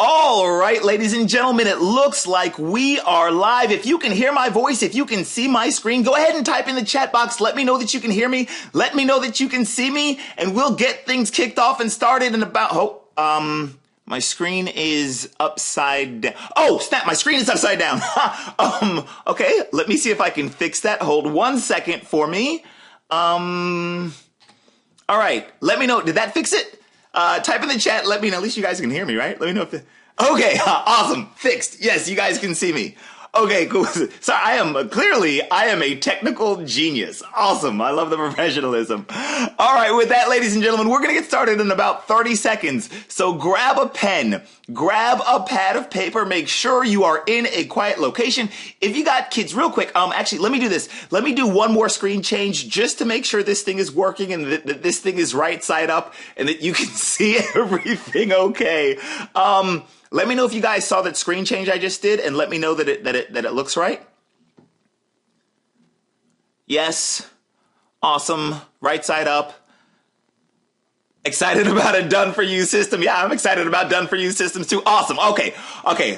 All right, ladies and gentlemen, it looks like we are live. If you can hear my voice, if you can see my screen, go ahead and type in the chat box. Let me know that you can hear me. Let me know that you can see me, and we'll get things kicked off and started in about, my screen is upside down. Oh, snap, my screen is upside down. Okay, let me see if I can fix that. Hold 1 second for me. All right, let me know. Did that fix it? Type in the chat. Let me know. At least you guys can hear me, right? Let me know if okay, awesome. Fixed. Yes, you guys can see me. Okay, cool. Sorry, I am a technical genius. Awesome. I love the professionalism. All right, with that, ladies and gentlemen, we're going to get started in about 30 seconds. So grab a pen, grab a pad of paper, make sure you are in a quiet location. If you got kids, real quick, actually, let me do this. Let me do one more screen change just to make sure this thing is working and that this thing is right side up and that you can see everything okay. Let me know if you guys saw that screen change I just did, and let me know that it looks right. Yes. Awesome. Right side up. Excited about a done-for-you system. Yeah, I'm excited about done-for-you systems too. Awesome. Okay.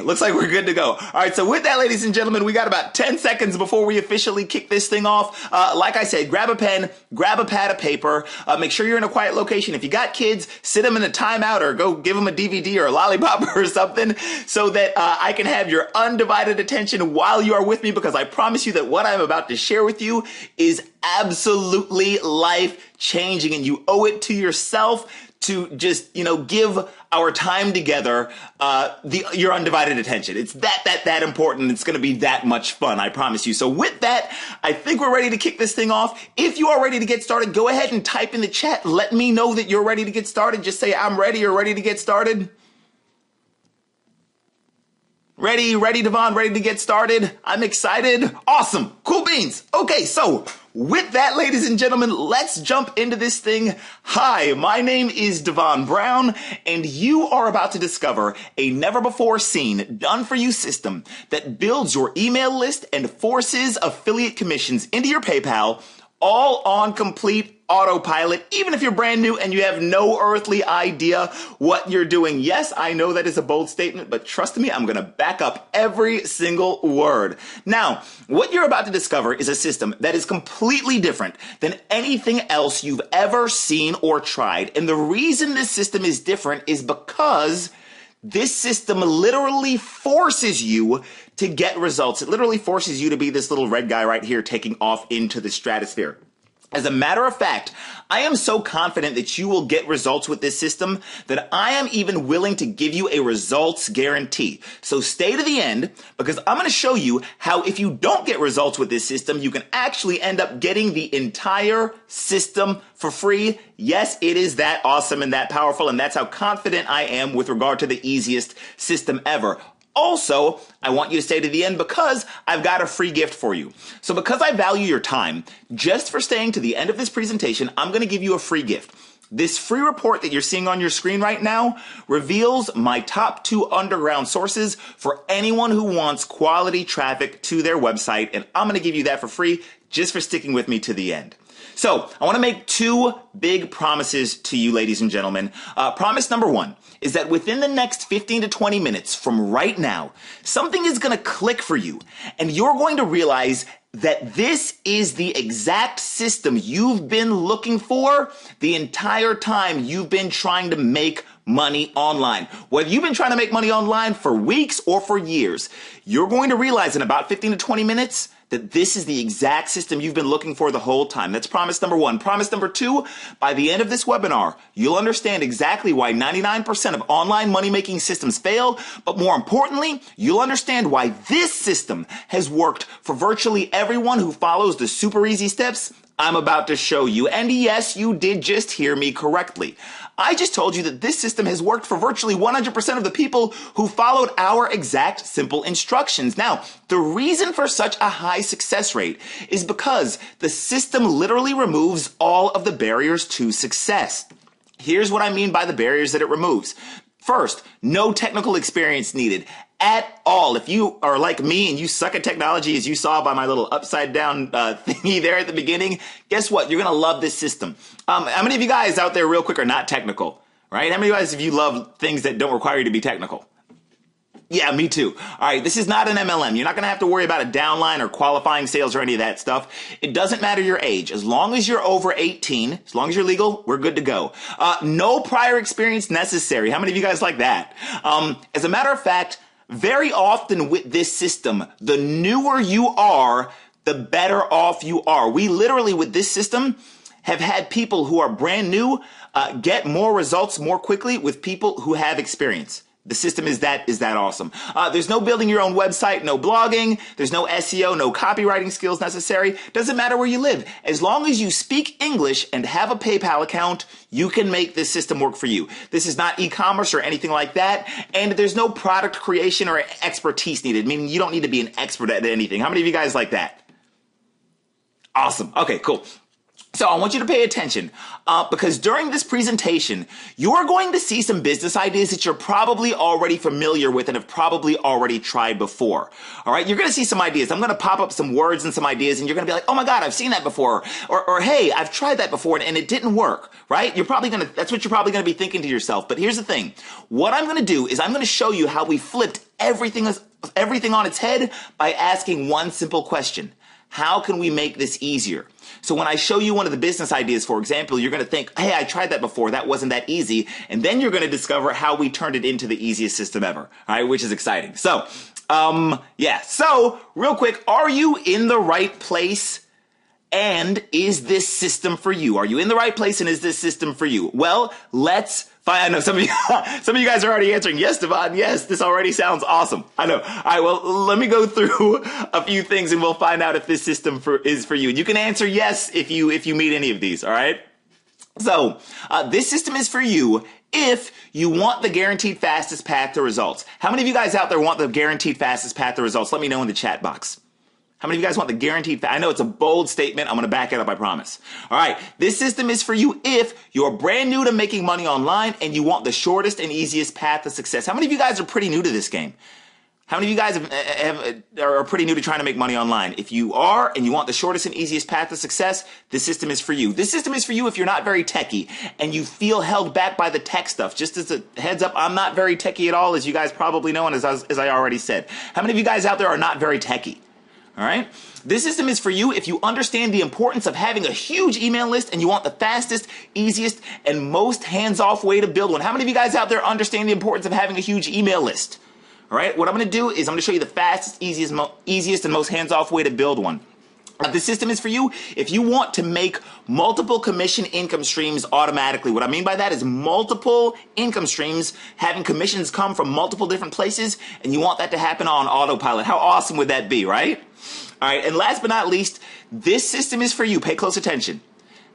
Looks like we're good to go. All right, so with that, ladies and gentlemen, we got about 10 seconds before we officially kick this thing off. Like I said, grab a pen, grab a pad of paper, make sure you're in a quiet location. If you got kids, sit them in a timeout or go give them a DVD or a lollipop or something so that I can have your undivided attention while you are with me, because I promise you that what I'm about to share with you is absolutely life-changing, and you owe it to yourself to just, give our time together your undivided attention. It's that important. It's going to be that much fun, I promise you. So with that, I think we're ready to kick this thing off. If you are ready to get started, go ahead and type in the chat. Let me know that you're ready to get started. Just say, I'm ready or ready to get started. Ready, Devon, ready to get started. I'm excited. Awesome. Cool beans. Okay, so with that, ladies and gentlemen, let's jump into this thing. Hi, my name is Devon Brown, and you are about to discover a never-before-seen, done-for-you system that builds your email list and forces affiliate commissions into your PayPal, all on complete autopilot, even if you're brand new and you have no earthly idea what you're doing. Yes, I know that is a bold statement, but trust me, I'm going to back up every single word. Now, what you're about to discover is a system that is completely different than anything else you've ever seen or tried. And the reason this system is different is because this system literally forces you to get results. It literally forces you to be this little red guy right here taking off into the stratosphere. As a matter of fact, I am so confident that you will get results with this system that I am even willing to give you a results guarantee. So stay to the end, because I'm going to show you how if you don't get results with this system, you can actually end up getting the entire system for free. Yes, it is that awesome and that powerful, and that's how confident I am with regard to the easiest system ever. Also, I want you to stay to the end because I've got a free gift for you. So because I value your time, just for staying to the end of this presentation, I'm going to give you a free gift. This free report that you're seeing on your screen right now reveals my top 2 underground sources for anyone who wants quality traffic to their website, and I'm going to give you that for free just for sticking with me to the end. So I want to make 2 big promises to you, ladies and gentlemen. Promise number 1 is that within the next 15 to 20 minutes from right now, something is going to click for you, and you're going to realize that this is the exact system you've been looking for the entire time you've been trying to make money online. Whether you've been trying to make money online for weeks or for years, you're going to realize in about 15 to 20 minutes that this is the exact system you've been looking for the whole time. That's promise number 1. Promise number 2, by the end of this webinar, you'll understand exactly why 99% of online money-making systems fail, but more importantly, you'll understand why this system has worked for virtually everyone who follows the super easy steps I'm about to show you. And yes, you did just hear me correctly. I just told you that this system has worked for virtually 100% of the people who followed our exact simple instructions. Now, the reason for such a high success rate is because the system literally removes all of the barriers to success. Here's what I mean by the barriers that it removes. First, no technical experience needed at all. If you are like me and you suck at technology, as you saw by my little upside down thingy there at the beginning, guess what? You're going to love this system. How many of you guys out there real quick are not technical, right? How many of you guys, if you love things that don't require you to be technical? Yeah, me too. All right, this is not an MLM. You're not going to have to worry about a downline or qualifying sales or any of that stuff. It doesn't matter your age. As long as you're over 18, as long as you're legal, we're good to go. No prior experience necessary. How many of you guys like that? As a matter of fact, very often with this system, the newer you are, the better off you are. We literally, with this system, have had people who are brand new get more results more quickly with people who have experience. The system is that awesome. There's no building your own website, no blogging, there's no SEO, no copywriting skills necessary. Doesn't matter where you live. As long as you speak English and have a PayPal account, you can make this system work for you. This is not e-commerce or anything like that. And there's no product creation or expertise needed, meaning you don't need to be an expert at anything. How many of you guys like that? Awesome. Okay, cool. So I want you to pay attention because during this presentation, you are going to see some business ideas that you're probably already familiar with and have probably already tried before. All right, you're going to see some ideas. I'm going to pop up some words and some ideas, and you're going to be like, "Oh my God, I've seen that before," or "Hey, I've tried that before and it didn't work." Right? That's what you're probably going to be thinking to yourself. But here's the thing: what I'm going to do is I'm going to show you how we flipped everything on its head by asking one simple question. How can we make this easier? So when I show you one of the business ideas, for example, you're going to think, hey, I tried that before. That wasn't that easy. And then you're going to discover how we turned it into the easiest system ever. All right, which is exciting. So, yeah. So real quick, are you in the right place? And is this system for you? Are you in the right place? And is this system for you? Well, let's find. I know some of you guys are already answering. Yes, Devon. Yes, this already sounds awesome. I know. All right. Well, let me go through a few things and we'll find out if this system is for you. And you can answer yes if you meet any of these. All right. So this system is for you if you want the guaranteed fastest path to results. How many of you guys out there want the guaranteed fastest path to results? Let me know in the chat box. How many of you guys want the guaranteed? I know it's a bold statement. I'm going to back it up, I promise. All right. This system is for you if you're brand new to making money online and you want the shortest and easiest path to success. How many of you guys are pretty new to this game? How many of you guys are pretty new to trying to make money online? If you are and you want the shortest and easiest path to success, this system is for you. This system is for you if you're not very techie and you feel held back by the tech stuff. Just as a heads up, I'm not very techie at all, as you guys probably know, and as I already said. How many of you guys out there are not very techie? All right. This system is for you if you understand the importance of having a huge email list and you want the fastest, easiest, and most hands-off way to build one. How many of you guys out there understand the importance of having a huge email list? All right. What I'm going to do is I'm going to show you the fastest, easiest, and most hands-off way to build one. The system is for you if you want to make multiple commission income streams automatically. What I mean by that is multiple income streams, having commissions come from multiple different places, and you want that to happen on autopilot. How awesome would that be, right? All right, and last but not least, this system is for you. Pay close attention.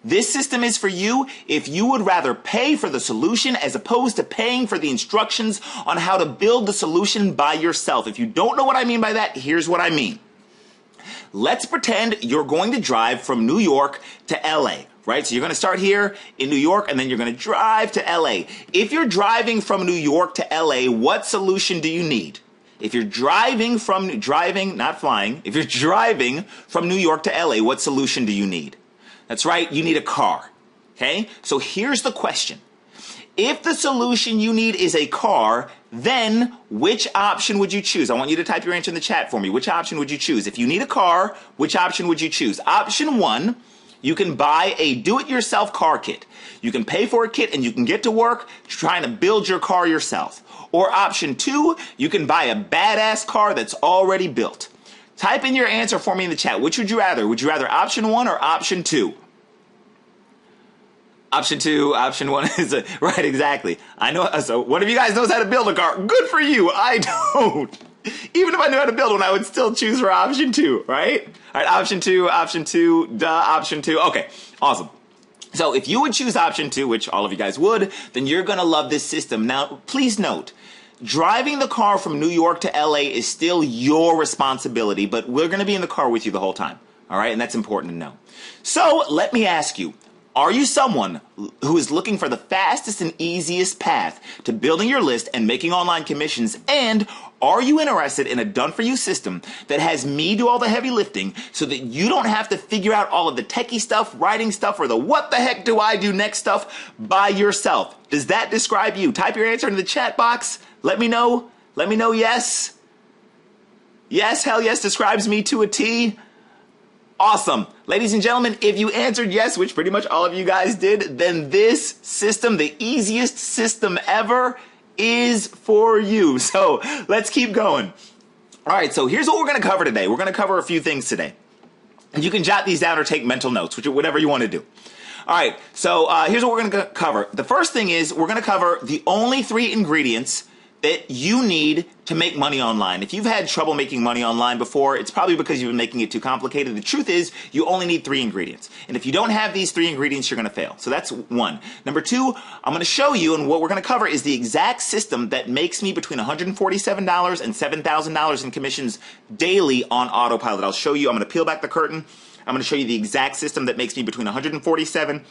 This system is for you if you would rather pay for the solution as opposed to paying for the instructions on how to build the solution by yourself. If you don't know what I mean by that, here's what I mean. Let's pretend you're going to drive from New York to LA, right? So you're going to start here in New York and then you're going to drive to LA. If you're driving from New York to LA, what solution do you need? If you're not flying, if you're driving from New York to LA, what solution do you need? That's right, you need a car, okay? So here's the question. If the solution you need is a car, then which option would you choose? I want you to type your answer in the chat for me. Which option would you choose? If you need a car, which option would you choose? Option 1, you can buy a do-it-yourself car kit. You can pay for a kit and you can get to work trying to build your car yourself. Or option 2, you can buy a badass car that's already built. Type in your answer for me in the chat. Which would you rather? Would you rather option 1 or option 2? Option 1 is right, exactly. I know. So one of you guys knows how to build a car. Good for you. I don't. Even if I knew how to build one, I would still choose for option 2, right? All right, option 2, option 2. Okay, awesome. So if you would choose option 2, which all of you guys would, then you're going to love this system. Now, please note, driving the car from New York to LA is still your responsibility, but we're going to be in the car with you the whole time. All right, and that's important to know. So let me ask you, are you someone who is looking for the fastest and easiest path to building your list and making online commissions? And are you interested in a done-for-you system that has me do all the heavy lifting so that you don't have to figure out all of the techie stuff, writing stuff, or the what the heck do I do next stuff by yourself? Does that describe you? Type your answer in the chat box. Let me know. Let me know yes. Yes, hell yes, describes me to a T. Awesome. Ladies and gentlemen, if you answered yes, which pretty much all of you guys did, then this system, the easiest system ever, is for you. So let's keep going. All right, so here's what we're going to cover today. We're going to cover a few things today. And you can jot these down or take mental notes, whatever you want to do. All right, so here's what we're going to cover. The first thing is we're going to cover the only 3 ingredients that you need to make money online. If you've had trouble making money online before, it's probably because you've been making it too complicated. The truth is, you only need 3 ingredients. And if you don't have these 3 ingredients, you're going to fail. So that's 1. Number 2, I'm going to show you, and what we're going to cover is the exact system that makes me between $147 and $7,000 in commissions daily on autopilot. I'll show you, I'm going to peel back the curtain. I'm going to show you the exact system that makes me between $147,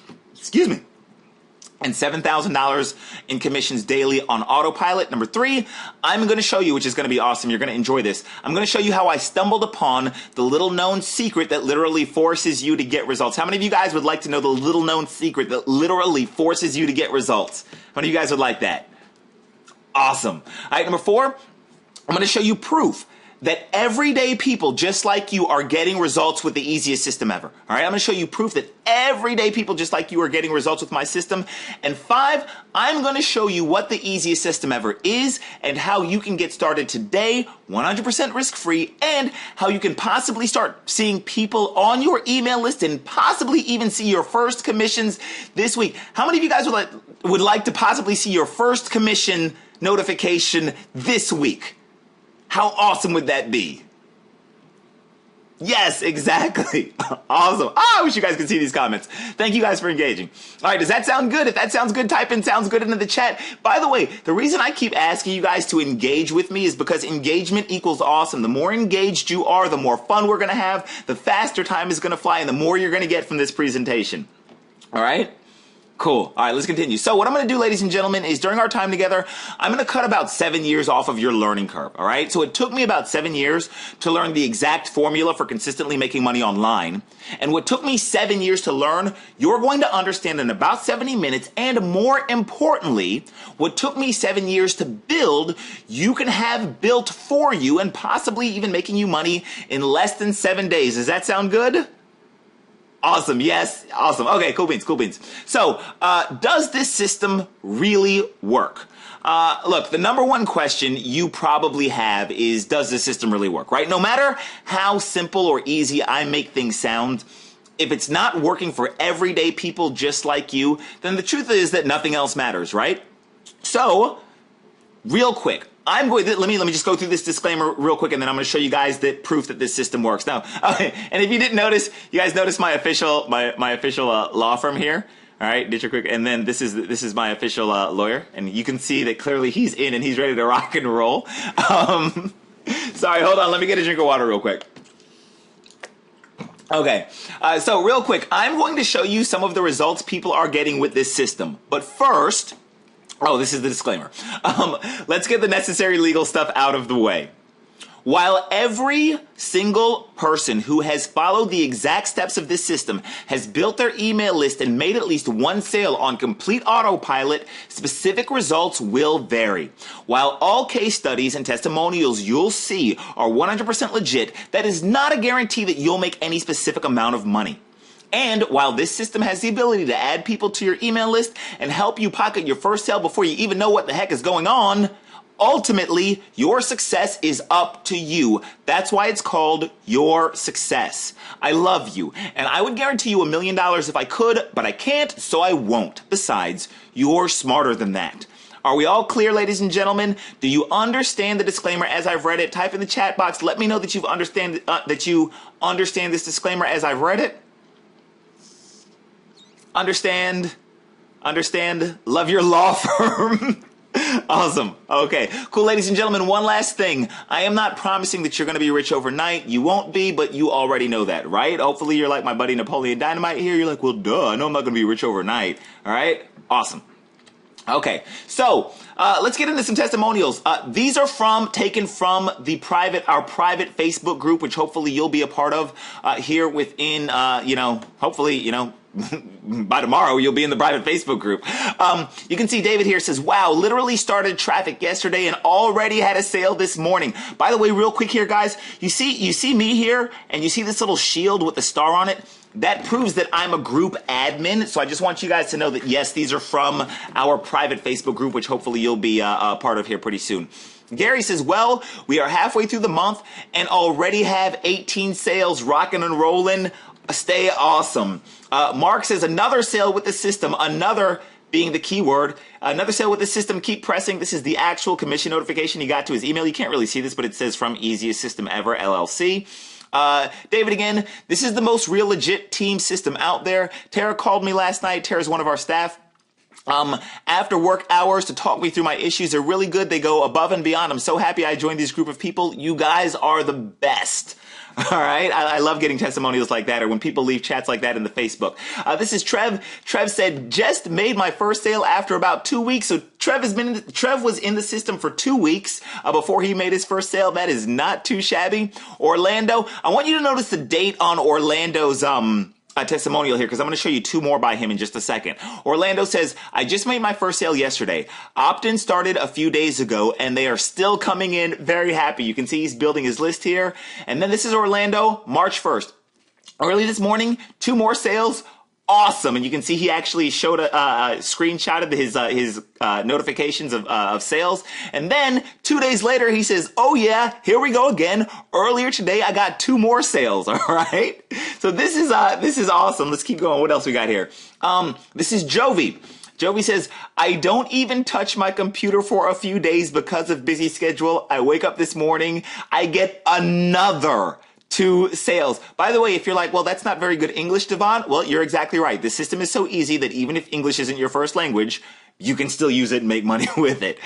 and $7,000 in commissions daily on autopilot. Number 3, I'm going to show you, which is going to be awesome. You're going to enjoy this. I'm going to show you how I stumbled upon the little known secret that literally forces you to get results. How many of you guys would like to know the little known secret that literally forces you to get results? How many of you guys would like that? Awesome. All right, number 4, I'm going to show you proof that everyday people just like you are getting results with the easiest system ever. All right, I'm going to show you proof that everyday people just like you are getting results with my system. And 5, I'm going to show you what the easiest system ever is and how you can get started today, 100% risk-free, and how you can possibly start seeing people on your email list and possibly even see your first commissions this week. How many of you guys would like to possibly see your first commission notification this week? How awesome would that be? Yes, exactly. Awesome. I wish you guys could see these comments. Thank you guys for engaging. All right, does that sound good? If that sounds good, type in sounds good into the chat. By the way, the reason I keep asking you guys to engage with me is because engagement equals awesome. The more engaged you are, the more fun we're going to have, the faster time is going to fly, and the more you're going to get from this presentation. All right? Cool. All right, let's continue. So what I'm going to do, ladies and gentlemen, is during our time together, I'm going to cut about 7 years off of your learning curve. All right. So it took me about 7 years to learn the exact formula for consistently making money online. And what took me 7 years to learn, you're going to understand in about 70 minutes. And more importantly, what took me 7 years to build, you can have built for you and possibly even making you money in less than 7 days. Does that sound good? Awesome. Yes. Awesome. Okay. Cool beans. Cool beans. So, does this system really work? Look, the number one question you probably have is, does this system really work, right? No matter how simple or easy I make things sound, if it's not working for everyday people just like you, then the truth is that nothing else matters, right? So, real quick, let me just go through this disclaimer real quick, and then I'm going to show you guys that proof that this system works. Now, okay, and if you didn't notice, you guys notice my official law firm here. All right, Ditcher Quick, and then this is my official lawyer, and you can see that clearly he's in and he's ready to rock and roll. Sorry, hold on, let me get a drink of water real quick. Okay, so real quick, I'm going to show you some of the results people are getting with this system, but first. Oh, this is the disclaimer. Let's get the necessary legal stuff out of the way. While every single person who has followed the exact steps of this system has built their email list and made at least one sale on complete autopilot, specific results will vary. While all case studies and testimonials you'll see are 100% legit, that is not a guarantee that you'll make any specific amount of money. And while this system has the ability to add people to your email list and help you pocket your first sale before you even know what the heck is going on, ultimately, your success is up to you. That's why it's called your success. I love you, and I would guarantee you $1 million if I could, but I can't, so I won't. Besides, you're smarter than that. Are we all clear, ladies and gentlemen? Do you understand the disclaimer as I've read it? Type in the chat box. Let me know that you understand this disclaimer as I've read it. Understand, love your law firm. Awesome. Okay, cool, ladies and gentlemen, one last thing. I am not promising that you're going to be rich overnight. You won't be, but you already know that, right? Hopefully you're like my buddy Napoleon Dynamite here. You're like, well, duh, I know I'm not going to be rich overnight. All right? Awesome. Okay, so let's get into some testimonials. These are taken from our private Facebook group, which hopefully you'll be a part of here within, hopefully, by tomorrow, you'll be in the private Facebook group. You can see David here says, wow, literally started traffic yesterday and already had a sale this morning. By the way, real quick here, guys, you see me here and you see this little shield with the star on it? That proves that I'm a group admin. So I just want you guys to know that, yes, these are from our private Facebook group, which hopefully you'll be a part of here pretty soon. Gary says, well, we are halfway through the month and already have 18 sales rocking and rolling. Stay awesome. Mark says, another sale with the system, another being the keyword, another sale with the system, keep pressing. This is the actual commission notification he got to his email. You can't really see this, but it says from Easiest System Ever, LLC. David again, this is the most real legit team system out there. Tara called me last night. Tara's one of our staff. After work hours to talk me through my issues. They're really good. They go above and beyond. I'm so happy I joined this group of people. You guys are the best. All right. I love getting testimonials like that, or when people leave chats like that in the Facebook. This is Trev. Trev said, just made my first sale after about 2 weeks. So Trev was in the system for 2 weeks before he made his first sale. That is not too shabby. Orlando, I want you to notice the date on Orlando's, testimonial here, because I'm going to show you two more by him in just a second. Orlando says, I just made my first sale yesterday. Opt-in started a few days ago and they are still coming in. Very happy. You can see he's building his list here. And then this is Orlando, March 1st. Early this morning, 2 more sales. Awesome. And you can see he actually showed screenshotted his notifications of sales. And then 2 days later, he says, oh yeah, here we go again. Earlier today, I got 2 more sales. All right. So this is awesome. Let's keep going. What else we got here? This is Jovi. Jovi says, I don't even touch my computer for a few days because of busy schedule. I wake up this morning, I get another 2 sales. By the way, if you're like, well, that's not very good English, Devon, well, you're exactly right. The system is so easy that even if English isn't your first language, you can still use it and make money with it.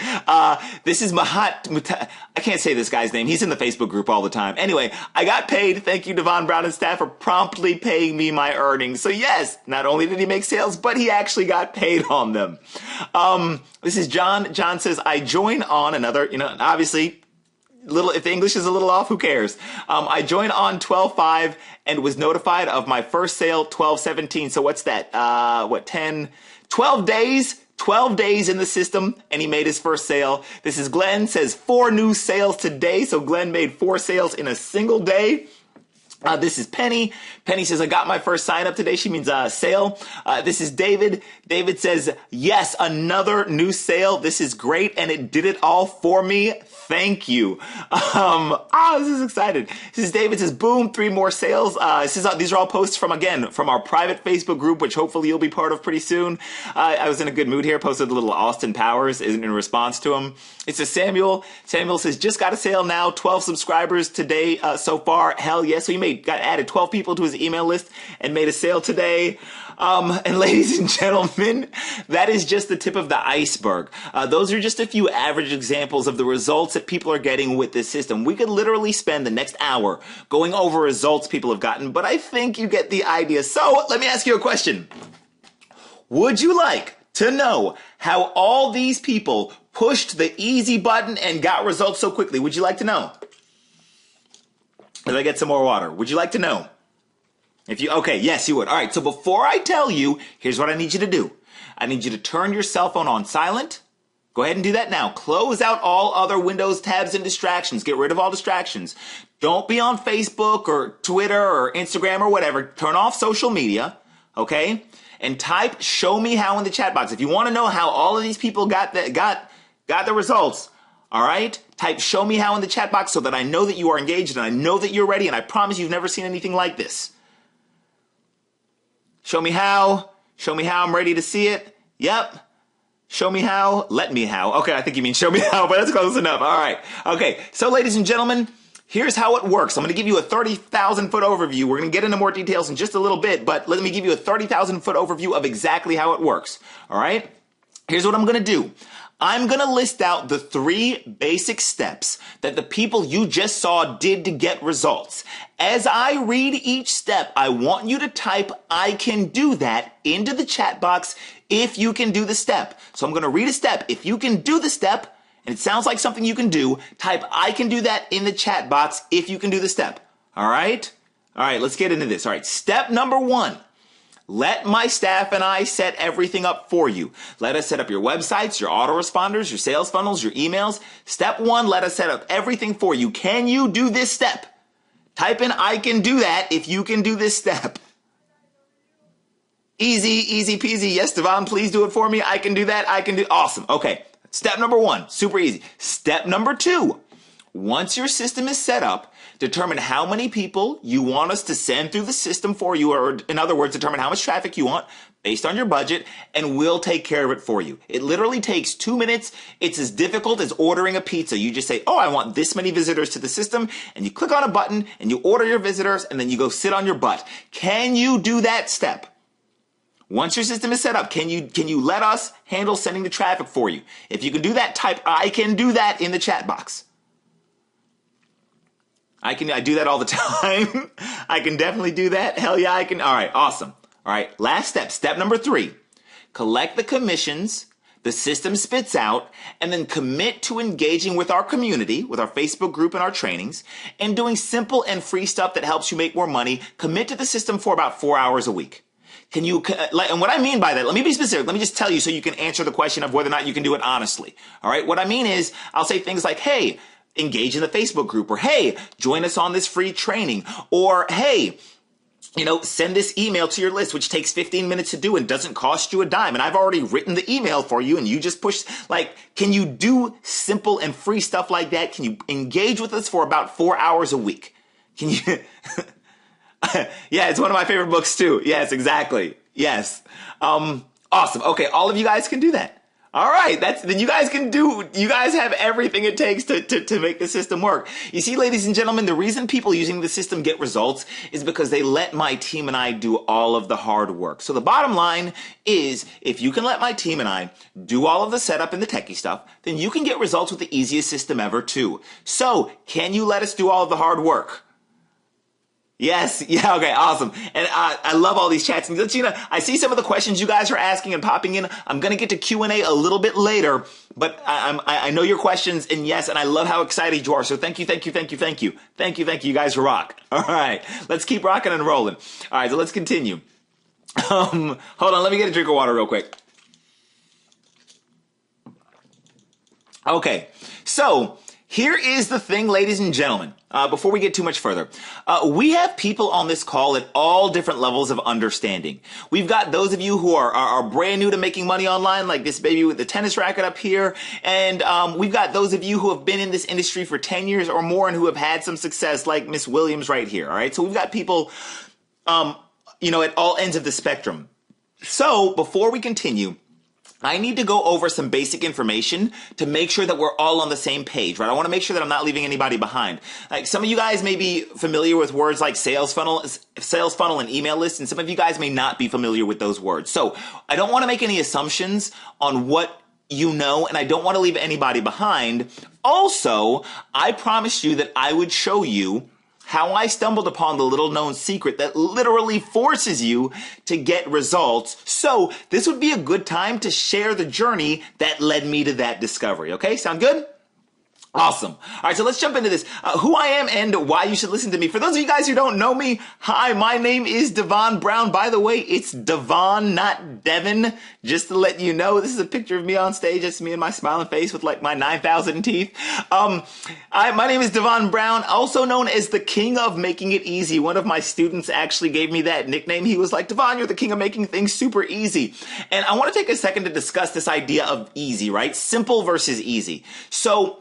This is I can't say this guy's name. He's in the Facebook group all the time. Anyway, I got paid. Thank you, Devon Brown and staff, for promptly paying me my earnings. So yes, not only did he make sales, but he actually got paid on them. This is John. John says, I join on another, obviously, if the English is a little off, who cares? I joined on 12/5 and was notified of my first sale 12/17. So what's that? 12 days? 12 days in the system, and he made his first sale. This is Glenn, says 4 new sales today. So Glenn made 4 sales in a single day. This is Penny. Penny says, I got my first sign up today. She means sale. This is David. David says, yes, another new sale. This is great, and it did it all for me. Thank you. This is excited. This is David says, boom, 3 more sales. These are all posts from our private Facebook group, which hopefully you'll be part of pretty soon. I was in a good mood here. Posted a little Austin Powers in response to him. It's a Samuel. Samuel says, just got a sale now. 12 subscribers today so far. Hell yes. So he added 12 people to his email list and made a sale today. And ladies and gentlemen, that is just the tip of the iceberg. Those are just a few average examples of the results that people are getting with this system. We could literally spend the next hour going over results people have gotten, but I think you get the idea. So let me ask you a question. Would you like to know how all these people pushed the easy button and got results so quickly? Would you like to know? Let me get some more water. Would you like to know? Okay, yes, you would. All right, so before I tell you, here's what I need you to do. I need you to turn your cell phone on silent. Go ahead and do that now. Close out all other Windows tabs and distractions. Get rid of all distractions. Don't be on Facebook or Twitter or Instagram or whatever. Turn off social media, okay? And type "show me how" in the chat box. If you want to know how all of these people got the results, all right? Type "show me how" in the chat box so that I know that you are engaged and I know that you're ready, and I promise you've never seen anything like this. Show me how. Show me how. I'm ready to see it. Yep. Show me how. Let me how. Okay, I think you mean show me how, but that's close enough. All right. Okay, so ladies and gentlemen, here's how it works. I'm going to give you a 30,000-foot overview. We're going to get into more details in just a little bit, but let me give you a 30,000-foot overview of exactly how it works. All right? Here's what I'm going to do. I'm going to list out the 3 basic steps that the people you just saw did to get results. As I read each step, I want you to type "I can do that" into the chat box if you can do the step. So I'm going to read a step. If you can do the step, and it sounds like something you can do, type "I can do that" in the chat box if you can do the step. All right? All right, let's get into this. All right, step number 1. Let my staff and I set everything up for you. Let us set up your websites, your autoresponders, your sales funnels, your emails. Step 1, let us set up everything for you. Can you do this step? Type in I can do that if you can do this step. Easy, easy peasy. Yes, Devon, please do it for me. I can do that. I can do. Awesome. Okay. Step number 1, super easy. Step number 2, once your system is set up, determine how many people you want us to send through the system for you, or in other words, determine how much traffic you want based on your budget, and we'll take care of it for you. It literally takes 2 minutes. It's as difficult as ordering a pizza. You just say, oh, I want this many visitors to the system, and you click on a button, and you order your visitors, and then you go sit on your butt. Can you do that step? Once your system is set up, can you let us handle sending the traffic for you? If you can do that, type I can do that in the chat box. I do that all the time. I can definitely do that. Hell yeah, I can. All right, awesome. All right, last step, step number 3. Collect the commissions the system spits out, and then commit to engaging with our community, with our Facebook group and our trainings, and doing simple and free stuff that helps you make more money. Commit to the system for about 4 hours a week. Can you, and what I mean by that, let me be specific. Let me just tell you so you can answer the question of whether or not you can do it honestly. All right. What I mean is I'll say things like, hey, engage in the Facebook group, or hey, join us on this free training, or hey, send this email to your list, which takes 15 minutes to do and doesn't cost you a dime. And I've already written the email for you and you just push, can you do simple and free stuff like that? Can you engage with us for about 4 hours a week? Can you? Yeah, it's one of my favorite books too. Yes, exactly. Yes. Awesome. Okay. All of you guys can do that. All right. Then you guys have everything it takes to make the system work. You see, ladies and gentlemen, the reason people using the system get results is because they let my team and I do all of the hard work. So the bottom line is, if you can let my team and I do all of the setup and the techie stuff, then you can get results with the easiest system ever too. So can you let us do all of the hard work? Yes. Yeah. Okay. Awesome. And I love all these chats. And I see some of the questions you guys are asking and popping in. I'm going to get to Q&A a little bit later, but I know your questions, and yes, and I love how excited you are. So thank you. You guys rock. All right. Let's keep rocking and rolling. All right. So let's continue. Hold on. Let me get a drink of water real quick. Okay. So here is the thing, ladies and gentlemen, before we get too much further. We have people on this call at all different levels of understanding. We've got those of you who are brand new to making money online, like this baby with the tennis racket up here. And we've got those of you who have been in this industry for 10 years or more and who have had some success, like Miss Williams right here. All right. So we've got people, at all ends of the spectrum. So before we continue, I need to go over some basic information to make sure that we're all on the same page, right? I want to make sure that I'm not leaving anybody behind. Like, some of you guys may be familiar with words like sales funnel and email list, and some of you guys may not be familiar with those words. So I don't want to make any assumptions on what you know, and I don't want to leave anybody behind. Also, I promised you that I would show you how I stumbled upon the little known secret that literally forces you to get results. So this would be a good time to share the journey that led me to that discovery. Okay, sound good? Awesome. All right, so let's jump into this. Who I am and why you should listen to me. For those of you guys who don't know me, hi, my name is Devon Brown. By the way, it's Devon, not Devon. Just to let you know, this is a picture of me on stage. It's me and my smiling face with like my 9,000 teeth. My name is Devon Brown, also known as the King of Making It Easy. One of my students actually gave me that nickname. He was like, Devon, you're the king of making things super easy. And I want to take a second to discuss this idea of easy, right? Simple versus easy. So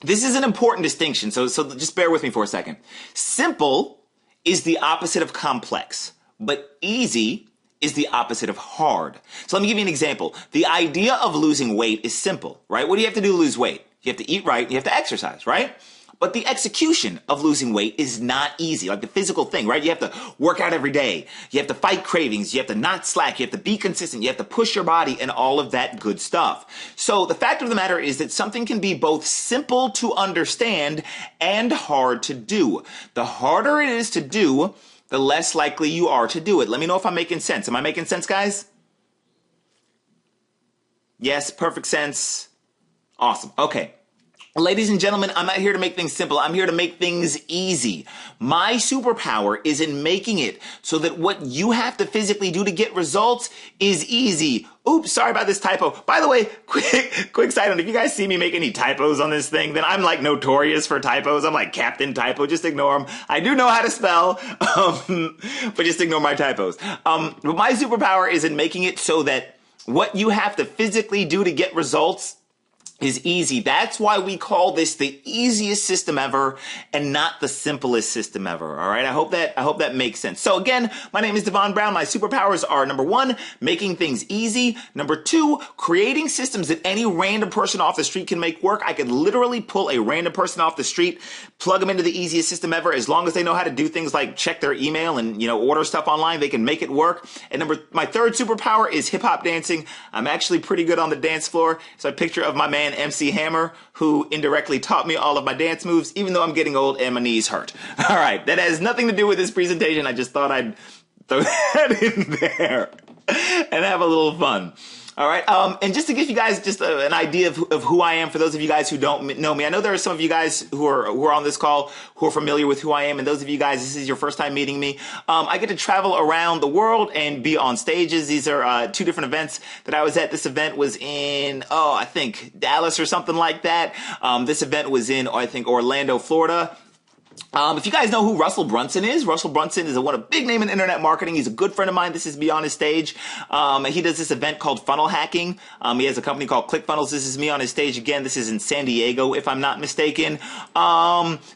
this is an important distinction, so just bear with me for a second. Simple is the opposite of complex, but easy is the opposite of hard. So let me give you an example. The idea of losing weight is simple, right? What do you have to do to lose weight? You have to eat right, you have to exercise, right? But the execution of losing weight is not easy, like the physical thing, right? You have to work out every day. You have to fight cravings. You have to not slack. You have to be consistent. You have to push your body and all of that good stuff. So the fact of the matter is that something can be both simple to understand and hard to do. The harder it is to do, the less likely you are to do it. Let me know if I'm making sense. Am I making sense, guys? Yes, perfect sense. Awesome. Okay. Ladies and gentlemen, I'm not here to make things simple. I'm here to make things easy. My superpower is in making it so that what you have to physically do to get results is easy. Oops, sorry about this typo. By the way, quick side note, if you guys see me make any typos on this thing, then I'm like notorious for typos. I'm like Captain Typo, just ignore them. I do know how to spell, but just ignore my typos. But my superpower is in making it so that what you have to physically do to get results is easy. That's why we call this the easiest system ever and not the simplest system ever. All right. I hope that makes sense. So again, my name is Devon Brown. My superpowers are number 1, making things easy. Number 2, creating systems that any random person off the street can make work. I could literally pull a random person off the street, plug them into the easiest system ever. As long as they know how to do things like check their email and, order stuff online, they can make it work. And my third superpower is hip hop dancing. I'm actually pretty good on the dance floor. So a picture of my man, MC Hammer, who indirectly taught me all of my dance moves, even though I'm getting old and my knees hurt. All right, that has nothing to do with this presentation. I just thought I'd throw that in there and have a little fun. All right, and just to give you guys just an idea of who I am, for those of you guys who don't know me, I know there are some of you guys who are on this call who are familiar with who I am, and those of you guys, this is your first time meeting me. I get to travel around the world and be on stages. These are 2 different events that I was at. This event was in, I think Dallas or something like that. This event was in, I think, Orlando, Florida. If you guys know who Russell Brunson is a big name in internet marketing. He's a good friend of mine. This is me on his stage. He does this event called funnel hacking. He has a company called ClickFunnels. This is me on his stage again. This is in San Diego, if I'm not mistaken.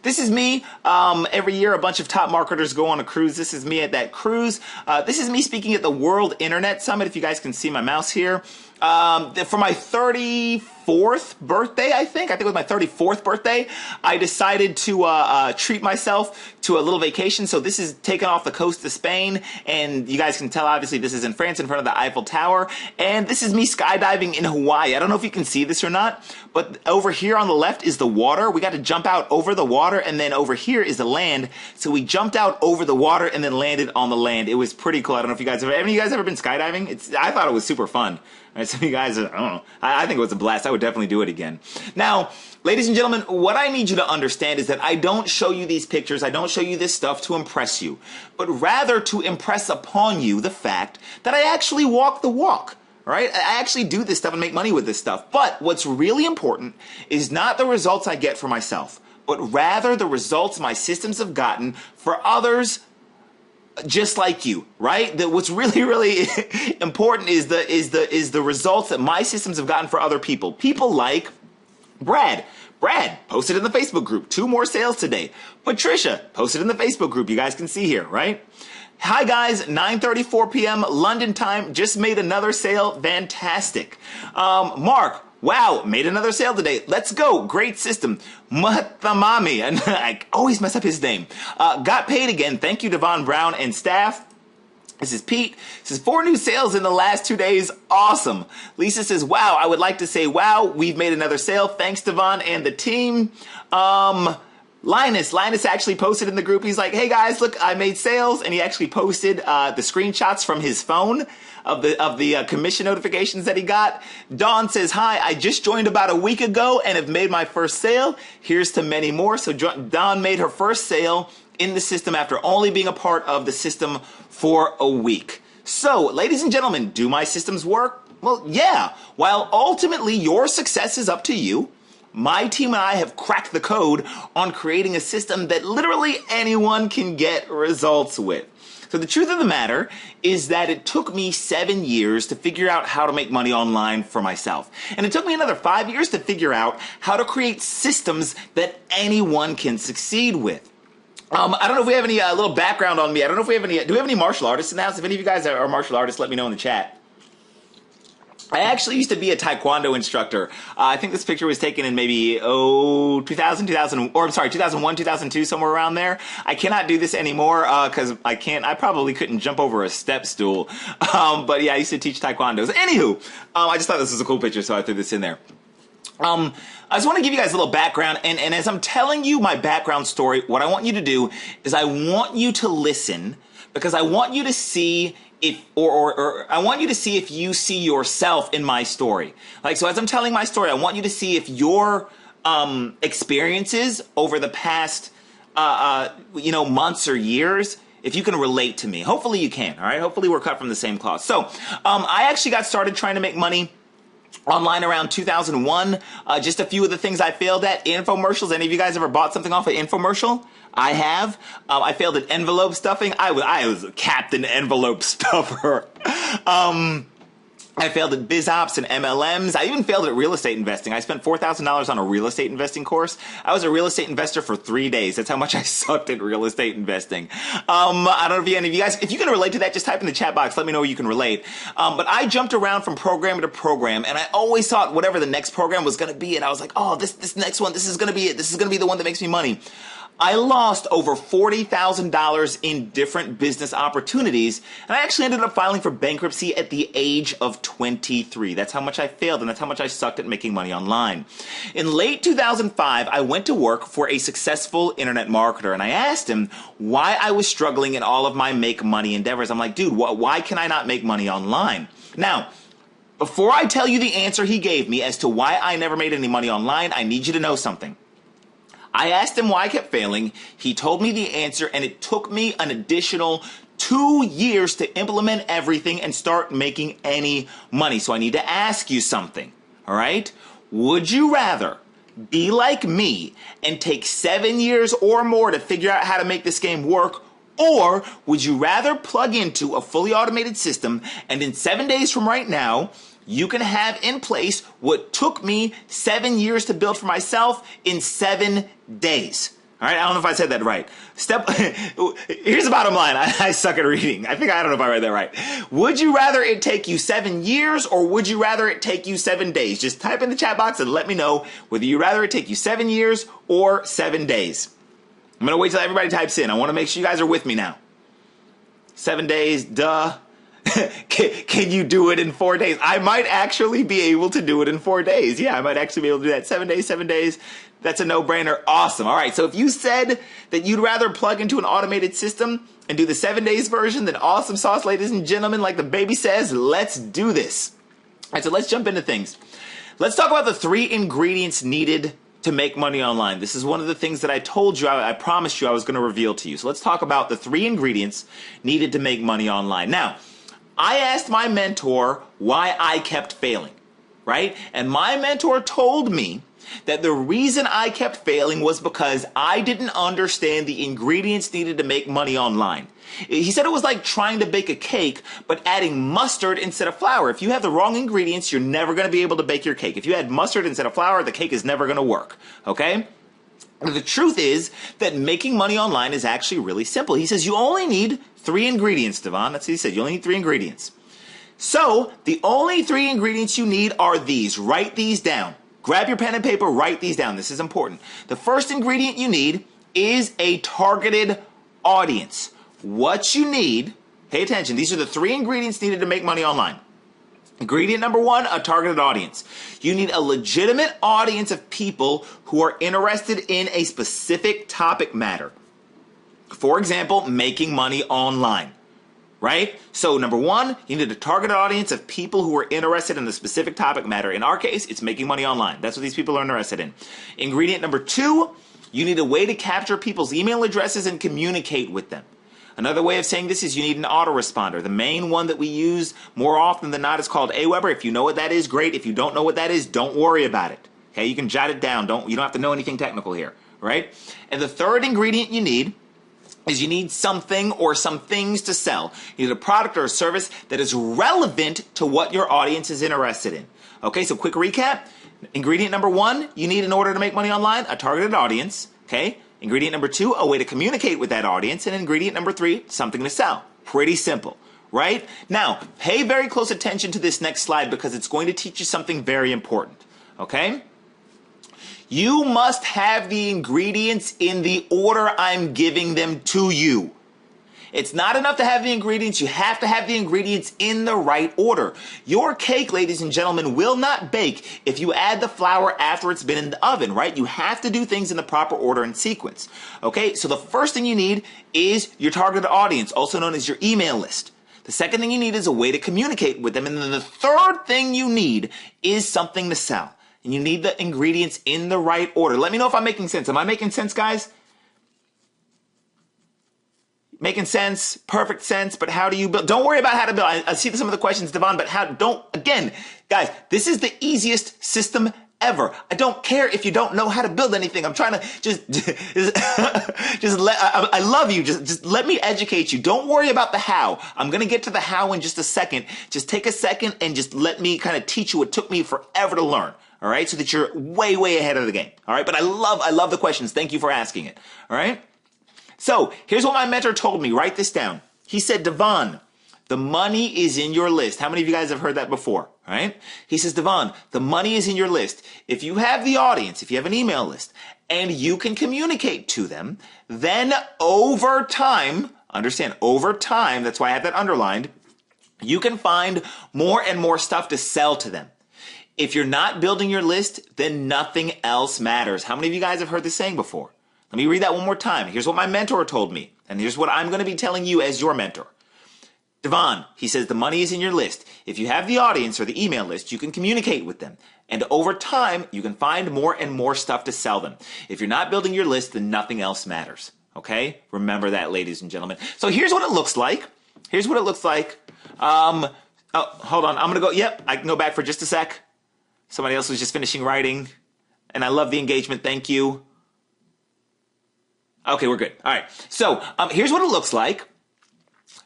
This is me. Every year, a bunch of top marketers go on a cruise. This is me at that cruise. This is me speaking at the World Internet Summit. If you guys can see my mouse here. For my 34th birthday, I think it was my 34th birthday, I decided to treat myself to a little vacation. So this is taken off the coast of Spain, and you guys can tell, obviously, this is in France in front of the Eiffel Tower, and this is me skydiving in Hawaii. I don't know if you can see this or not, but over here on the left is the water. We got to jump out over the water, and then over here is the land. So we jumped out over the water and then landed on the land. It was pretty cool. I don't know if you guys have any of you guys ever been skydiving? I thought it was super fun. Right, some of you guys, I don't know. I think it was a blast. I would definitely do it again. Now, ladies and gentlemen, what I need you to understand is that I don't show you these pictures. I don't show you this stuff to impress you, but rather to impress upon you the fact that I actually walk the walk. Right? I actually do this stuff and make money with this stuff. But what's really important is not the results I get for myself, but rather the results my systems have gotten for others just like you, right? What's really, really important is the results that my systems have gotten for other people. People like Brad. Brad posted in the Facebook group, 2 more sales today. Patricia posted in the Facebook group. You guys can see here, right? Hi guys, 9:34 p.m. London time. Just made another sale. Fantastic. Mark. Wow, made another sale today. Let's go. Great system. Matamami. And I always mess up his name. Got paid again. Thank you, Devon Brown and staff. This is Pete. This is 4 new sales in the last 2 days. Awesome. Lisa says, wow, I would like to say, wow, we've made another sale. Thanks, Devon and the team. Linus actually posted in the group. He's like, hey guys, look, I made sales. And he actually posted the screenshots from his phone of the commission notifications that he got. Dawn says, hi, I just joined about a week ago and have made my first sale. Here's to many more. So Dawn made her first sale in the system after only being a part of the system for a week. So, ladies and gentlemen, do my systems work? Well, yeah. While ultimately your success is up to you, my team and I have cracked the code on creating a system that literally anyone can get results with. So the truth of the matter is that it took me 7 years to figure out how to make money online for myself. And it took me another 5 years to figure out how to create systems that anyone can succeed with. I don't know if we have any little background on me. I don't know if we have any, do we have any martial artists in the house? If any of you guys are martial artists, let me know in the chat. I actually used to be a Taekwondo instructor. I think this picture was taken in maybe 2001, 2002, somewhere around there. I cannot do this anymore because I probably couldn't jump over a step stool. But yeah, I used to teach Taekwondo. Anywho, I just thought this was a cool picture, so I threw this in there. I just want to give you guys a little background, and as I'm telling you my background story, what I want you to do is I want you to listen, because I want you to see if, or I want you to see if you see yourself in my story. Like, so as I'm telling my story, I want you to see if you're experiences over the past, months or years, if you can relate to me. Hopefully you can, all right? Hopefully we're cut from the same cloth. So I actually got started trying to make money online around 2001. Just a few of the things I failed at. Infomercials. Any of you guys ever bought something off an infomercial? I have. I failed at envelope stuffing. I was a captain envelope stuffer. I failed at BizOps and MLMs. I even failed at real estate investing. I spent $4,000 on a real estate investing course. I was a real estate investor for 3 days. That's how much I sucked at real estate investing. I don't know if any of you guys, if you can relate to that, just type in the chat box. Let me know where you can relate. But I jumped around from program to program, and I always thought whatever the next program was going to be, and I was like, oh, this next one, this is going to be it. This is going to be the one that makes me money. I lost over $40,000 in different business opportunities, and I actually ended up filing for bankruptcy at the age of 23. That's how much I failed, and that's how much I sucked at making money online. In late 2005, I went to work for a successful internet marketer, and I asked him why I was struggling in all of my make money endeavors. I'm like, dude, why can I not make money online? Now, before I tell you the answer he gave me as to why I never made any money online, I need you to know something. I asked him why I kept failing. He told me the answer, and it took me an additional 2 years to implement everything and start making any money. So I need to ask you something, all right? Would you rather be like me and take 7 years or more to figure out how to make this game work, or would you rather plug into a fully automated system and in 7 days from right now, you can have in place what took me 7 years to build for myself in 7 days. All right, I don't know if I said that right. Here's the bottom line. I suck at reading. I don't know if I read that right. Would you rather it take you 7 years, or would you rather it take you 7 days? Just type in the chat box and let me know whether you rather it take you 7 years or 7 days. I'm going to wait till everybody types in. I want to make sure you guys are with me now. 7 days, duh. Can you do it in 4 days? I might actually be able to do it in 4 days. Yeah, I might actually be able to do that. 7 days, 7 days. That's a no-brainer. Awesome. All right, so if you said that you'd rather plug into an automated system and do the 7 days version, then awesome sauce, ladies and gentlemen, like the baby says, let's do this. All right, so let's jump into things. Let's talk about the 3 ingredients needed to make money online. This is one of the things that I told you, I promised you I was going to reveal to you. So let's talk about the 3 ingredients needed to make money online. Now, I asked my mentor why I kept failing, right? And my mentor told me that the reason I kept failing was because I didn't understand the ingredients needed to make money online. He said it was like trying to bake a cake, but adding mustard instead of flour. If you have the wrong ingredients, you're never going to be able to bake your cake. If you add mustard instead of flour, the cake is never going to work, okay? The truth is that making money online is actually really simple. He says you only need 3 ingredients, Devon. That's what he said. You only need 3 ingredients. So the only 3 ingredients you need are these. Write these down. Grab your pen and paper. Write these down. This is important. The first ingredient you need is a targeted audience. What you need, pay attention. These are the 3 ingredients needed to make money online. Ingredient number 1, a targeted audience. You need a legitimate audience of people who are interested in a specific topic matter. For example, making money online, right? So number 1, you need a targeted audience of people who are interested in a specific topic matter. In our case, it's making money online. That's what these people are interested in. Ingredient number 2, you need a way to capture people's email addresses and communicate with them. Another way of saying this is you need an autoresponder. The main one that we use more often than not is called Aweber. If you know what that is, great. If you don't know what that is, don't worry about it. Okay, you can jot it down. You don't have to know anything technical here, right? And the third ingredient you need is you need something or some things to sell. You need a product or a service that is relevant to what your audience is interested in. Okay, so quick recap. Ingredient number 1, you need in order to make money online, a targeted audience. Okay. Ingredient number 2, a way to communicate with that audience. And ingredient number 3, something to sell. Pretty simple, right? Now, pay very close attention to this next slide because it's going to teach you something very important, okay? You must have the ingredients in the order I'm giving them to you. It's not enough to have the ingredients. You have to have the ingredients in the right order. Your cake, ladies and gentlemen, will not bake if you add the flour after it's been in the oven, right? You have to do things in the proper order and sequence. Okay, so the first thing you need is your targeted audience, also known as your email list. The second thing you need is a way to communicate with them. And then the third thing you need is something to sell. And you need the ingredients in the right order. Let me know if I'm making sense. Am I making sense, guys? Making sense, perfect sense, but how do you build? Don't worry about how to build. I see some of the questions, Devon, but again, guys, this is the easiest system ever. I don't care if you don't know how to build anything. I'm trying to I love you. Just let me educate you. Don't worry about the how. I'm going to get to the how in just a second. Just take a second and just let me kind of teach you what took me forever to learn. All right. So that you're way, way ahead of the game. All right. But I love the questions. Thank you for asking it. All right. So here's what my mentor told me. Write this down. He said, Devon, the money is in your list. How many of you guys have heard that before? All right. He says, Devon, the money is in your list. If you have the audience, if you have an email list and you can communicate to them, then over time, understand over time, that's why I have that underlined, you can find more and more stuff to sell to them. If you're not building your list, then nothing else matters. How many of you guys have heard this saying before? Let me read that one more time. Here's what my mentor told me, and here's what I'm going to be telling you as your mentor. Devon, he says, the money is in your list. If you have the audience or the email list, you can communicate with them. And over time, you can find more and more stuff to sell them. If you're not building your list, then nothing else matters. Okay? Remember that, ladies and gentlemen. So here's what it looks like. Here's what it looks like. Oh, hold on. I'm going to go. Yep, I can go back for just a sec. Somebody else was just finishing writing. And I love the engagement. Thank you. Okay, we're good. All right. So here's what it looks like.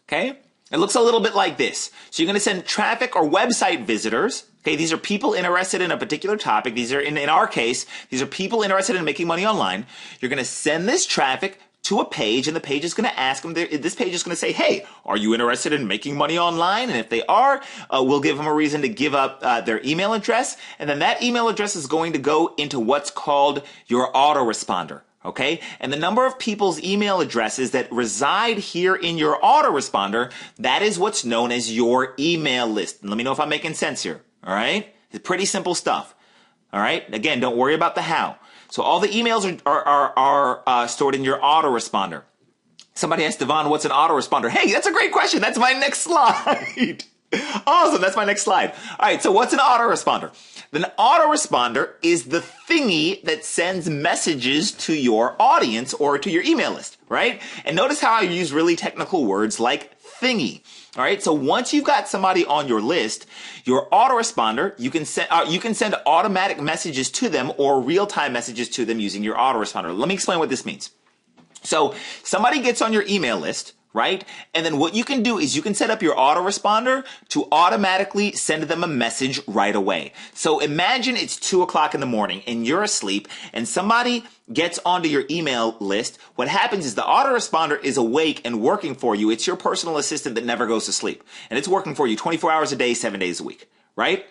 Okay. It looks a little bit like this. So you're going to send traffic or website visitors. Okay. These are people interested in a particular topic. These are, in our case, these are people interested in making money online. You're going to send this traffic to a page, and the page is going to ask them, this page is going to say, hey, are you interested in making money online? And if they are, we'll give them a reason to give up their email address. And then that email address is going to go into what's called your autoresponder. Okay. And the number of people's email addresses that reside here in your autoresponder, that is what's known as your email list. And let me know if I'm making sense here. All right. It's pretty simple stuff. All right. Again, don't worry about the how. So all the emails are stored in your autoresponder. Somebody asked Devon, what's an autoresponder? Hey, that's a great question. That's my next slide. Awesome. That's my next slide. All right. So what's an autoresponder? An autoresponder is the thingy that sends messages to your audience or to your email list, right? And notice how I use really technical words like thingy. All right. So once you've got somebody on your list, your autoresponder, you can send automatic messages to them or real-time messages to them using your autoresponder. Let me explain what this means. So somebody gets on your email list, right? And then what you can do is you can set up your autoresponder to automatically send them a message right away. So imagine it's 2 o'clock in the morning and you're asleep and somebody gets onto your email list. What happens is the autoresponder is awake and working for you. It's your personal assistant that never goes to sleep. And it's working for you 24 hours a day, 7 days a week, right?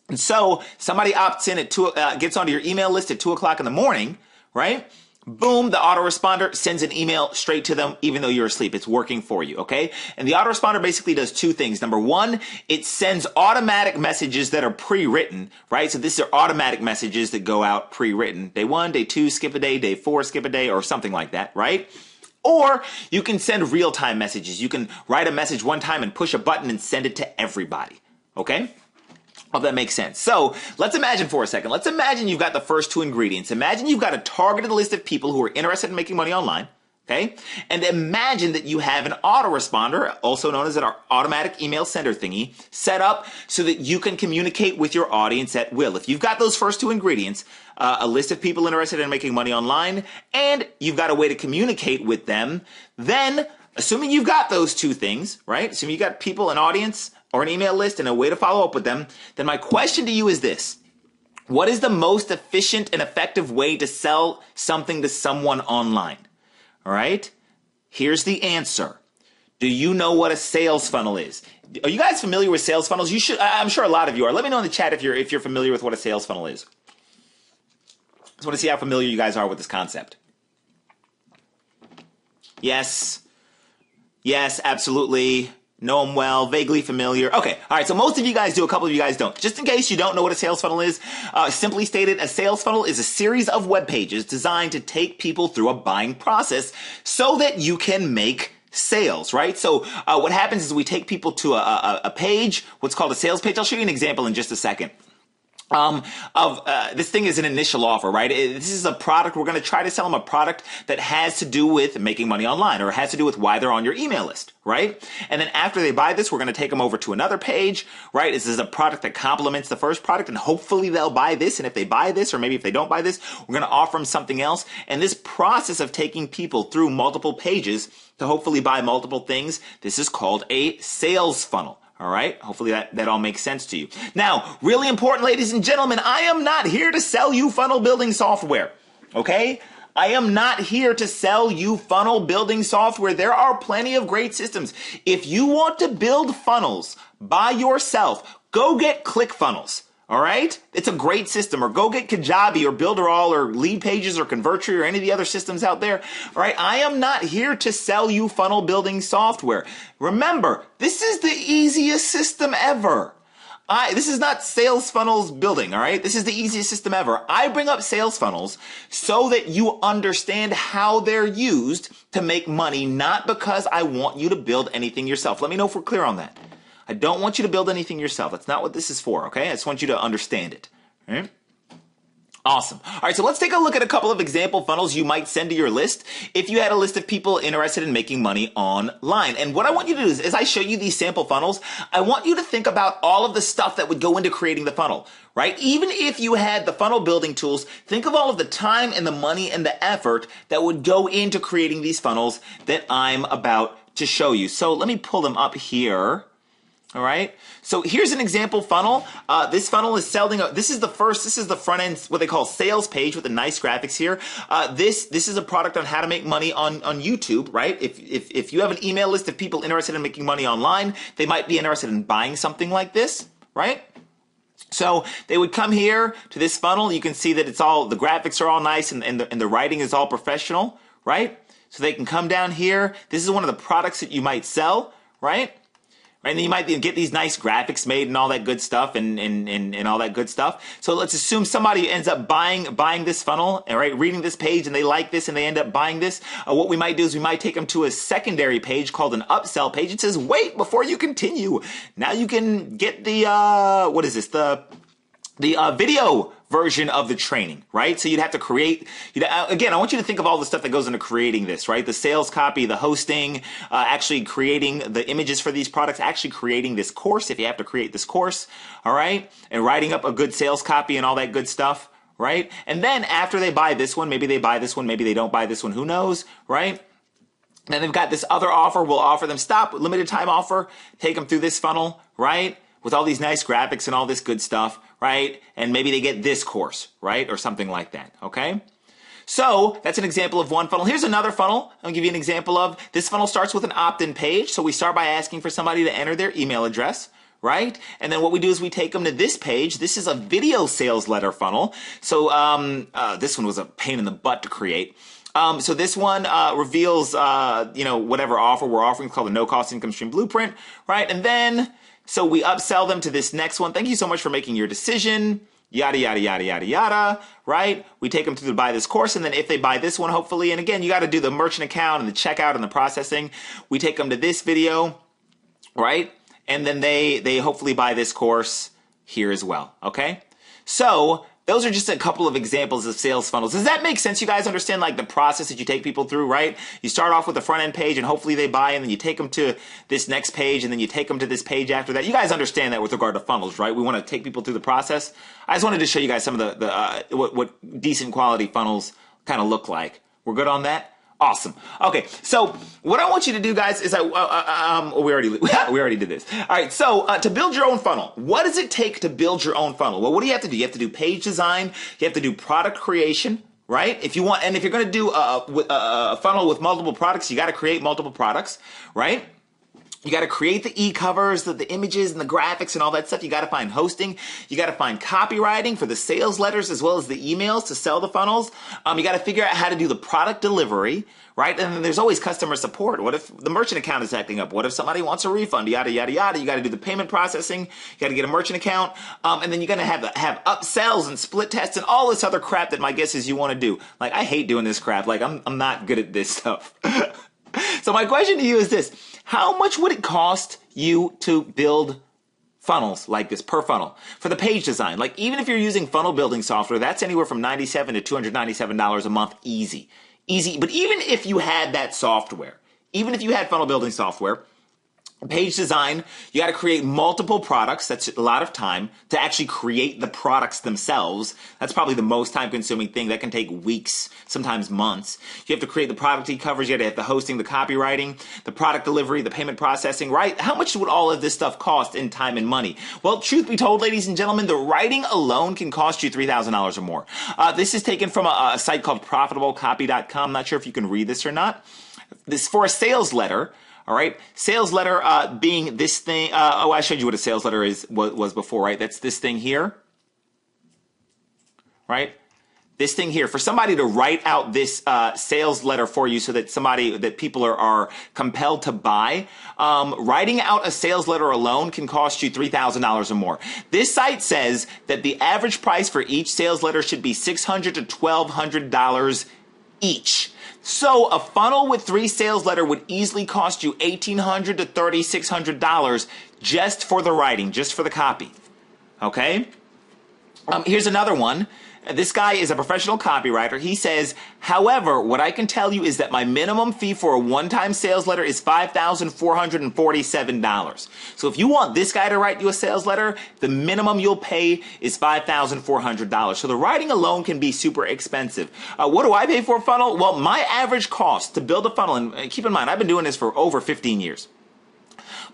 And so somebody opts in at gets onto your email list at 2 o'clock in the morning, right? Boom, the autoresponder sends an email straight to them even though you're asleep. It's working for you, okay? And the autoresponder basically does two things. Number one, it sends automatic messages that are pre-written, right? So these are automatic messages that go out pre-written. Day 1, day 2, skip a day, day 4, skip a day, or something like that, right? Or you can send real-time messages. You can write a message one time and push a button and send it to everybody, okay? Hope that makes sense. So let's imagine for a second. Let's imagine you've got the first two ingredients. Imagine you've got a targeted list of people who are interested in making money online. Okay. And imagine that you have an autoresponder, also known as an automatic email sender thingy, set up so that you can communicate with your audience at will. If you've got those first two ingredients, a list of people interested in making money online, and you've got a way to communicate with them, then assuming you've got those two things, right? Assuming you've got people, an audience, or an email list and a way to follow up with them, then my question to you is this. What is the most efficient and effective way to sell something to someone online? All right. Here's the answer. Do you know what a sales funnel is? Are you guys familiar with sales funnels? You should. I'm sure a lot of you are. Let me know in the chat if you're familiar with what a sales funnel is. I just want to see how familiar you guys are with this concept. Yes. Yes, absolutely. Know them well, vaguely familiar. Okay, all right, so most of you guys do, a couple of you guys don't. Just in case you don't know what a sales funnel is, simply stated, a sales funnel is a series of web pages designed to take people through a buying process so that you can make sales, right? So what happens is we take people to a page, what's called a sales page. I'll show you an example in just a second. this thing is an initial offer, right? This is a product. We're going to try to sell them a product that has to do with making money online, or has to do with why they're on your email list, right? And then after they buy this, we're going to take them over to another page, right? This is a product that complements the first product, and hopefully they'll buy this. And if they buy this, or maybe if they don't buy this, we're going to offer them something else. And this process of taking people through multiple pages to hopefully buy multiple things, this is called a sales funnel. All right. Hopefully that all makes sense to you. Now, really important, ladies and gentlemen, I am not here to sell you funnel building software. Okay. I am not here to sell you funnel building software. There are plenty of great systems. If you want to build funnels by yourself, go get ClickFunnels. All right. It's a great system. Or go get Kajabi or Builderall or Lead Pages or Convertri or any of the other systems out there. All right. I am not here to sell you funnel building software. Remember, this is the easiest system ever. This is not sales funnels building. All right. This is the easiest system ever. I bring up sales funnels so that you understand how they're used to make money, not because I want you to build anything yourself. Let me know if we're clear on that. I don't want you to build anything yourself. That's not what this is for, okay? I just want you to understand it. All right? Awesome. All right, so let's take a look at a couple of example funnels you might send to your list if you had a list of people interested in making money online. And what I want you to do is, as I show you these sample funnels, I want you to think about all of the stuff that would go into creating the funnel, right? Even if you had the funnel building tools, think of all of the time and the money and the effort that would go into creating these funnels that I'm about to show you. So let me pull them up here. All right. So here's an example funnel. This funnel is selling. This is the front end, what they call sales page with the nice graphics here. This is a product on how to make money on YouTube, right? If you have an email list of people interested in making money online, they might be interested in buying something like this, right? So they would come here to this funnel. You can see that it's all, the graphics are all nice and the writing is all professional, right? So they can come down here. This is one of the products that you might sell, right? Right, and then you might get these nice graphics made and all that good stuff and all that good stuff. So let's assume somebody ends up buying this funnel, all right, reading this page, and they like this and they end up buying this. What we might do is we might take them to a secondary page called an upsell page. It says, wait, before you continue, now you can get the, what is this? The video version of the training, right? So you'd have to create, again, I want you to think of all the stuff that goes into creating this, right? The sales copy, the hosting, actually creating the images for these products, actually creating this course, if you have to create this course, all right? And writing up a good sales copy and all that good stuff, right? And then after they buy this one, maybe they buy this one, maybe they don't buy this one, who knows, right? Then they've got this other offer. We'll offer them, limited time offer, take them through this funnel, right? With all these nice graphics and all this good stuff, right? And maybe they get this course, right? Or something like that, okay? So that's an example of one funnel. Here's another funnel I'll give you an example of. This funnel starts with an opt-in page. So we start by asking for somebody to enter their email address, right? And then what we do is we take them to this page. This is a video sales letter funnel. So this one was a pain in the butt to create. So this one reveals, whatever offer we're offering. It's called the no-cost income stream blueprint, right? And then so we upsell them to this next one. Thank you so much for making your decision. Yada, yada, yada, yada, yada, right? We take them to buy this course. And then if they buy this one, hopefully, and again, you got to do the merchant account and the checkout and the processing. We take them to this video, right? And then they hopefully buy this course here as well. Okay. So those are just a couple of examples of sales funnels. Does that make sense? You guys understand like the process that you take people through, right? You start off with the front end page and hopefully they buy, and then you take them to this next page, and then you take them to this page after that. You guys understand that with regard to funnels, right? We want to take people through the process. I just wanted to show you guys some of what decent quality funnels kind of look like. We're good on that? Awesome. Okay, so what I want you to do, guys, is we already did this. All right, so to build your own funnel, what does it take to build your own funnel? Well, what do you have to do? You have to do page design. You have to do product creation, right? If you're going to do a funnel with multiple products, you got to create multiple products, right? You got to create the e-covers, the images and the graphics and all that stuff. You got to find hosting. You got to find copywriting for the sales letters as well as the emails to sell the funnels. You got to figure out how to do the product delivery, right? And then there's always customer support. What if the merchant account is acting up? What if somebody wants a refund? Yada, yada, yada. You got to do the payment processing. You got to get a merchant account. And then you're going to have upsells and split tests and all this other crap that my guess is you want to do. Like, I hate doing this crap. Like, I'm not good at this stuff. So my question to you is this: how much would it cost you to build funnels like this per funnel. For the page design, like even if you're using funnel building software, that's anywhere from $97 to $297 a month, easy. Easy. But even if you had that software, even if you had funnel building software, page design, you got to create multiple products. That's a lot of time to actually create the products themselves. That's probably the most time consuming thing. That can take weeks, sometimes months. You have to create the product e-covers. You got to have the hosting, the copywriting, the product delivery, the payment processing, right? How much would all of this stuff cost in time and money? Well, truth be told, ladies and gentlemen, the writing alone can cost you $3,000 or more. This is taken from a site called profitablecopy.com. I'm not sure if you can read this or not. This is for a sales letter. All right. Sales letter being this thing. I showed you what a sales letter was before, right? That's this thing here. Right? This thing here. For somebody to write out this sales letter for you so that people are compelled to buy, writing out a sales letter alone can cost you $3,000 or more. This site says that the average price for each sales letter should be $600 to $1,200 each. So a funnel with 3 sales letter would easily cost you $1,800 to $3,600 just for the writing, just for the copy. Okay? Here's another one. This guy is a professional copywriter. He says, however, what I can tell you is that my minimum fee for a one-time sales letter is $5,447. So if you want this guy to write you a sales letter, the minimum you'll pay is $5,400. So the writing alone can be super expensive. What do I pay for a funnel? Well, my average cost to build a funnel, and keep in mind, I've been doing this for over 15 years.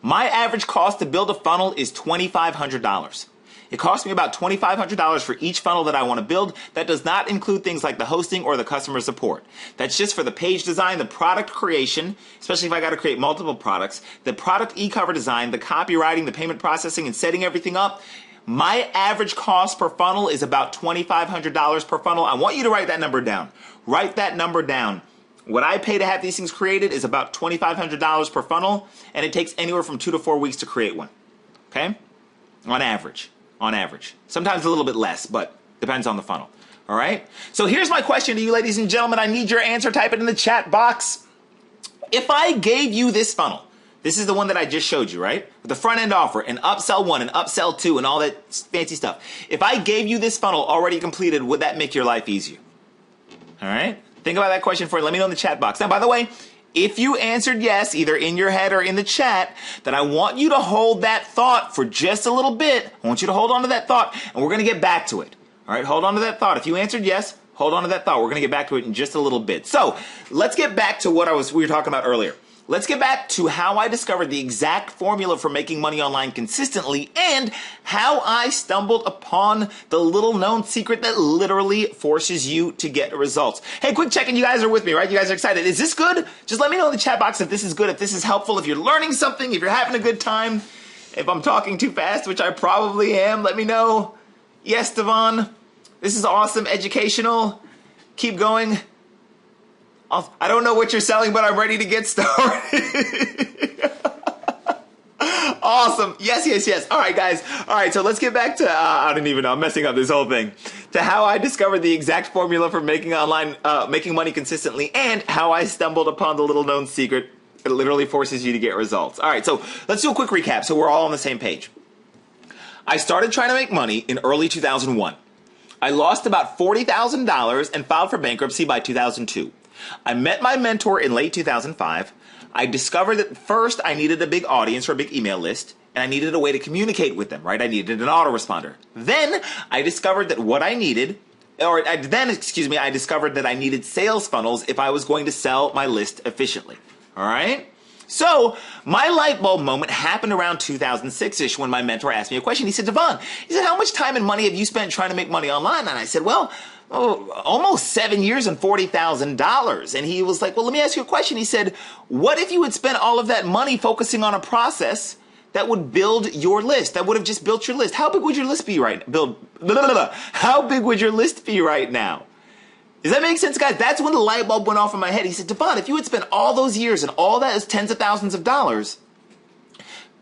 My average cost to build a funnel is $2,500. It costs me about $2,500 for each funnel that I want to build. That does not include things like the hosting or the customer support. That's just for the page design, the product creation, especially if I got to create multiple products, the product e-cover design, the copywriting, the payment processing, and setting everything up. My average cost per funnel is about $2,500 per funnel. I want you to write that number down. Write that number down. What I pay to have these things created is about $2,500 per funnel, and it takes anywhere from 2 to 4 weeks to create one. Okay? On average. On average. Sometimes a little bit less, but depends on the funnel. All right? So here's my question to you, ladies and gentlemen. I need your answer. Type it in the chat box. If I gave you this funnel, this is the one that I just showed you, right? With the front end offer, an upsell 1, an upsell 2, and all that fancy stuff. If I gave you this funnel already completed, would that make your life easier? All right? Think about that question for you. Let me know in the chat box. Now, by the way, if you answered yes, either in your head or in the chat, then I want you to hold that thought for just a little bit. I want you to hold on to that thought, and we're going to get back to it. All right, hold on to that thought. If you answered yes, hold on to that thought. We're going to get back to it in just a little bit. So let's get back to what we were talking about earlier. Let's get back to how I discovered the exact formula for making money online consistently and how I stumbled upon the little known secret that literally forces you to get results. Hey, quick check-in. You guys are with me, right? You guys are excited. Is this good? Just let me know in the chat box if this is good, if this is helpful, if you're learning something, if you're having a good time. If I'm talking too fast, which I probably am, let me know. Yes, Devon. This is awesome, educational. Keep going. I don't know what you're selling, but I'm ready to get started. Awesome. Yes. All right, guys. All right, so let's get back to, I don't even know, I'm messing up this whole thing, to how I discovered the exact formula for making money consistently and how I stumbled upon the little known secret that literally forces you to get results. All right, so let's do a quick recap so we're all on the same page. I started trying to make money in early 2001. I lost about $40,000 and filed for bankruptcy by 2002. I met my mentor in late 2005. I discovered that first I needed a big audience or a big email list, and I needed a way to communicate with them, right? I needed an autoresponder. Then I discovered that I discovered that I needed sales funnels if I was going to sell my list efficiently. All right? So my light bulb moment happened around 2006-ish when my mentor asked me a question. He said, Devon, how much time and money have you spent trying to make money online? And I said, well, almost 7 years and $40,000. And he was like, well, let me ask you a question. He said, what if you had spent all of that money focusing on a process that would build your list, that would have just built your list? How big would your list be right now? How big would your list be right now? Does that make sense, guys? That's when the light bulb went off in my head. He said, Devon, if you had spent all those years and all that is tens of thousands of dollars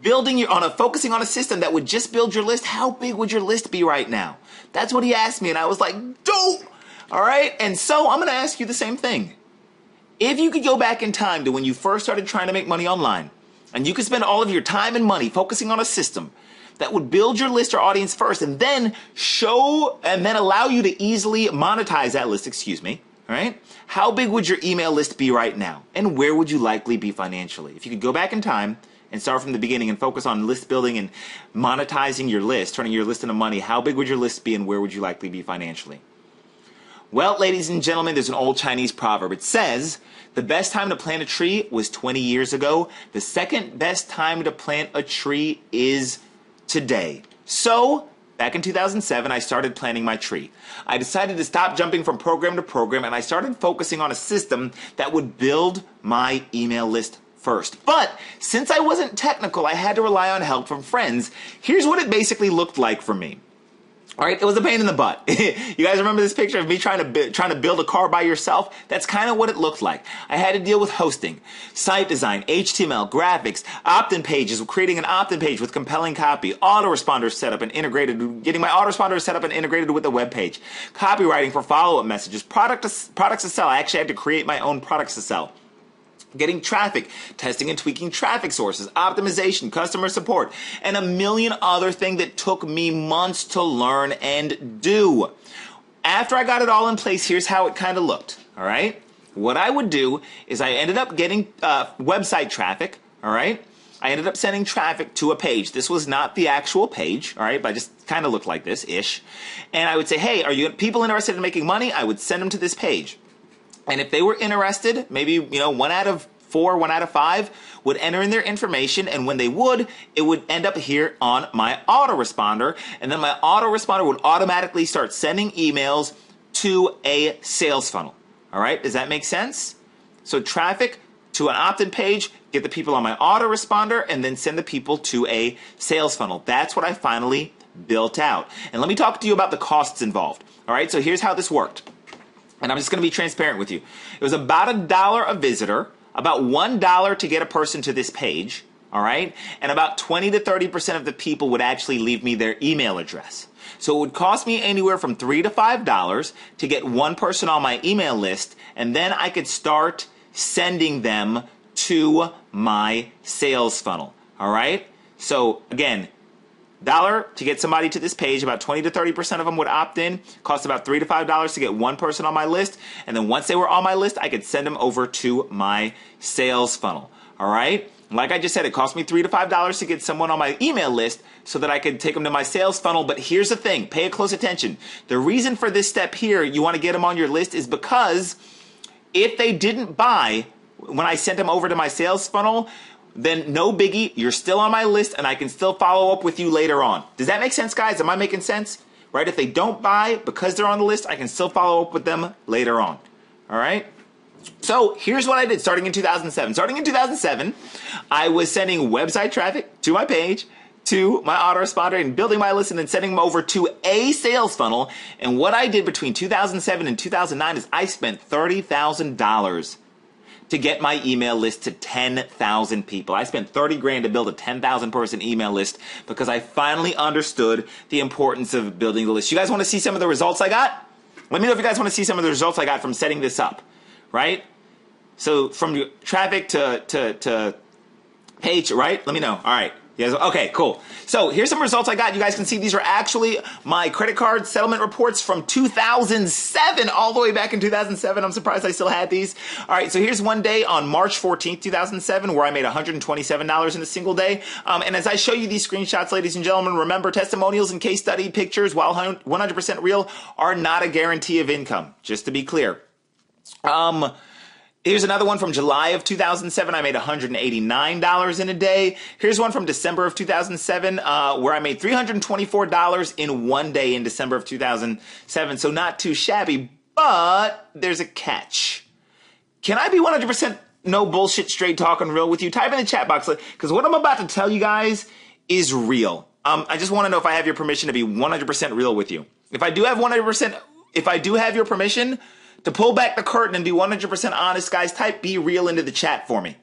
focusing on a system that would just build your list, how big would your list be right now? That's what he asked me, and I was like, dope! All right? And so I'm going to ask you the same thing. If you could go back in time to when you first started trying to make money online, and you could spend all of your time and money focusing on a system that would build your list or audience first and then allow you to easily monetize that list, all right? How big would your email list be right now? And where would you likely be financially? If you could go back in time and start from the beginning and focus on list building and monetizing your list, turning your list into money, how big would your list be and where would you likely be financially? Well, ladies and gentlemen, there's an old Chinese proverb. It says, the best time to plant a tree was 20 years ago. The second best time to plant a tree is today. So, back in 2007, I started planting my tree. I decided to stop jumping from program to program, and I started focusing on a system that would build my email list first. But since I wasn't technical, I had to rely on help from friends. Here's what it basically looked like for me. All right, it was a pain in the butt. You guys remember this picture of me trying to build a car by yourself? That's kind of what it looked like. I had to deal with hosting, site design, HTML, graphics, opt-in pages, creating an opt-in page with compelling copy, autoresponders set up and integrated, getting my autoresponders set up and integrated with the web page, copywriting for follow-up messages, products to sell. I actually had to create my own products to sell. Getting traffic, testing and tweaking traffic sources, optimization, customer support, and a million other things that took me months to learn and do. After I got it all in place, here's how it kind of looked, all right? What I would do is I ended up getting website traffic, all right? I ended up sending traffic to a page. This was not the actual page, all right, but I just kind of looked like this-ish. And I would say, hey, are you people interested in making money? I would send them to this page. And if they were interested, maybe, 1 out of 4, 1 out of 5 would enter in their information. And when they would, it would end up here on my autoresponder. And then my autoresponder would automatically start sending emails to a sales funnel. All right. Does that make sense? So traffic to an opt-in page, get the people on my autoresponder, and then send the people to a sales funnel. That's what I finally built out. And let me talk to you about the costs involved. All right. So here's how this worked. And I'm just going to be transparent with you. It was about $1 a visitor, about $1 to get a person to this page, all right? And about 20 to 30% of the people would actually leave me their email address. So it would cost me anywhere from $3 to $5 to get one person on my email list, and then I could start sending them to my sales funnel, all right? So again, $1 to get somebody to this page, about 20 to 30% of them would opt in, cost about $3 to $5 to get one person on my list, and then once they were on my list, I could send them over to my sales funnel, all right? Like I just said, it cost me $3 to $5 to get someone on my email list so that I could take them to my sales funnel, but here's the thing, pay close attention. The reason for this step here, you want to get them on your list, is because if they didn't buy when I sent them over to my sales funnel, then no biggie, you're still on my list and I can still follow up with you later on. Does that make sense, guys? Am I making sense? Right? If they don't buy because they're on the list, I can still follow up with them later on. All right? So here's what I did starting in 2007. Starting in 2007, I was sending website traffic to my page, to my autoresponder, and building my list and then sending them over to a sales funnel. And what I did between 2007 and 2009 is I spent $30,000 to get my email list to 10,000 people. I spent 30 grand to build a 10,000 person email list because I finally understood the importance of building the list. You guys want to see some of the results I got? Let me know if you guys want to see some of the results I got from setting this up, right? So from traffic to page, right? Let me know. All right. You guys, okay, cool. So here's some results I got. You guys can see these are actually my credit card settlement reports from 2007, all the way back in 2007. I'm surprised I still had these. All right, so here's one day on March 14th, 2007, where I made $127 in a single day. And as I show you these screenshots, ladies and gentlemen, remember testimonials and case study pictures, while 100% real, are not a guarantee of income, just to be clear. Here's another one from July of 2007. I made $189 in a day. Here's one from December of 2007, where I made $324 in one day in December of 2007. So not too shabby, but there's a catch. Can I be 100% no bullshit, straight talking real with you? Type in the chat box, because what I'm about to tell you guys is real. I just want to know if I have your permission to be 100% real with you. If I do have your permission to pull back the curtain and be 100% honest, guys, type "be real" into the chat for me.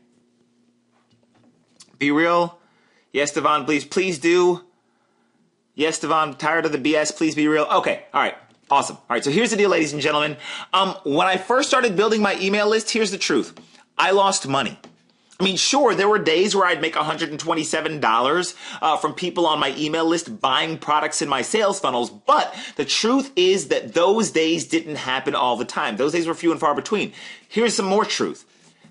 Be real. Yes, Devon, please do. Yes, Devon, tired of the BS, please be real. Okay, all right, awesome. All right, so here's the deal, ladies and gentlemen. When I first started building my email list, here's the truth. I lost money. I mean, sure, there were days where I'd make $127 from people on my email list buying products in my sales funnels, but the truth is that those days didn't happen all the time. Those days were few and far between. Here's some more truth.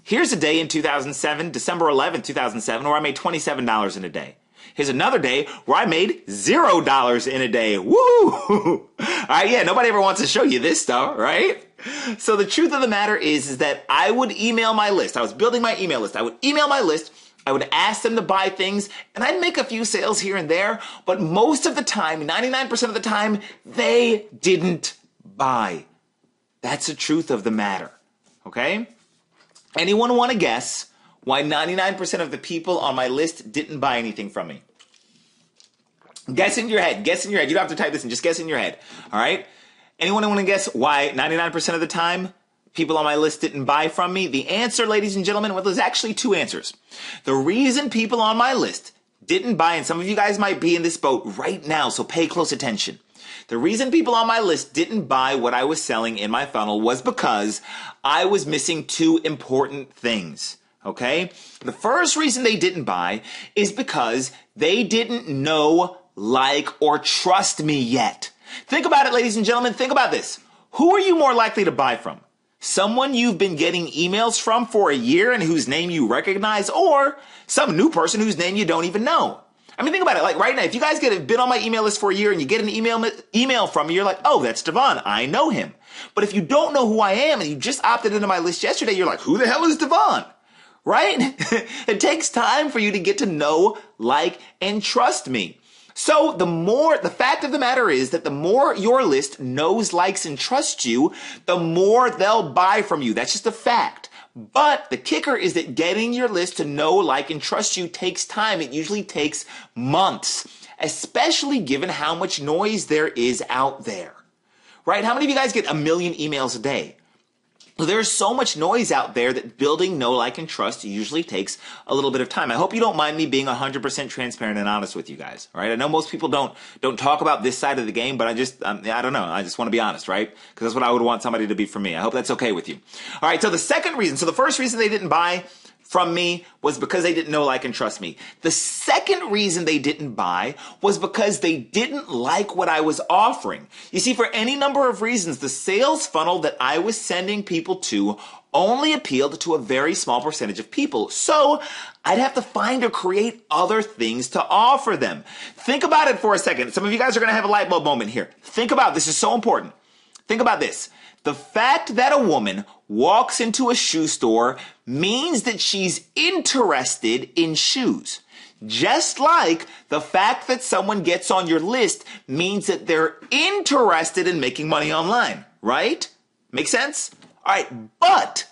Here's a day in 2007, December 11th, 2007, where I made $27 in a day. Here's another day where I made $0 in a day. Woo! All right, yeah, nobody ever wants to show you this stuff, right? So the truth of the matter is that I would email my list. I was building my email list. I would email my list. I would ask them to buy things, and I'd make a few sales here and there, but most of the time, 99% of the time, they didn't buy. That's the truth of the matter, okay? Anyone want to guess why 99% of the people on my list didn't buy anything from me? Guess in your head. Guess in your head. You don't have to type this in. Just guess in your head. All right? Anyone want to guess why 99% of the time people on my list didn't buy from me? The answer, ladies and gentlemen, well, there's actually two answers. The reason people on my list didn't buy, and some of you guys might be in this boat right now, so pay close attention. The reason people on my list didn't buy what I was selling in my funnel was because I was missing two important things. Okay? The first reason they didn't buy is because they didn't know, like, or trust me yet. Think about it, ladies and gentlemen. Think about this. Who are you more likely to buy from? Someone you've been getting emails from for a year and whose name you recognize, or some new person whose name you don't even know? I mean, think about it. Like right now, if you guys been on my email list for a year and you get an email from me, you're like, oh, that's Devon. I know him. But if you don't know who I am and you just opted into my list yesterday, you're like, who the hell is Devon? Right? It takes time for you to get to know, like, and trust me. So the fact of the matter is that the more your list knows, likes, and trusts you, the more they'll buy from you. That's just a fact. But the kicker is that getting your list to know, like, and trust you takes time. It usually takes months, especially given how much noise there is out there, right? How many of you guys get 1 million emails a day? There's so much noise out there that building know, like, and trust usually takes a little bit of time. I hope you don't mind me being 100% transparent and honest with you guys, all right? I know most people don't talk about this side of the game, but I don't know. I just want to be honest, right? Because that's what I would want somebody to be for me. I hope that's okay with you. All right, so the first reason they didn't buy from me was because they didn't know, like, and trust me. The second reason they didn't buy was because they didn't like what I was offering. You see, for any number of reasons, the sales funnel that I was sending people to only appealed to a very small percentage of people. So I'd have to find or create other things to offer them. Think about it for a second. Some of you guys are going to have a light bulb moment here. Think about this. Is so important. Think about this. The fact that a woman walks into a shoe store means that she's interested in shoes. Just like the fact that someone gets on your list means that they're interested in making money online, right? Make sense? All right, but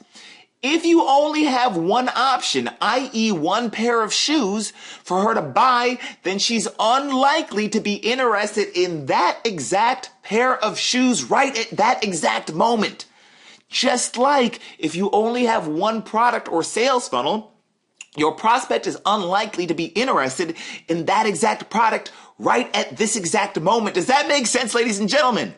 if you only have one option, i.e. one pair of shoes for her to buy, then she's unlikely to be interested in that exact pair of shoes right at that exact moment. Just like if you only have one product or sales funnel, your prospect is unlikely to be interested in that exact product right at this exact moment. Does that make sense, ladies and gentlemen?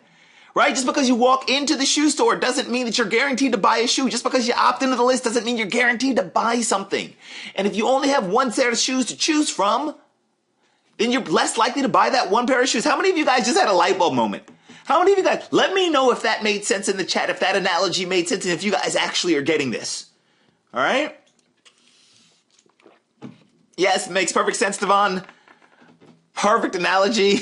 Right? Just because you walk into the shoe store doesn't mean that you're guaranteed to buy a shoe. Just because you opt into the list doesn't mean you're guaranteed to buy something. And if you only have one set of shoes to choose from, then you're less likely to buy that one pair of shoes. How many of you guys just had a light bulb moment? How many of you guys, let me know if that made sense in the chat, if that analogy made sense, and if you guys actually are getting this. All right? Yes, makes perfect sense, Devon. Perfect analogy.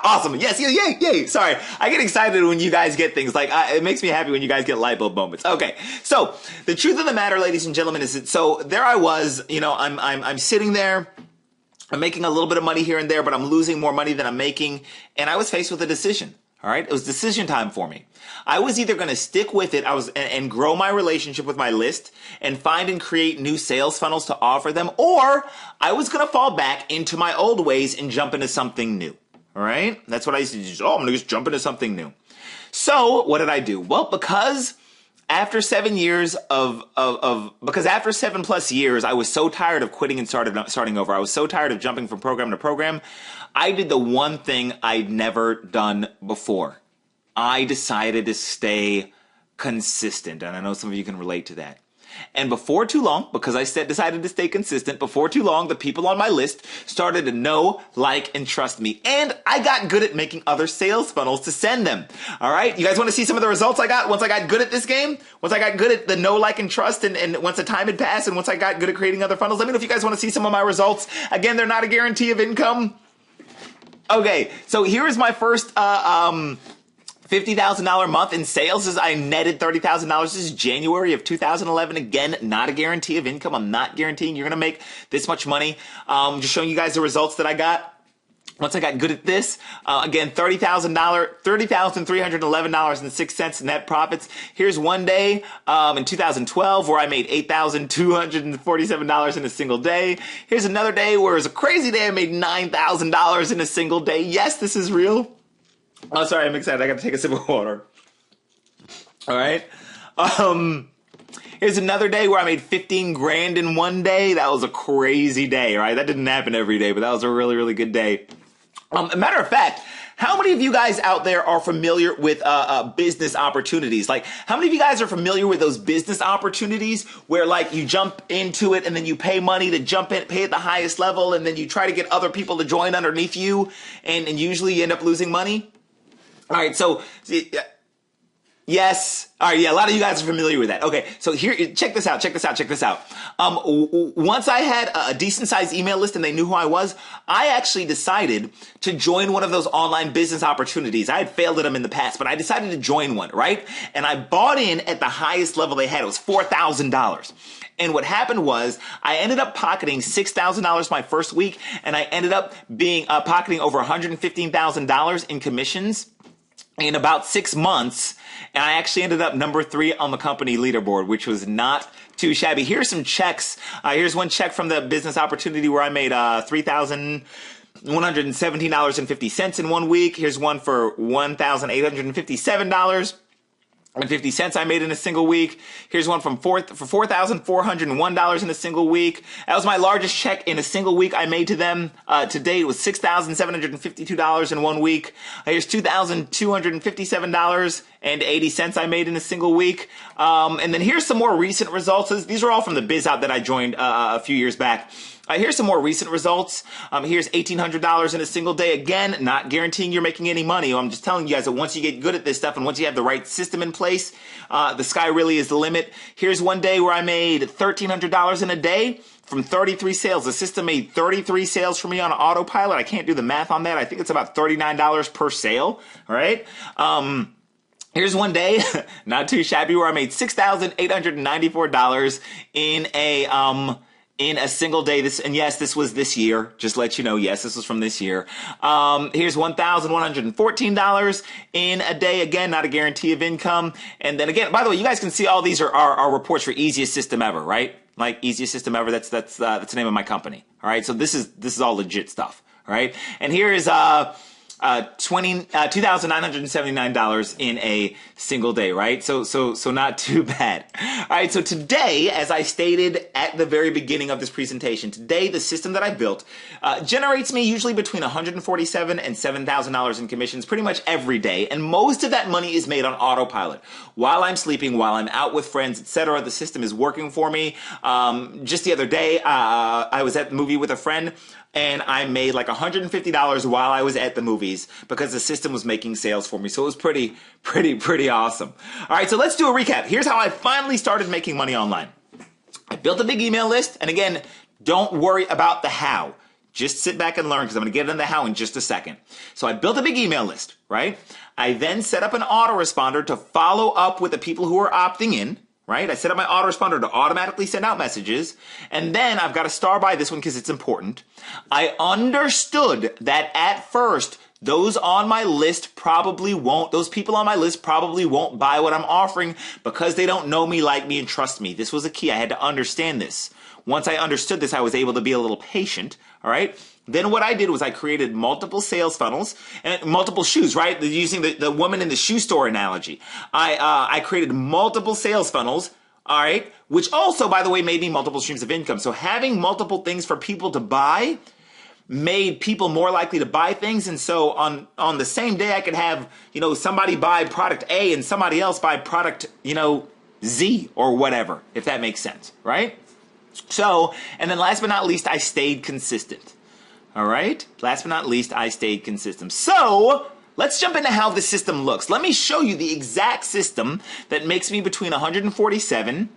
Awesome. Yes, yay. Sorry. I get excited when you guys get things. Like, it makes me happy when you guys get light bulb moments. Okay. So the truth of the matter, ladies and gentlemen, is that, so there I was, I'm sitting there. I'm making a little bit of money here and there, but I'm losing more money than I'm making. And I was faced with a decision. All right. It was decision time for me. I was either going to stick with it and grow my relationship with my list and find and create new sales funnels to offer them, or I was going to fall back into my old ways and jump into something new. All right. That's what I used to do. Oh, I'm going to just jump into something new. So what did I do? Well, because after 7 years because after 7+ years, I was so tired of quitting and starting over. I was so tired of jumping from program to program. I did the one thing I'd never done before. I decided to stay consistent. And I know some of you can relate to that. And before too long, because I decided to stay consistent, before too long, the people on my list started to know, like, and trust me. And I got good at making other sales funnels to send them. All right. You guys want to see some of the results I got once I got good at this game? Once I got good at the know, like, and trust, and once the time had passed, and once I got good at creating other funnels? Let me know if you guys want to see some of my results. Again, they're not a guarantee of income. Okay, so here is my first $50,000 month in sales. As I netted $30,000. This is January of 2011. Again, not a guarantee of income. I'm not guaranteeing you're going to make this much money. Just showing you guys the results that I got. Once I got good at this, again, $30,311.06 net profits. Here's one day in 2012 where I made $8,247 in a single day. Here's another day where it was a crazy day. I made $9,000 in a single day. Yes, this is real. Oh, sorry, I'm excited. I got to take a sip of water. All right. Here's another day where I made 15 grand in one day. That was a crazy day, right? That didn't happen every day, but that was a really, really good day. A matter of fact, how many of you guys out there are familiar with business opportunities? Like, how many of you guys are familiar with those business opportunities where, like, you jump into it and then you pay money to jump in, pay at the highest level, and then you try to get other people to join underneath you, and usually you end up losing money? All right, so yes. All right, yeah, a lot of you guys are familiar with that. Okay, so here, check this out. Once I had a decent-sized email list and they knew who I was, I actually decided to join one of those online business opportunities. I had failed at them in the past, but I decided to join one, right? And I bought in at the highest level they had. It was $4,000. And what happened was I ended up pocketing $6,000 my first week, and I ended up pocketing over $115,000 in commissions in about 6 months, and I actually ended up number 3 on the company leaderboard, which was not too shabby. Here's some checks. Here's one check from the business opportunity where I made $3,117.50 in 1 week. Here's one for $1,857.50 I made in a single week. Here's one for $4,401 in a single week. That was my largest check in a single week I made to them. To date, it was $6,752 in 1 week. Here's $2,257.80 I made in a single week. And then here's some more recent results. These are all from the biz out that I joined a few years back. Here's some more recent results. Here's $1,800 in a single day. Again, not guaranteeing you're making any money. I'm just telling you guys that once you get good at this stuff and once you have the right system in place, the sky really is the limit. Here's one day where I made $1,300 in a day from 33 sales. The system made 33 sales for me on autopilot. I can't do the math on that. I think it's about $39 per sale. All right. Here's one day, not too shabby, where I made $6,894 in a single day. And yes, this was this year. Just to let you know, yes, this was from this year. Here's $1,114 in a day. Again, not a guarantee of income. And then again, by the way, you guys can see all these are reports for easiest system ever, right? Like easiest system ever. That's the name of my company. All right. So this is all legit stuff. All right. And here is $2,979 in a single day, right? So not too bad. All right, so today, as I stated at the very beginning of this presentation, today the system that I built generates me usually between $147,000 and $7,000 in commissions pretty much every day, and most of that money is made on autopilot. While I'm sleeping, while I'm out with friends, etc., the system is working for me. Just the other day, I was at the movie with a friend, and I made like $150 while I was at the movies because the system was making sales for me. So it was pretty awesome. All right, so let's do a recap. Here's how I finally started making money online. I built a big email list. And again, don't worry about the how. Just sit back and learn because I'm going to get into the how in just a second. So I built a big email list, right? I then set up an autoresponder to follow up with the people who are opting in. Right? I set up my autoresponder to automatically send out messages. And then I've got to star by this one because it's important. I understood that at first, those people on my list probably won't buy what I'm offering because they don't know me, like me, and trust me. This was a key. I had to understand this. Once I understood this, I was able to be a little patient. All right. Then what I did was I created multiple sales funnels and multiple shoes, right? Using the woman in the shoe store analogy. I created multiple sales funnels, all right, which also, by the way, made me multiple streams of income. So having multiple things for people to buy made people more likely to buy things. And so on the same day, I could have, somebody buy product A and somebody else buy product, Z or whatever, if that makes sense, right? So, and then last but not least, I stayed consistent. All right? Last but not least, I stayed consistent. So, let's jump into how the system looks. Let me show you the exact system that makes me between $147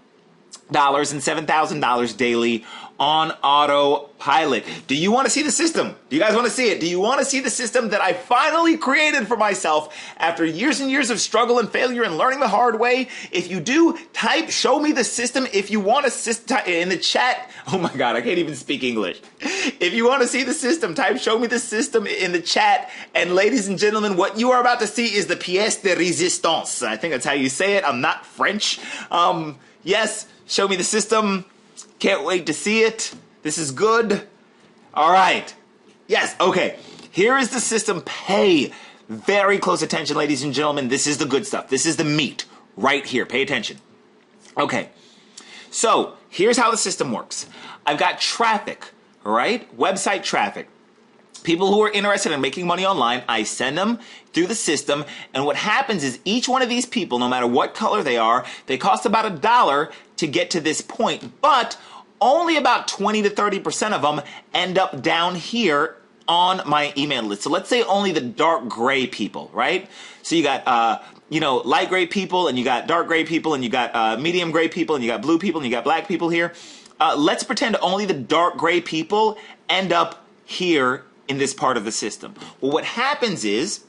and $7,000 daily on autopilot. Do you want to see the system? Do you guys want to see it? Do you want to see the system that I finally created for myself after years and years of struggle and failure and learning the hard way? If you do, type show me the system. If you want to in the chat, oh my God, I can't even speak English. If you want to see the system, type show me the system in the chat. And ladies and gentlemen, what you are about to see is the pièce de résistance. I think that's how you say it. I'm not French. Yes, show me the system. Can't wait to see it. This is good. All right. Yes, okay. Here is the system. Pay very close attention, ladies and gentlemen. This is the good stuff. This is the meat right here. Pay attention. Okay. So here's how the system works. I've got traffic, all right? Website traffic. People who are interested in making money online, I send them through the system, and what happens is each one of these people, no matter what color they are, they cost about $1 to get to this point, but only about 20 to 30% of them end up down here on my email list. So let's say only the dark gray people, right? So you got, light gray people, and you got dark gray people, and you got medium gray people, and you got blue people, and you got black people here. Let's pretend only the dark gray people end up here in this part of the system. Well, what happens is,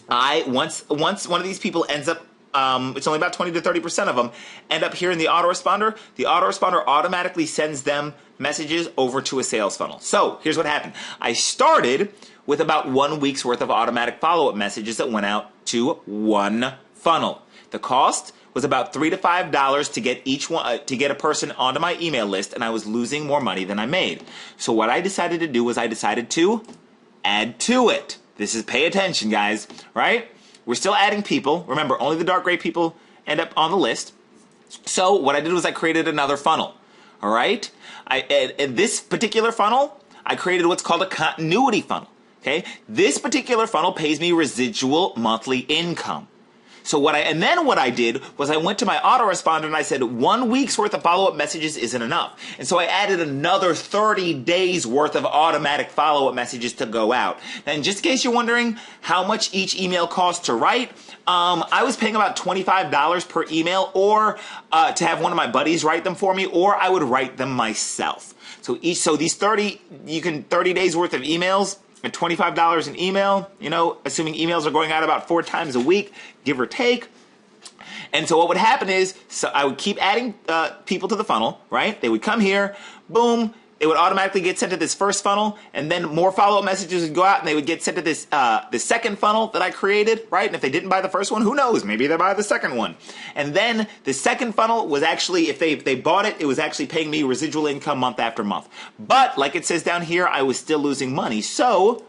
once one of these people ends up, it's only about 20 to 30% of them end up here in the autoresponder. The autoresponder automatically sends them messages over to a sales funnel. So here's what happened. I started with about 1 week's worth of automatic follow-up messages that went out to one funnel. The cost was about $3 to $5 to get each one to get a person onto my email list, and I was losing more money than I made. So what I decided to do was I decided to add to it. This is, pay attention, guys, right? We're still adding people. Remember, only the dark gray people end up on the list. So what I did was I created another funnel, all right? In this particular funnel, I created what's called a continuity funnel, okay? This particular funnel pays me residual monthly income. So what I did was I went to my autoresponder and I said 1 week's worth of follow-up messages isn't enough. And so I added another 30 days worth of automatic follow-up messages to go out. And just in case you're wondering how much each email costs to write, I was paying about $25 per email, or to have one of my buddies write them for me, or I would write them myself. So these 30 days worth of emails at $25 an email, assuming emails are going out about 4 times a week, give or take. And so what would happen is, so I would keep adding people to the funnel, right? They would come here, boom, it would automatically get sent to this first funnel, and then more follow-up messages would go out, and they would get sent to this second funnel that I created, right? And if they didn't buy the first one, who knows? Maybe they buy the second one. And then the second funnel was actually, if they bought it, it was actually paying me residual income month after month. But like it says down here, I was still losing money, so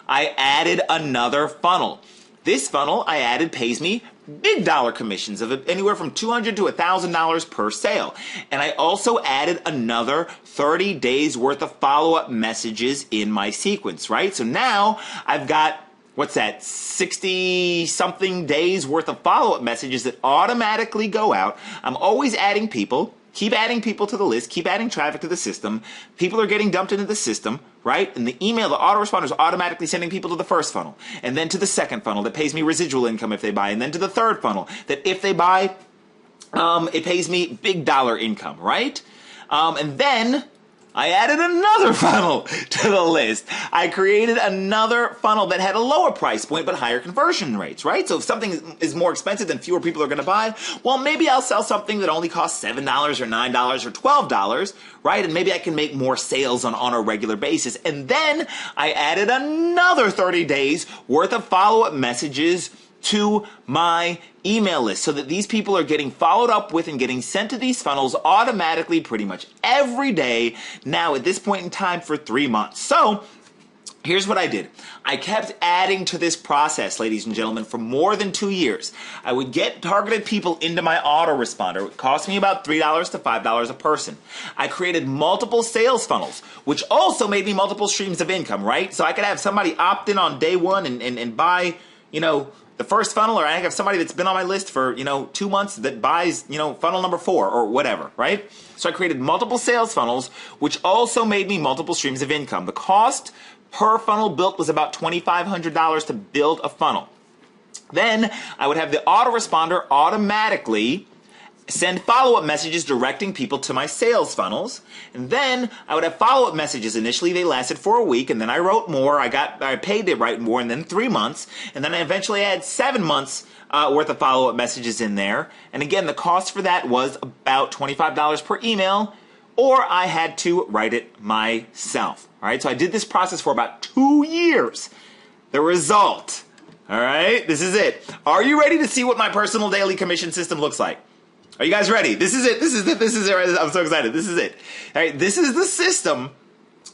I added another funnel. This funnel I added pays me big dollar commissions of anywhere from $200 to $1,000 per sale. And I also added another 30 days worth of follow-up messages in my sequence, right? So now I've got, 60 something days worth of follow-up messages that automatically go out. I'm always adding people. Keep adding people to the list, keep adding traffic to the system. People are getting dumped into the system, right? And the email, the autoresponder is automatically sending people to the first funnel, and then to the second funnel that pays me residual income if they buy, and then to the third funnel that if they buy, it pays me big dollar income, right? And then I added another funnel to the list. I created another funnel that had a lower price point but higher conversion rates, right? So if something is more expensive than fewer people are going to buy, well, maybe I'll sell something that only costs $7 or $9 or $12, right? And maybe I can make more sales on a regular basis. And then I added another 30 days worth of follow-up messages to my email list so that these people are getting followed up with and getting sent to these funnels automatically pretty much every day now at this point in time for 3 months. So here's what I did. I kept adding to this process, ladies and gentlemen, for more than 2 years. I would get targeted people into my autoresponder. It would cost me about $3 to $5 a person. I created multiple sales funnels, which also made me multiple streams of income, right? So I could have somebody opt in on day one and buy, the the first funnel, or I have somebody that's been on my list for, 2 months that buys, funnel number 4 or whatever, right? So I created multiple sales funnels, which also made me multiple streams of income. The cost per funnel built was about $2,500 to build a funnel. Then I would have the autoresponder automatically send follow-up messages directing people to my sales funnels. And then I would have follow-up messages. Initially, they lasted for a week, and then I wrote more. I paid to write more, and then 3 months. And then I eventually had 7 months worth of follow-up messages in there. And again, the cost for that was about $25 per email, or I had to write it myself. All right, so I did this process for about 2 years. The result, all right, this is it. Are you ready to see what my personal daily commission system looks like? Are you guys ready? This is it. This is it. This is it. I'm so excited. This is it. All right, this is the system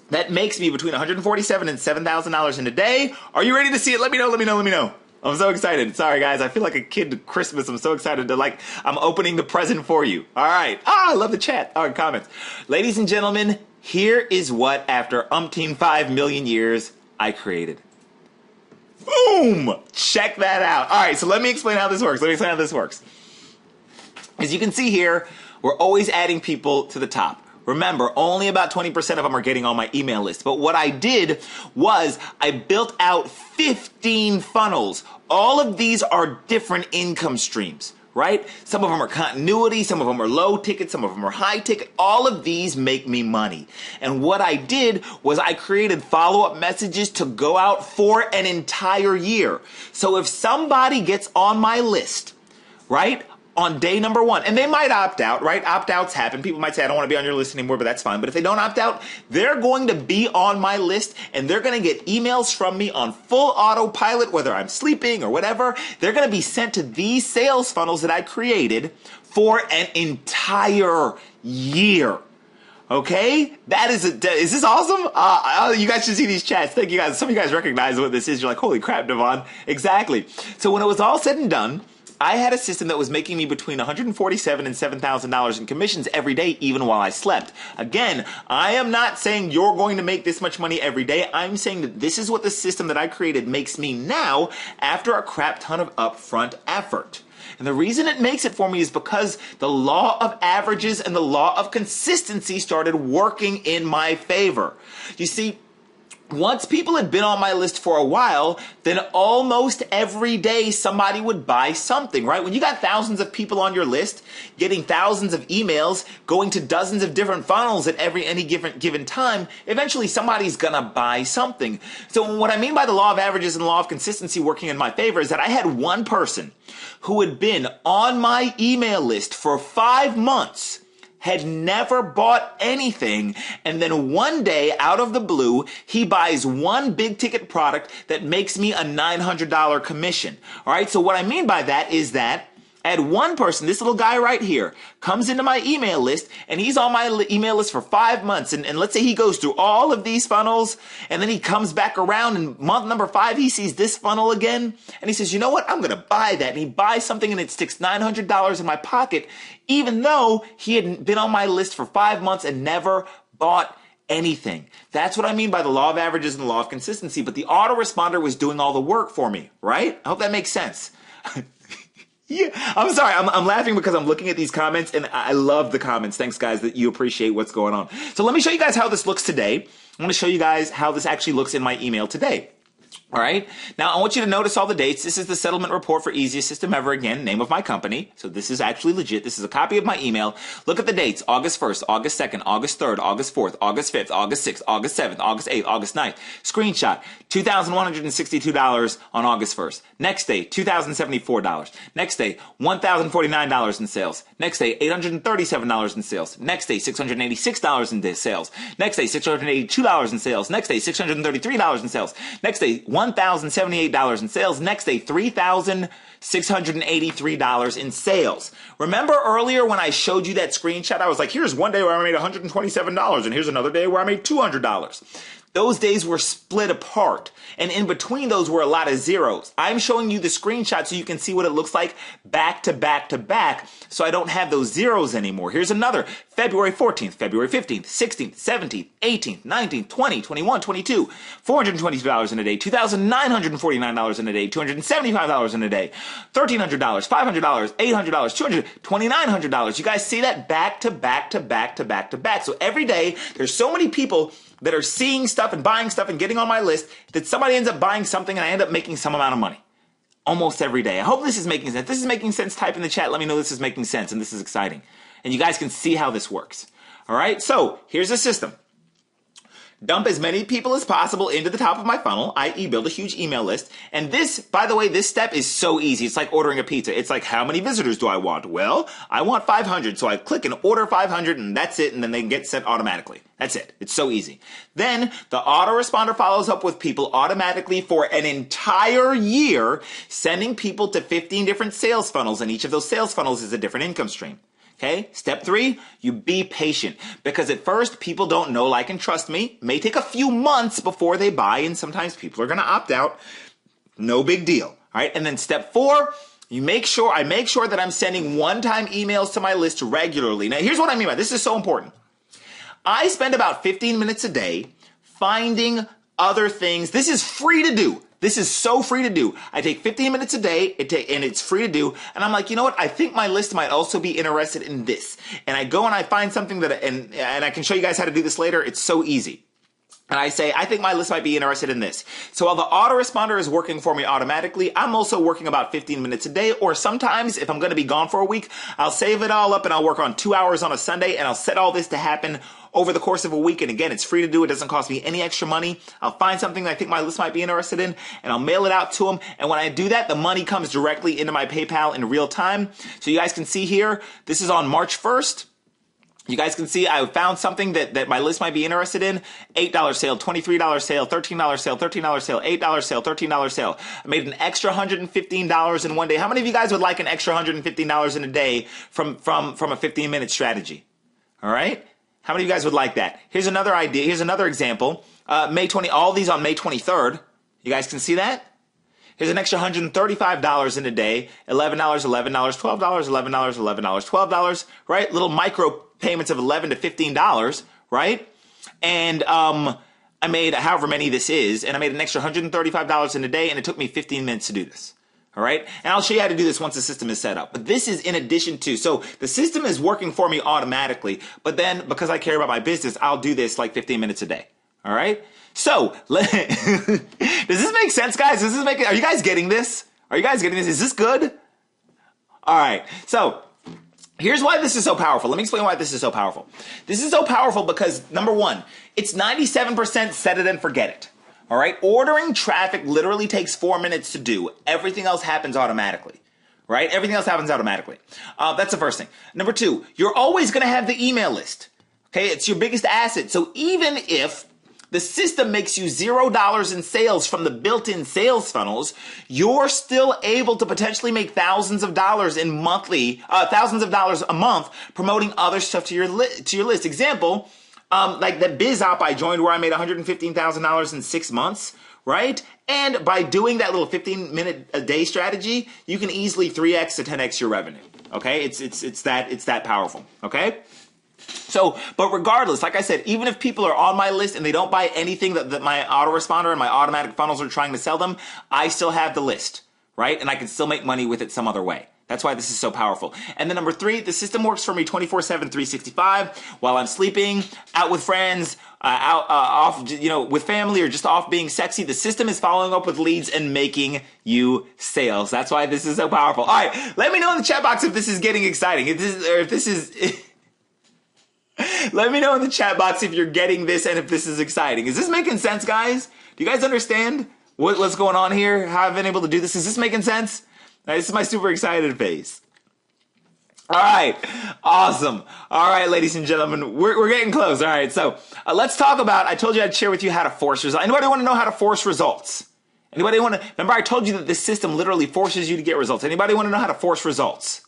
that makes me between $147,000 and $7,000 in a day. Are you ready to see it? Let me know. Let me know. Let me know. I'm so excited. Sorry, guys. I feel like a kid at Christmas. I'm so excited to I'm opening the present for you. All right. I love the chat. All right, comments. Ladies and gentlemen, here is what, after umpteen 5 million years, I created. Boom! Check that out. All right, so let me explain how this works. As you can see here, we're always adding people to the top. Remember, only about 20% of them are getting on my email list. But what I did was I built out 15 funnels. All of these are different income streams, right? Some of them are continuity, some of them are low ticket, some of them are high ticket. All of these make me money. And what I did was I created follow-up messages to go out for an entire year. So if somebody gets on my list, right, on day number 1, and they might opt out, right? Opt-outs happen. People might say, I don't want to be on your list anymore, but that's fine. But if they don't opt out, they're going to be on my list, and they're going to get emails from me on full autopilot, whether I'm sleeping or whatever. They're going to be sent to these sales funnels that I created for an entire year. Okay? Is this awesome? You guys should see these chats. Thank you guys. Some of you guys recognize what this is. You're like, holy crap, Devon. Exactly. So when it was all said and done, I had a system that was making me between $147,000 and $7,000 in commissions every day, even while I slept. Again, I am not saying you're going to make this much money every day. I'm saying that this is what the system that I created makes me now after a crap ton of upfront effort. And the reason it makes it for me is because the law of averages and the law of consistency started working in my favor. You see, once people had been on my list for a while, then almost every day somebody would buy something, right? When you got thousands of people on your list, getting thousands of emails, going to dozens of different funnels at any given time, eventually somebody's gonna buy something. So what I mean by the law of averages and the law of consistency working in my favor is that I had one person who had been on my email list for 5 months, had never bought anything, and then one day, out of the blue, he buys one big ticket product that makes me a $900 commission. All right, so what I mean by that is that I had one person, this little guy right here, comes into my email list, and he's on my email list for 5 months, and let's say he goes through all of these funnels, and then he comes back around, and month number 5, he sees this funnel again, and he says, you know what, I'm going to buy that, and he buys something, and it sticks $900 in my pocket, even though he had been on my list for 5 months and never bought anything. That's what I mean by the law of averages and the law of consistency, but the autoresponder was doing all the work for me, right? I hope that makes sense. Yeah, I'm sorry. I'm laughing because I'm looking at these comments, and I love the comments. Thanks, guys, that you appreciate what's going on. So let me show you guys how this looks today. I'm going to show you guys how this actually looks in my email today. All right. Now, I want you to notice all the dates. This is the settlement report for Easiest System Ever. Again, name of my company. So this is actually legit. This is a copy of my email. Look at the dates. August 1st, August 2nd, August 3rd, August 4th, August 5th, August 6th, August 7th, August 8th, August 9th. Screenshot, $2,162 on August 1st. Next day, $2,074. Next day, $1,049 in sales. Next day, $837 in sales. Next day, $686 in sales. Next day, $682 in sales. Next day, $633 in sales. Next day, $1,078 in sales. Next day, $3,683 in sales. Remember earlier when I showed you that screenshot, I was like, here's one day where I made $127, and here's another day where I made $200. those days were split apart. And in between those were a lot of zeros. I'm showing you the screenshot so you can see what it looks like back to back to back, so I don't have those zeros anymore. Here's another. February 14th, February 15th, 16th, 17th, 18th, 19th, 20, 21, 22, $422 in a day, $2,949 in a day, $275 in a day, $1,300, $500, $800, $229. You guys see that back to back to back to back to back. So every day there's so many people that are seeing stuff and buying stuff and getting on my list that somebody ends up buying something and I end up making some amount of money. Almost every day. I hope this is making sense. If this is making sense, type in the chat. Let me know this is making sense and this is exciting. And you guys can see how this works. All right, so here's the system. Dump as many people as possible into the top of my funnel, i.e. build a huge email list. And this, by the way, this step is so easy. It's like ordering a pizza. It's like, how many visitors do I want? Well, I want 500. So I click and order 500 and that's it. And then they get sent automatically. That's it. It's so easy. Then the autoresponder follows up with people automatically for an entire year, sending people to 15 different sales funnels. And each of those sales funnels is a different income stream. Okay, step 3, you be patient, because at first people don't know, like, and trust me. It may take a few months before they buy, and sometimes people are going to opt out. No big deal. All right, and then step 4, I make sure that I'm sending one-time emails to my list regularly. Now, here's what I mean by this. This is so important. I spend about 15 minutes a day finding other things. This is free to do. This is so free to do. I take 15 minutes a day, and it's free to do. And I'm like, you know what? I think my list might also be interested in this. And I go and I find something that, and I can show you guys how to do this later. It's so easy. And I say, I think my list might be interested in this. So while the autoresponder is working for me automatically, I'm also working about 15 minutes a day. Or sometimes if I'm going to be gone for a week, I'll save it all up and I'll work on 2 hours on a Sunday and I'll set all this to happen over the course of a week. And again, it's free to do. It doesn't cost me any extra money. I'll find something that I think my list might be interested in and I'll mail it out to them. And when I do that, the money comes directly into my PayPal in real time. So you guys can see here, this is on March 1st. You guys can see I found something that my list might be interested in. $8 sale, $23 sale, $13 sale, $13 sale, $8 sale, $13 sale. I made an extra $115 in one day. How many of you guys would like an extra $115 in a day from a 15-minute strategy? All right? How many of you guys would like that? Here's another idea. Here's another example. All these on May 23rd. You guys can see that? Here's an extra $135 in a day. $11, $11, $12, $11, $11, $12, right? Little micro payments of $11 to $15, right? And I made however many this is, and I made an extra $135 in a day, and it took me 15 minutes to do this. All right? And I'll show you how to do this once the system is set up. But this is in addition to, so the system is working for me automatically, but then because I care about my business, I'll do this like 15 minutes a day. All right? So, does this make sense, guys? Are you guys getting this? Are you guys getting this? Is this good? All right. So, here's why this is so powerful. Let me explain why this is so powerful. This is so powerful because, number one, it's 97% set it and forget it. All right? Ordering traffic literally takes 4 minutes to do. Everything else happens automatically. Right? Everything else happens automatically. That's the first thing. Number two, you're always going to have the email list. Okay? It's your biggest asset. So even if the system makes you $0 in sales from the built-in sales funnels, you're still able to potentially make thousands of dollars a month promoting other stuff to your list. Example, like the biz op I joined where I made $115,000 in 6 months, right? And by doing that little 15-minute a day strategy, you can easily 3x to 10x your revenue. Okay, it's that powerful. Okay. So, but regardless, like I said, even if people are on my list and they don't buy anything that my autoresponder and my automatic funnels are trying to sell them, I still have the list, right? And I can still make money with it some other way. That's why this is so powerful. And then number three, the system works for me 24/7, 365 while I'm sleeping, out with friends, off, with family, or just off being sexy. The system is following up with leads and making you sales. That's why this is so powerful. All right, let me know in the chat box if this is getting exciting. Let me know in the chat box if you're getting this and if this is exciting. Is this making sense, guys? Do you guys understand what's going on here? How I've been able to do this? Is this making sense? This is my super excited face. All right. Awesome. All right, ladies and gentlemen, we're getting close. All right. So let's talk about, I told you I'd share with you how to force results. Anybody want to know how to force results? Anybody want to, remember I told you that this system literally forces you to get results. Anybody want to know how to force results?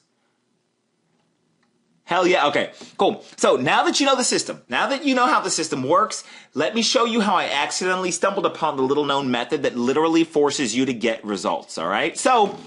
Hell yeah. Okay, cool. So now that you know the system, now that you know how the system works, let me show you how I accidentally stumbled upon the little known method that literally forces you to get results. All right. So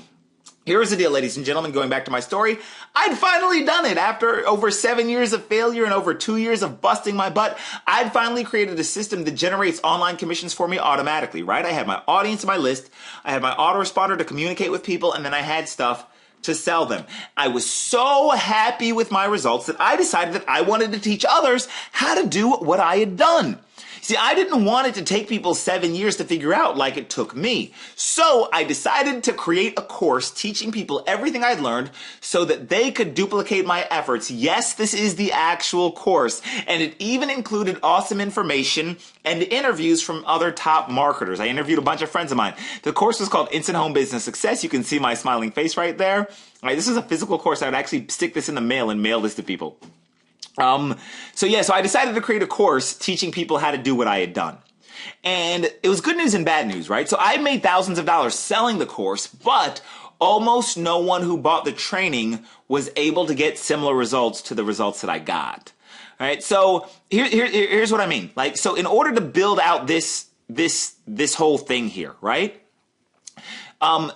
here's the deal, ladies and gentlemen, going back to my story. I'd finally done it after over 7 years of failure and over 2 years of busting my butt. I'd finally created a system that generates online commissions for me automatically, right? I had my audience in my list. I had my autoresponder to communicate with people, and then I had stuff to sell them. I was so happy with my results that I decided that I wanted to teach others how to do what I had done. See, I didn't want it to take people 7 years to figure out like it took me. So I decided to create a course teaching people everything I'd learned so that they could duplicate my efforts. Yes, this is the actual course. And it even included awesome information and interviews from other top marketers. I interviewed a bunch of friends of mine. The course was called Instant Home Business Success. You can see my smiling face right there. All right, this is a physical course. I would actually stick this in the mail and mail this to people. So I decided to create a course teaching people how to do what I had done. And it was good news and bad news, right? So I made thousands of dollars selling the course, but almost no one who bought the training was able to get similar results to the results that I got. All right. So here's what I mean. Like, so in order to build out this whole thing here, right?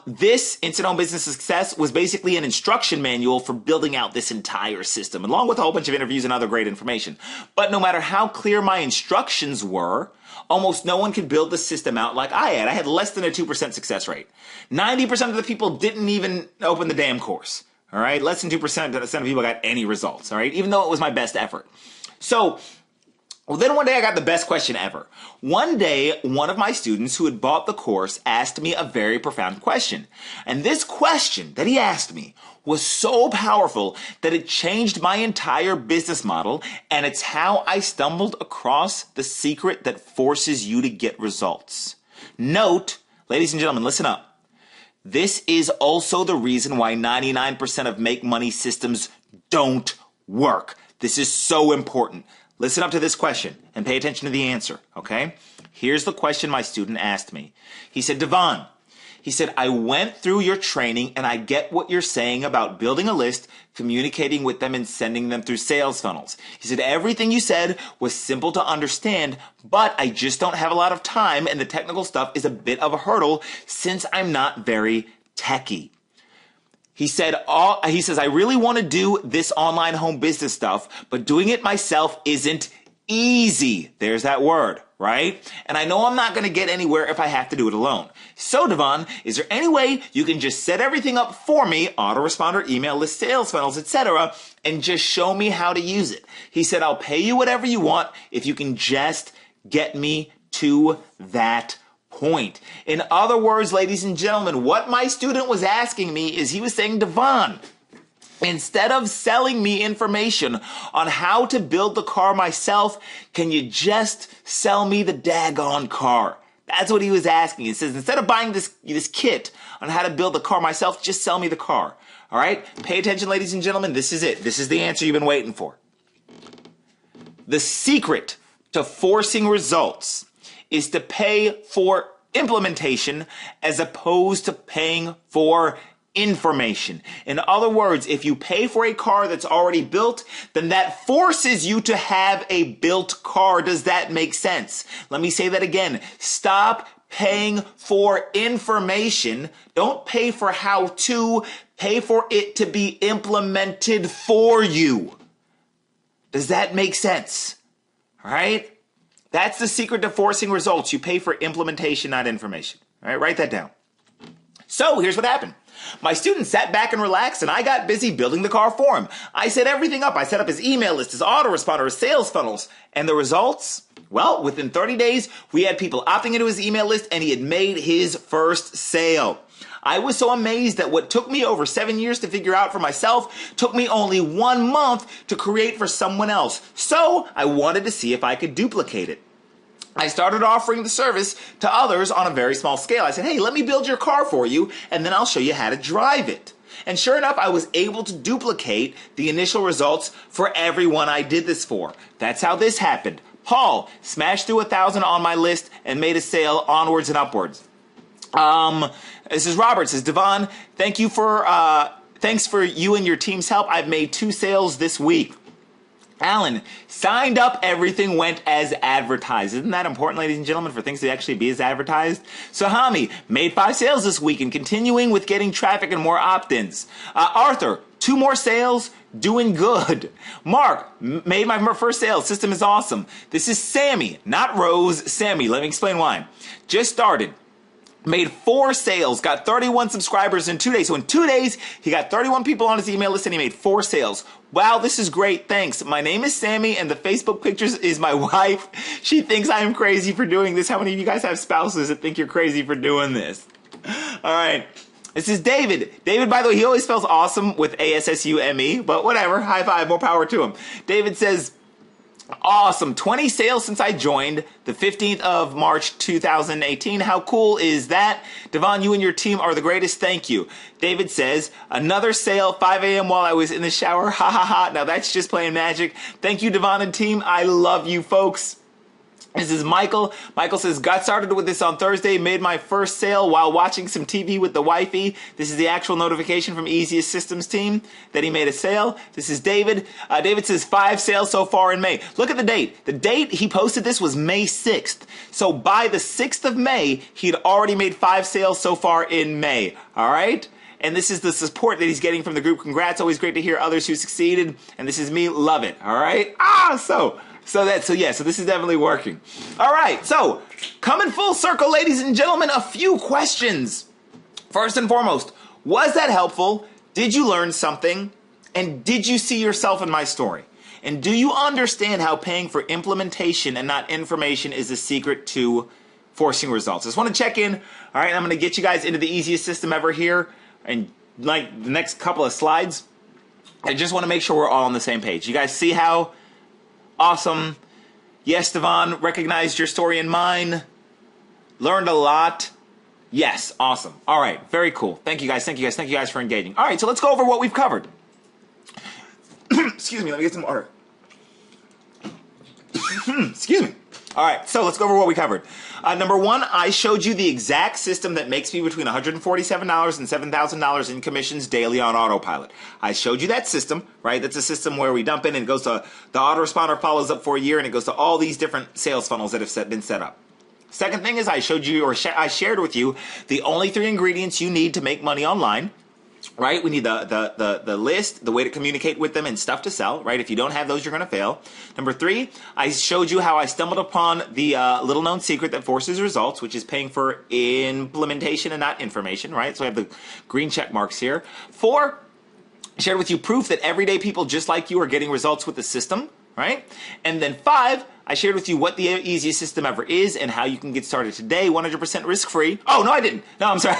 This Instant Home Business Success was basically an instruction manual for building out this entire system, along with a whole bunch of interviews and other great information. But no matter how clear my instructions were, almost no one could build the system out like I had. I had less than a 2% success rate. 90% of the people didn't even open the damn course. All right. Less than 2% of people got any results. All right. Even though it was my best effort. So, then one day I got the best question ever. One day, one of my students who had bought the course asked me a very profound question. And this question that he asked me was so powerful that it changed my entire business model, and it's how I stumbled across the secret that forces you to get results. Note, ladies and gentlemen, listen up. This is also the reason why 99% of make money systems don't work. This is so important. Listen up to this question and pay attention to the answer, okay? Here's the question my student asked me. He said, Devon, he said, I went through your training and I get what you're saying about building a list, communicating with them, and sending them through sales funnels. He said, everything you said was simple to understand, but I just don't have a lot of time and the technical stuff is a bit of a hurdle since I'm not very techy. He says, I really want to do this online home business stuff, but doing it myself isn't easy. There's that word, right? And I know I'm not going to get anywhere if I have to do it alone. So, Devon, is there any way you can just set everything up for me, autoresponder, email list, sales funnels, etc., and just show me how to use it? He said, I'll pay you whatever you want if you can just get me to that point. In other words, ladies and gentlemen, what my student was asking me is he was saying, Devon, instead of selling me information on how to build the car myself, can you just sell me the daggone car? That's what he was asking. He says, instead of buying this kit on how to build the car myself, just sell me the car. All right? Pay attention, ladies and gentlemen. This is it. This is the answer you've been waiting for. The secret to forcing results is to pay for implementation as opposed to paying for information. In other words, if you pay for a car that's already built, then that forces you to have a built car. Does that make sense? Let me say that again. Stop paying for information. Don't pay for how to. Pay for it to be implemented for you. Does that make sense? All right? That's the secret to forcing results. You pay for implementation, not information. All right, write that down. So here's what happened. My student sat back and relaxed, and I got busy building the car for him. I set everything up. I set up his email list, his autoresponder, his sales funnels. And the results? Well, within 30 days, we had people opting into his email list, and he had made his first sale. I was so amazed that what took me over 7 years to figure out for myself took me only 1 month to create for someone else. So I wanted to see if I could duplicate it. I started offering the service to others on a very small scale. I said, hey, let me build your car for you, and then I'll show you how to drive it. And sure enough, I was able to duplicate the initial results for everyone I did this for. That's how this happened. Paul smashed through 1,000 on my list and made a sale onwards and upwards. This is Robert. Says, Devon, thank you for Thanks for you and your team's help. I've made 2 sales this week. Alan, signed up, everything went as advertised. Isn't that important, ladies and gentlemen, for things to actually be as advertised? Sahami, made 5 sales this week and continuing with getting traffic and more opt-ins. Arthur, 2 more sales, doing good. Mark, made my first sale, system is awesome. This is Sammy, not Rose, Sammy. Let me explain why. Just started. Made 4 sales, got 31 subscribers in 2 days. So in 2 days, he got 31 people on his email list and he made 4 sales. Wow, this is great. Thanks. My name is Sammy and the Facebook pictures is my wife. She thinks I am crazy for doing this. How many of you guys have spouses that think you're crazy for doing this? All right. This is David. David, by the way, he always spells awesome with A-S-S-U-M-E, but whatever. High five. More power to him. David says, awesome. 20 sales since I joined the 15th of March 2018. How cool is that? Devon, you and your team are the greatest. Thank you. David says, another sale, 5 a.m. while I was in the shower. Ha ha ha. Now that's just playing magic. Thank you, Devon and team. I love you folks. This is Michael. Michael says, got started with this on Thursday, made my first sale while watching some TV with the wifey. This is the actual notification from Easiest Systems team that he made a sale. This is David. David says 5 sales so far in May. Look at the date. The date he posted this was May 6th. So by the 6th of May, he'd already made 5 sales so far in May. All right? And this is the support that he's getting from the group. Congrats. Always great to hear others who succeeded. And this is me. Love it. All right? So this is definitely working. All right, so coming full circle, ladies and gentlemen, a few questions. First and foremost, was that helpful? Did you learn something? And did you see yourself in my story? And do you understand how paying for implementation and not information is the secret to forcing results? I just want to check in. All right, I'm going to get you guys into the easiest system ever here. And like the next couple of slides, I just want to make sure we're all on the same page. You guys see how awesome? Yes, Devon, recognized your story and mine. Learned a lot. Yes, awesome. All right, very cool. Thank you guys, thank you guys, thank you guys for engaging. All right, so let's go over what we've covered. Excuse me, let me get some water. Excuse me. All right, so let's go over what we covered. Number 1, I showed you the exact system that makes me between $147 and $7,000 in commissions daily on autopilot. I showed you that system, right? That's a system where we dump in and it goes to the autoresponder, follows up for a year, and it goes to all these different sales funnels that have been set up. Second thing is I showed you, or I shared with you, the only 3 ingredients you need to make money online. Right? We need the list, the way to communicate with them, and stuff to sell, right? If you don't have those, you're going to fail. Number 3, I showed you how I stumbled upon the little known secret that forces results, which is paying for implementation and not information, right? So I have the green check marks here. 4, I shared with you proof that everyday people just like you are getting results with the system, right? And then 5, I shared with you what the easiest system ever is and how you can get started today, 100% risk-free. Oh, no, I didn't. No, I'm sorry.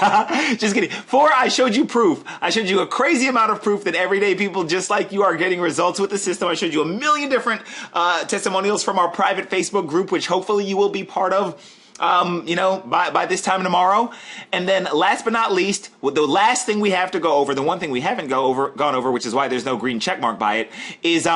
Just kidding. 4, I showed you proof. I showed you a crazy amount of proof that everyday people just like you are getting results with the system. I showed you a million different testimonials from our private Facebook group, which hopefully you will be part of. By this time tomorrow. And then last but not least, the last thing we have to go over, the one thing we haven't gone over, which is why there's no green check mark by it, is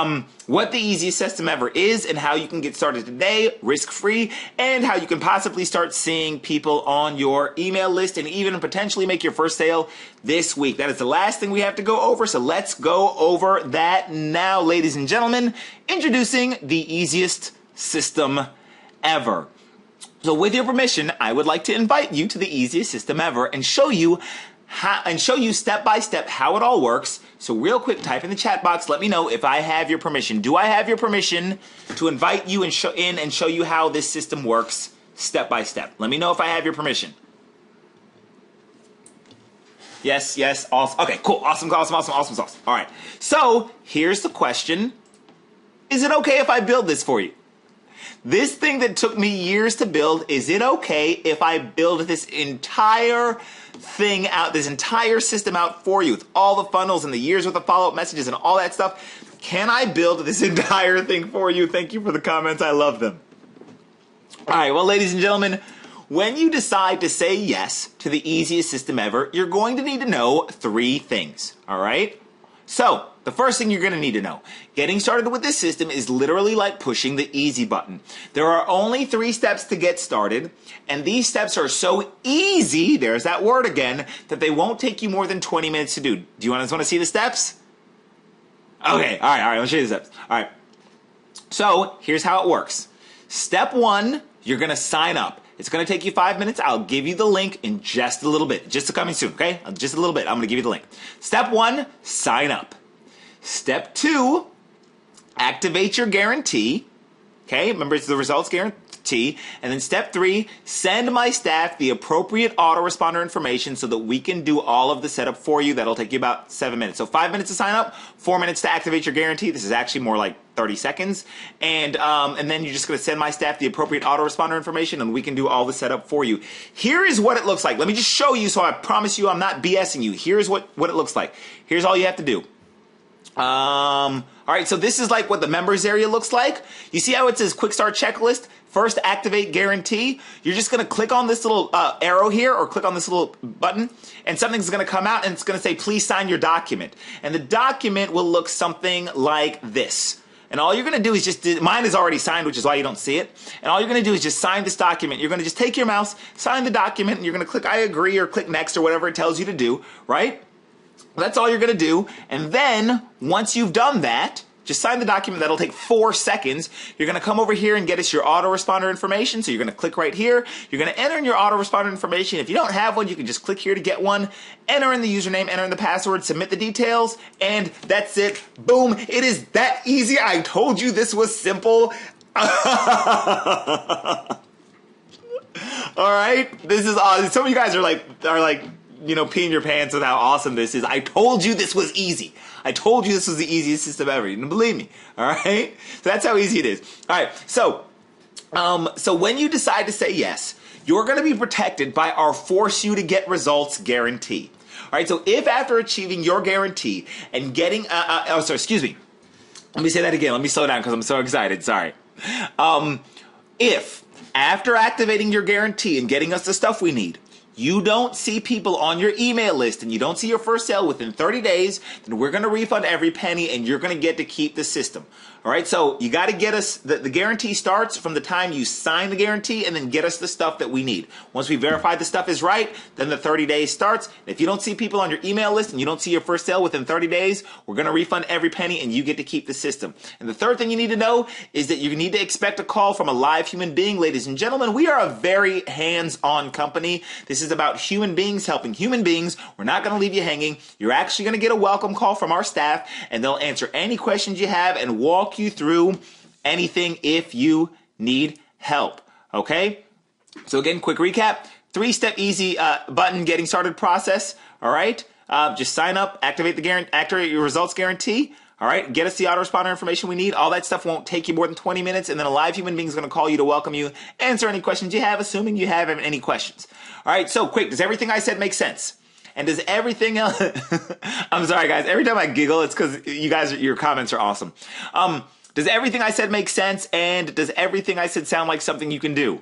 what the easiest system ever is and how you can get started today, risk-free, and how you can possibly start seeing people on your email list and even potentially make your first sale this week. That is the last thing we have to go over, so let's go over that now, ladies and gentlemen. Introducing the easiest system ever. So with your permission, I would like to invite you to the easiest system ever and show you step by step how it all works. So real quick, type in the chat box, let me know if I have your permission. Do I have your permission to invite you and show you how this system works step by step? Let me know if I have your permission. Yes, awesome. Okay, cool, awesome. All right, so here's the question. Is it okay if I build this for you? This thing that took me years to build, is it okay if I build this entire thing out, this entire system out for you with all the funnels and the years worth of follow-up messages and all that stuff? Can I build this entire thing for you? Thank you for the comments. I love them. All right, well, ladies and gentlemen, when you decide to say yes to the easiest system ever, you're going to need to know 3 things, all right? So the first thing you're going to need to know, getting started with this system is literally like pushing the easy button. There are only 3 steps to get started, and these steps are so easy, there's that word again, that they won't take you more than 20 minutes to do. Do you guys want to see the steps? Okay, all right, I'll show you the steps. All right, so here's how it works. Step 1, you're going to sign up. It's going to take you 5 minutes. I'll give you the link in just a little bit. Just coming soon, okay? Just a little bit. I'm going to give you the link. Step 1, sign up. Step 2, activate your guarantee. Okay, remember it's the results guarantee. And then step 3, send my staff the appropriate autoresponder information so that we can do all of the setup for you. That'll take you about 7 minutes. So 5 minutes to sign up, 4 minutes to activate your guarantee. This is actually more like 30 seconds. And then you're just going to send my staff the appropriate autoresponder information and we can do all the setup for you. Here is what it looks like. Let me just show you so I promise you I'm not BSing you. Here's what it looks like. Here's all you have to do. All right, so this is like what the members area looks like. You see how it says quick start checklist? First, activate guarantee. You're just going to click on this little arrow here or click on this little button and something's going to come out and it's going to say, please sign your document. And the document will look something like this. And all you're going to do is just, mine is already signed, which is why you don't see it. And all you're going to do is just sign this document. You're going to just take your mouse, sign the document, and you're going to click I agree or click next or whatever it tells you to do, right? That's all you're going to do. And then once you've done that, just sign the document. That'll take 4 seconds. You're going to come over here and get us your autoresponder information. So you're going to click right here. You're going to enter in your autoresponder information. If you don't have one, you can just click here to get one. Enter in the username, enter in the password, submit the details, and that's it. Boom. It is that easy. I told you this was simple. All right. This is awesome. Some of you guys are like, you know, peeing your pants with how awesome this is. I told you this was easy. I told you this was the easiest system ever. You didn't believe me. All right? So that's how easy it is. All right. So when you decide to say yes, you're going to be protected by our force you to get results guarantee. All right. So if after achieving your guarantee and getting, excuse me. Let me say that again. Let me slow down because I'm so excited. Sorry. If after activating your guarantee and getting us the stuff we need, you don't see people on your email list and you don't see your first sale within 30 days, then we're going to refund every penny and you're going to get to keep the system. All right, so you got to get us, the guarantee starts from the time you sign the guarantee and then get us the stuff that we need. Once we verify the stuff is right, then the 30 days starts. If you don't see people on your email list and you don't see your first sale within 30 days, we're going to refund every penny and you get to keep the system. And the third thing you need to know is that you need to expect a call from a live human being. Ladies and gentlemen, we are a very hands-on company. This is about human beings helping human beings. We're not going to leave you hanging. You're actually going to get a welcome call from our staff and they'll answer any questions you have and walk you through anything if you need help. Okay? So again, quick recap. 3-step easy button getting started process. All right? Just sign up, activate your results guarantee. All right, get us the autoresponder information we need. All that stuff won't take you more than 20 minutes, and then a live human being is going to call you to welcome you, answer any questions you have, assuming you have any questions. All right, so quick, does everything I said make sense? And does everything else... I'm sorry, guys. Every time I giggle, it's because you guys, your comments are awesome. Does everything I said make sense? And does everything I said sound like something you can do?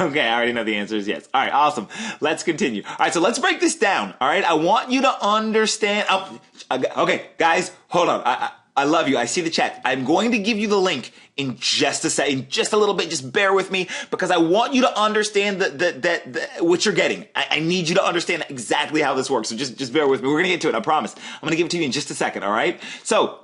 Okay, I already know the answer is yes. All right, awesome. Let's continue. All right, so let's break this down. All right, I want you to understand. Okay, guys, hold on. I love you. I see the chat. I'm going to give you the link in just a second, in just a little bit. Just bear with me because I want you to understand what you're getting. I need you to understand exactly how this works. So just bear with me. We're going to get to it. I promise. I'm going to give it to you in just a second. All right. So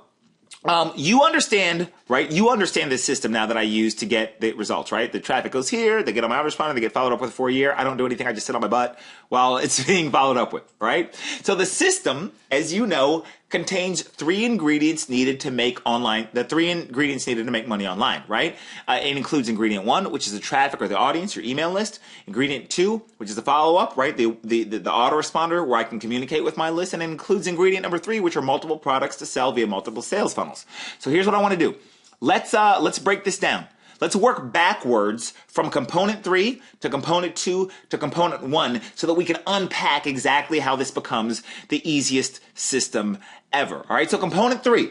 you understand, right? You understand this system now that I use to get the results, right? The traffic goes here, they get on my autoresponder, they get followed up with for a year. I don't do anything. I just sit on my butt while it's being followed up with, right? So the system, as you know, contains 3 ingredients needed to make money online, right? It includes ingredient 1, which is the traffic or the audience, your email list. Ingredient 2, which is the follow-up, right? The autoresponder where I can communicate with my list. And it includes ingredient number 3, which are multiple products to sell via multiple sales funnels. So here's what I want to do. Let's break this down. Let's work backwards from component 3 to component 2 to component 1 so that we can unpack exactly how this becomes the easiest system ever. All right, so component 3,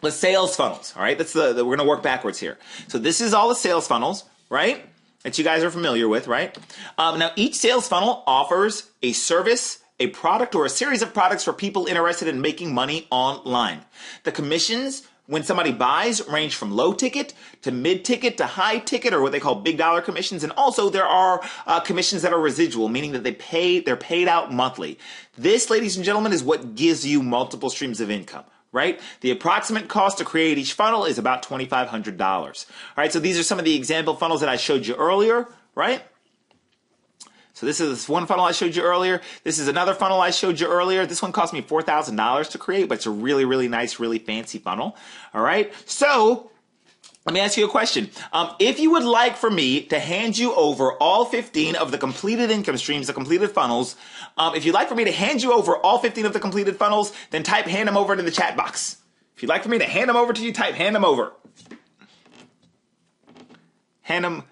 the sales funnels. All right, we're going to work backwards here. So this is all the sales funnels, right, that you guys are familiar with, right? Now, each sales funnel offers a service a product or a series of products for people interested in making money online. The commissions when somebody buys range from low ticket to mid ticket to high ticket, or what they call big dollar commissions. And also there are commissions that are residual, meaning that they're paid out monthly. This, ladies and gentlemen, is what gives you multiple streams of income. Right? The approximate cost to create each funnel is about $2,500. All right. So these are some of the example funnels that I showed you earlier, right? So this is one funnel I showed you earlier. This is another funnel I showed you earlier. This one cost me $4,000 to create, but it's a really, really nice, really fancy funnel. All right. So let me ask you a question. If you would like for me to hand you over all 15 of the completed income streams, the completed funnels, if you'd like for me to hand you over all 15 of the completed funnels, then type hand them over into the chat box. If you'd like for me to hand them over to you, type hand them over. Hand them.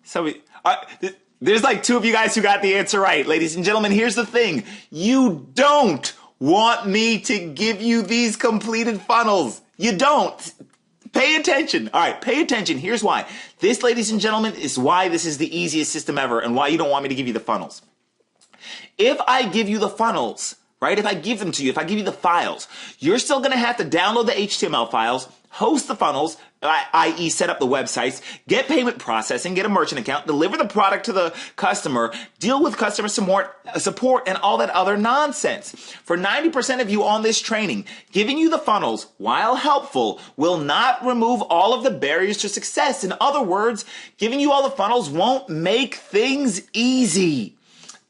So there's like 2 of you guys who got the answer right. Ladies and gentlemen, here's the thing. You don't want me to give you these completed funnels. You don't. Pay attention. All right, pay attention. Here's why. This, ladies and gentlemen, is why this is the easiest system ever and why you don't want me to give you the funnels. If I give you the funnels, right, if I give them to you, if I give you the files, you're still going to have to download the HTML files, host the funnels, i.e. set up the websites, get payment processing, get a merchant account, deliver the product to the customer, deal with customer support, and all that other nonsense. For 90% of you on this training, giving you the funnels, while helpful, will not remove all of the barriers to success. In other words, giving you all the funnels won't make things easy.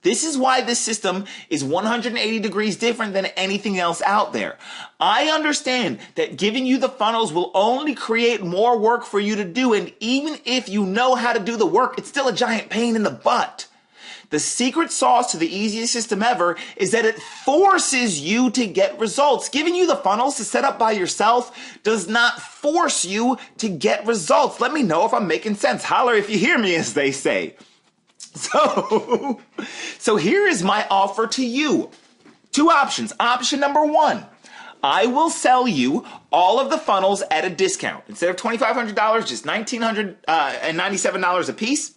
This is why this system is 180 degrees different than anything else out there. I understand that giving you the funnels will only create more work for you to do, and even if you know how to do the work, it's still a giant pain in the butt. The secret sauce to the easiest system ever is that it forces you to get results. Giving you the funnels to set up by yourself does not force you to get results. Let me know if I'm making sense. Holler if you hear me, as they say. So here is my offer to you. 2 options. Option number 1, I will sell you all of the funnels at a discount. Instead of $2,500, just $1,997 a piece,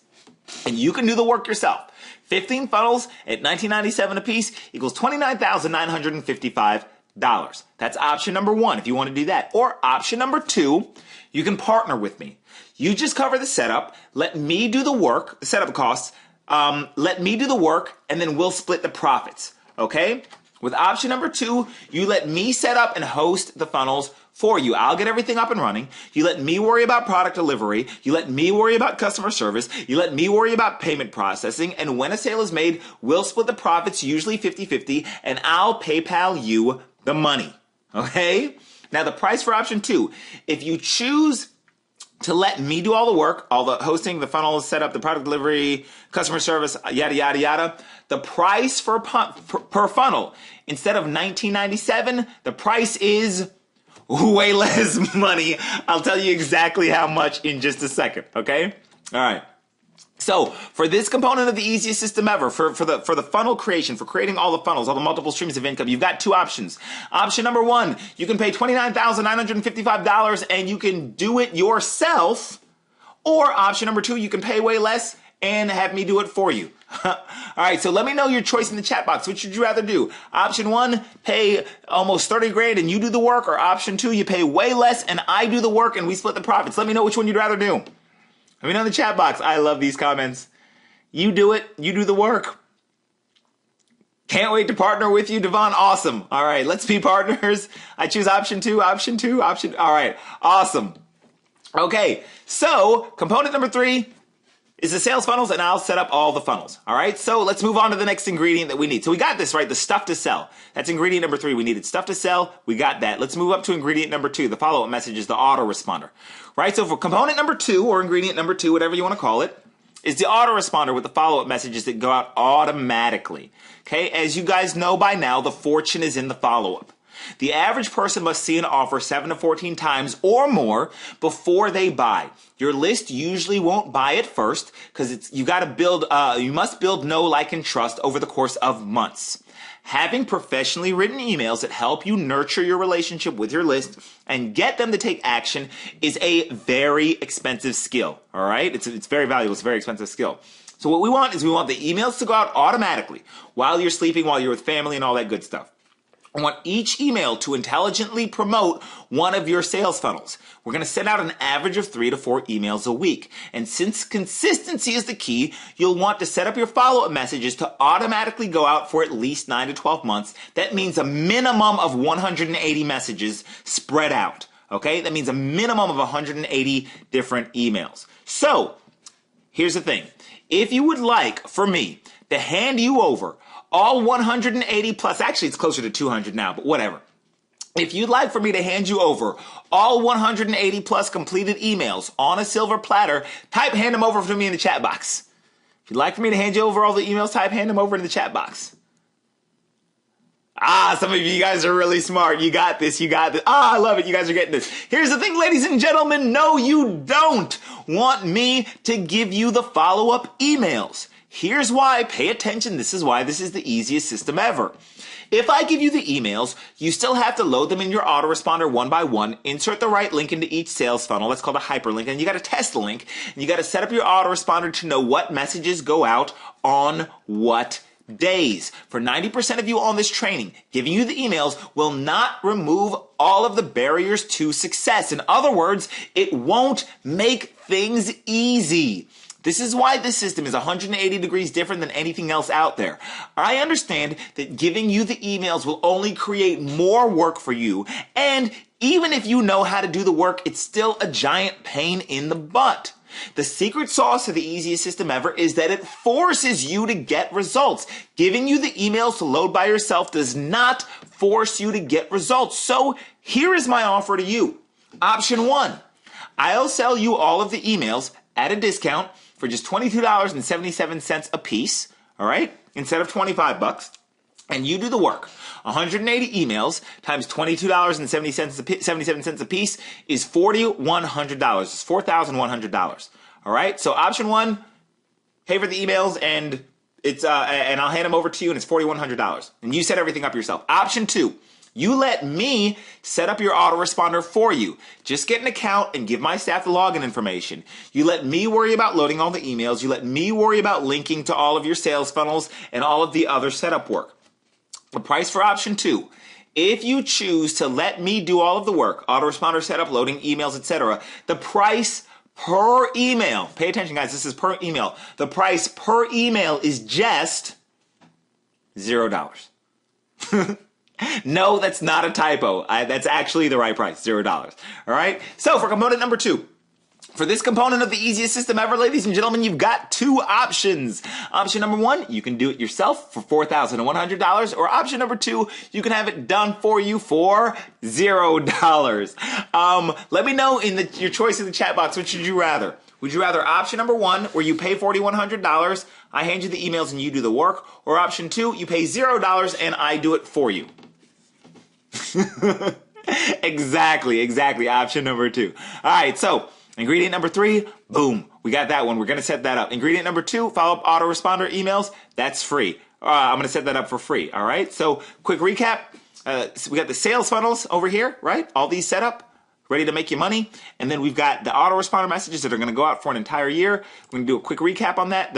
and you can do the work yourself. 15 funnels at $1,997 a piece equals $29,955. That's option number 1 if you want to do that. Or option number 2, you can partner with me. You just cover the setup, let me do the work, the setup costs, let me do the work, and then we'll split the profits, okay? With option number 2, you let me set up and host the funnels for you. I'll get everything up and running. You let me worry about product delivery. You let me worry about customer service. You let me worry about payment processing. And when a sale is made, we'll split the profits, usually 50-50, and I'll PayPal you the money, okay? Now, the price for option 2, if you choose to let me do all the work, all the hosting, the funnels, set up, the product delivery, customer service, yada, yada, yada, the price per funnel, instead of $19.97, the price is way less money. I'll tell you exactly how much in just a second, okay? All right. So for this component of the easiest system ever, for the funnel creation, for creating all the funnels, all the multiple streams of income, you've got 2 options. Option number 1, you can pay $29,955 and you can do it yourself. Or option number 2, you can pay way less and have me do it for you. All right, so let me know your choice in the chat box. Which would you rather do? Option 1, pay almost 30 grand and you do the work, or option 2, you pay way less and I do the work and we split the profits. Let me know which one you'd rather do. Let me know in the chat box. I love these comments. You do it. You do the work. Can't wait to partner with you, Devon. Awesome. All right, let's be partners. I choose option 2, option 2, option. All right, awesome. Okay, so component number 3 is the sales funnels, and I'll set up all the funnels. All right, so let's move on to the next ingredient that we need. So we got this, right? The stuff to sell. That's ingredient number 3. We needed stuff to sell. We got that. Let's move up to ingredient number 2. The follow-up message is the autoresponder. Right, so for component number 2, or ingredient number 2, whatever you want to call it, is the autoresponder with the follow-up messages that go out automatically. Okay, as you guys know by now, the fortune is in the follow-up. The average person must see an offer 7 to 14 times or more before they buy. Your list usually won't buy at first because you must build know, like, and trust over the course of months. Having professionally written emails that help you nurture your relationship with your list and get them to take action is a very expensive skill. All right, it's very valuable. It's a very expensive skill. So what we want is we want the emails to go out automatically while you're sleeping, while you're with family and all that good stuff. I want each email to intelligently promote one of your sales funnels. We're going to send out an average of 3 to 4 emails a week. And since consistency is the key, you'll want to set up your follow-up messages to automatically go out for at least 9 to 12 months. That means a minimum of 180 messages spread out. Okay? That means a minimum of 180 different emails. So, here's the thing. If you would like for me to hand you over all 180 plus, actually it's closer to 200 now, but whatever. If you'd like for me to hand you over all 180 plus completed emails on a silver platter, hand them over to me in the chat box. If you'd like for me to hand you over all the emails, hand them over in the chat box. Some of you guys are really smart. You got this. You got this. I love it. You guys are getting this. Here's the thing, ladies and gentlemen. No, you don't want me to give you the follow-up emails. Here's why. Pay attention. This is why this is the easiest system ever. If I give you the emails, you still have to load them in your autoresponder one by one, insert the right link into each sales funnel. That's called a hyperlink. And you got to test the link. And you got to set up your autoresponder to know what messages go out on what days. For 90% of you on this training, giving you the emails will not remove all of the barriers to success. In other words, it won't make things easy. This is why this system is 180 degrees different than anything else out there. I understand that giving you the emails will only create more work for you. And even if you know how to do the work, it's still a giant pain in the butt. The secret sauce to the easiest system ever is that it forces you to get results. Giving you the emails to load by yourself does not force you to get results. So here is my offer to you. Option 1, I'll sell you all of the emails at a discount for just $22.77 a piece, all right, instead of $25. And you do the work. 180 emails times $22.77 a piece is $4,100. It's $4,100. All right. So option 1, pay for the emails and and I'll hand them over to you and it's $4,100. And you set everything up yourself. Option 2, you let me set up your autoresponder for you. Just get an account and give my staff the login information. You let me worry about loading all the emails. You let me worry about linking to all of your sales funnels and all of the other setup work. The price for option 2, if you choose to let me do all of the work, autoresponder setup, loading emails, etc., the price per email, pay attention guys, this is per email. The price per email is just $0. No, that's not a typo. That's actually the right price, $0. All right. So for component number 2, for this component of the easiest system ever, ladies and gentlemen, you've got 2 options. Option number 1, you can do it yourself for $4,100, or option number 2, you can have it done for you for $0. Let me know in your choice in the chat box, which would you rather? Would you rather option number 1, where you pay $4,100, I hand you the emails and you do the work, or option 2, you pay $0 and I do it for you? Exactly. Option number 2. All right, so ingredient number 3, boom, we got that one. We're going to set that up. Ingredient number 2, follow-up autoresponder emails, that's free. I'm going to set that up for free, all right? So quick recap, so we got the sales funnels over here, right? All these set up, ready to make you money. And then we've got the autoresponder messages that are going to go out for an entire year. We're going to do a quick recap on that.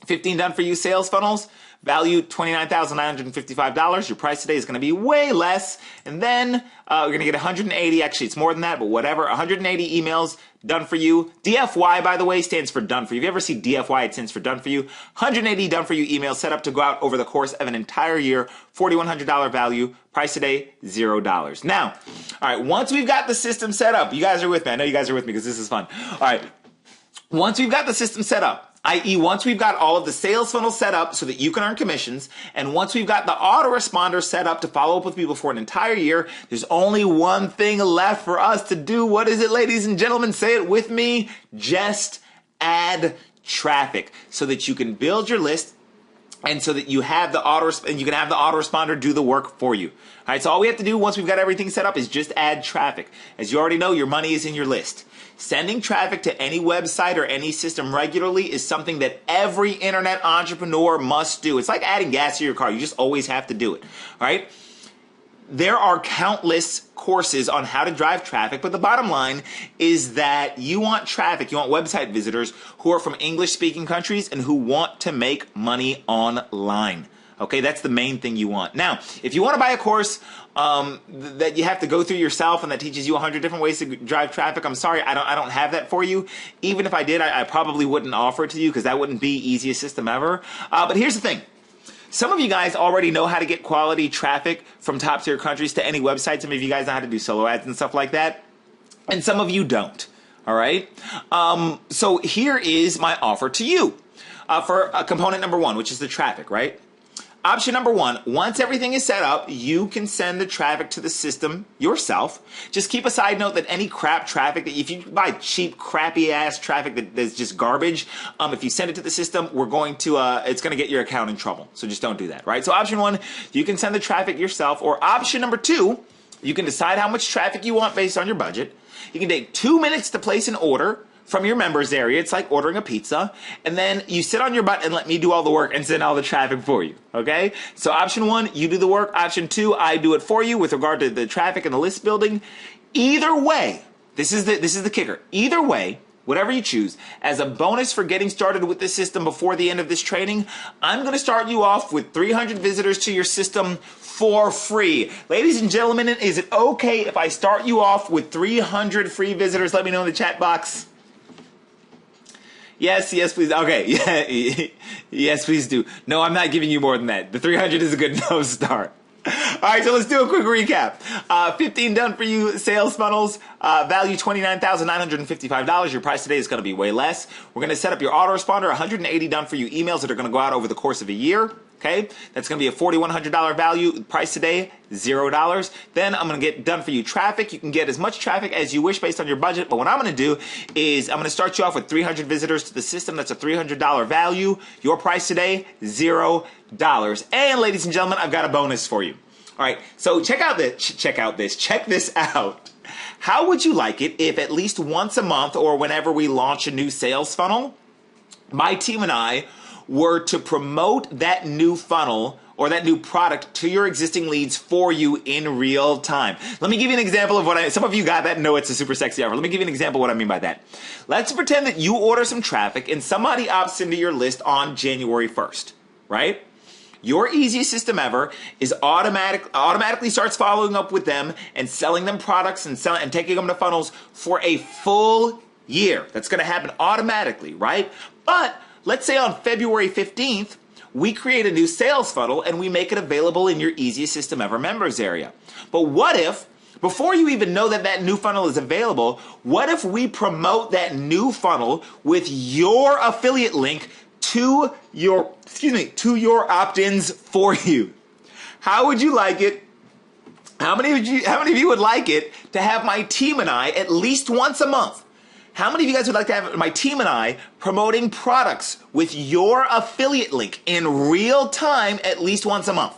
15 done for you sales funnels, value $29,955. Your price today is going to be way less. And then we're going to get 180, actually it's more than that, but whatever, 180 emails done for you. DFY, by the way, stands for done for you. If you ever see DFY, it stands for done for you. 180 done for you emails set up to go out over the course of an entire year, $4,100 value, price today, $0. Now, all right, once we've got the system set up, you guys are with me. I know you guys are with me because this is fun. All right, once we've got the system set up, i.e. once we've got all of the sales funnels set up so that you can earn commissions, and once we've got the autoresponder set up to follow up with people for an entire year, there's only one thing left for us to do. What is it, ladies and gentlemen? Say it with me. Just add traffic so that you can build your list and so that you have the autoresponder do the work for you. All right, so all we have to do once we've got everything set up is just add traffic. As you already know, your money is in your list. Sending traffic to any website or any system regularly is something that every internet entrepreneur must do. It's like adding gas to your car. You just always have to do it. All right? there are countless courses on how to drive traffic, but the bottom line is that you want traffic, you want website visitors who are from English-speaking countries and who want to make money online. Okay, that's the main thing you want. Now, if you want to buy a course that you have to go through yourself and that teaches you 100 different ways to drive traffic, I'm sorry, I don't have that for you. Even if I did, I probably wouldn't offer it to you because that wouldn't be easiest system ever. But here's the thing. Some of you guys already know how to get quality traffic from top tier countries to any website. Some of you guys know how to do solo ads and stuff like that. And some of you don't. All right. So here is my offer to you for component number one, which is the traffic, right? Option number one, once everything is set up, you can send the traffic to the system yourself. Just keep a side note that any crap traffic, that if you buy cheap, crappy ass traffic that's just garbage, if you send it to the system, it's going to get your account in trouble. So just don't do that, right? So option one, you can send the traffic yourself. Or option number two, you can decide how much traffic you want based on your budget. You can take 2 minutes to place an order from your members area. It's like ordering a pizza. And then you sit on your butt and let me do all the work and send all the traffic for you. Okay? So option one, you do the work. Option two, I do it for you with regard to the traffic and the list building. Either way, this is the kicker. Either way, whatever you choose, as a bonus for getting started with this system before the end of this training, I'm going to start you off with 300 visitors to your system for free. Ladies and gentlemen, is it okay if I start you off with 300 free visitors? Let me know in the chat box. Yes, please. Okay, yeah, yes, please do. No, I'm not giving you more than that. The 300 is a good enough start. All right, so let's do a quick recap. 15 done for you sales funnels, value $29,955. Your price today is going to be way less. We're going to set up your autoresponder, 180 done for you emails that are going to go out over the course of a year. Okay, that's going to be a $4,100 value. Price today, $0. Then I'm going to get done for you traffic. You can get as much traffic as you wish based on your budget. But what I'm going to do is I'm going to start you off with 300 visitors to the system. That's a $300 value. Your price today, $0. And ladies and gentlemen, I've got a bonus for you. All right, so check this out. How would you like it if at least once a month or whenever we launch a new sales funnel, my team and I were to promote that new funnel or that new product to your existing leads for you in real time? Let me give you an example of what some of you got that and know it's a super sexy offer. Let me give you an example of what I mean by that. Let's pretend that you order some traffic and somebody opts into your list on January 1st, right? Your easiest system ever is automatically starts following up with them and selling them products and taking them to funnels for a full year. That's going to happen automatically, right? But let's say on February 15th, we create a new sales funnel and we make it available in your easiest system ever members area. But what if, before you even know that that new funnel is available, what if we promote that new funnel with your affiliate link to your opt-ins for you? How would you like it? How many of you would like it to have my team and I at least once a month? How many of you guys would like to have my team and I promoting products with your affiliate link in real time at least once a month?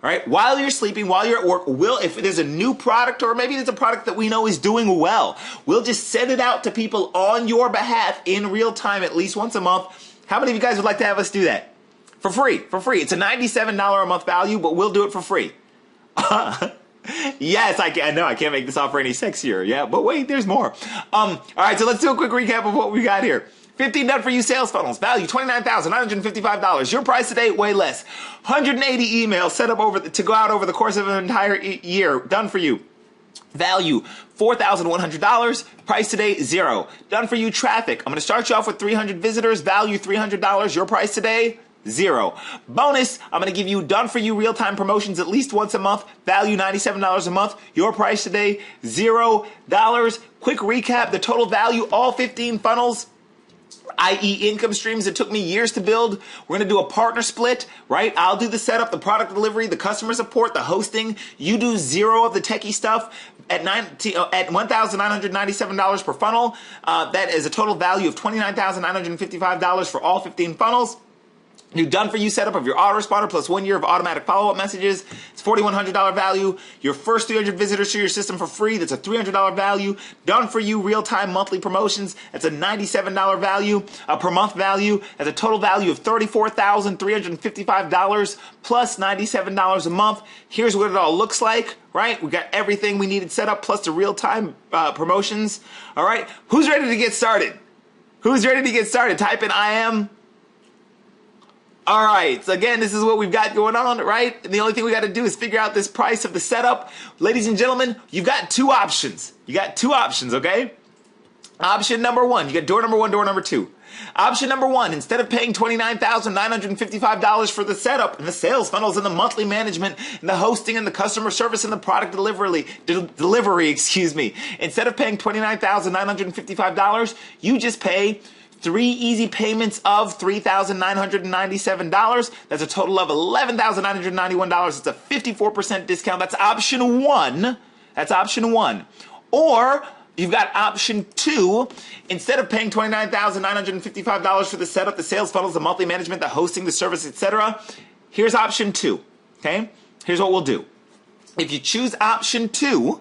All right, while you're sleeping, while you're at work, if there's a new product or maybe there's a product that we know is doing well, we'll just send it out to people on your behalf in real time at least once a month. How many of you guys would like to have us do that? For free. It's a $97 a month value, but we'll do it for free. Yes, I know I can't make this offer any sexier. Yeah, but wait, there's more. All right, so let's do a quick recap of what we got here. 15 done for you sales funnels, value $29,955. Your price today, way less. 180 emails set up to go out over the course of an entire year, done for you. Value $4,100. Price today, $0. Done for you traffic. I'm going to start you off with 300 visitors. Value $300. Your price today, $0. Bonus, I'm going to give you done for you real-time promotions at least once a month. Value $97 a month. Your price today, $0. Quick recap, the total value, all 15 funnels, i.e. income streams that took me years to build. We're going to do a partner split, right? I'll do the setup, the product delivery, the customer support, the hosting. You do 0 of the techie stuff at $1,997 per funnel. That is a total value of $29,955 for all 15 funnels. New done-for-you setup of your autoresponder plus 1 year of automatic follow-up messages. It's $4,100 value. Your first 300 visitors to your system for free. That's a $300 value. Done-for-you real-time monthly promotions. That's a $97 value per month value. That's a total value of $34,355 plus $97 a month. Here's what it all looks like, right? We got everything we needed set up plus the real-time promotions. All right. Who's ready to get started? Who's ready to get started? Type in I am. All right, so again, this is what we've got going on, right? And the only thing we got to do is figure out this price of the setup. Ladies and gentlemen, you've got two options. You got two options, okay? Option number one, you got door number one, door number two. Option number one, instead of paying $29,955 for the setup and the sales funnels and the monthly management and the hosting and the customer service and the product delivery, instead of paying $29,955, you just pay 3 easy payments of $3,997. That's a total of $11,991. It's a 54% discount. That's option one. That's option one. Or you've got option two. Instead of paying $29,955 for the setup, the sales funnels, the monthly management, the hosting, the service, etc., here's option two. Okay? Here's what we'll do. If you choose option two,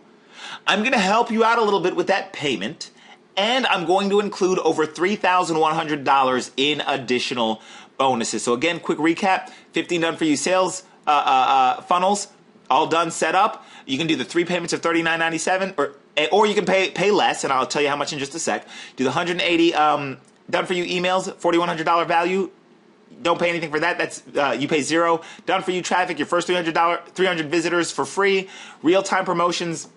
I'm going to help you out a little bit with that payment. And I'm going to include over $3,100 in additional bonuses. So again, quick recap, 15 done for you sales funnels, all done, set up. You can do the 3 payments of $39.97 or you can pay less, and I'll tell you how much in just a sec. Do the 180 done for you emails, $4,100 value. Don't pay anything for that. That's you pay zero. Done for you traffic, your first $300 visitors for free. Real-time promotions,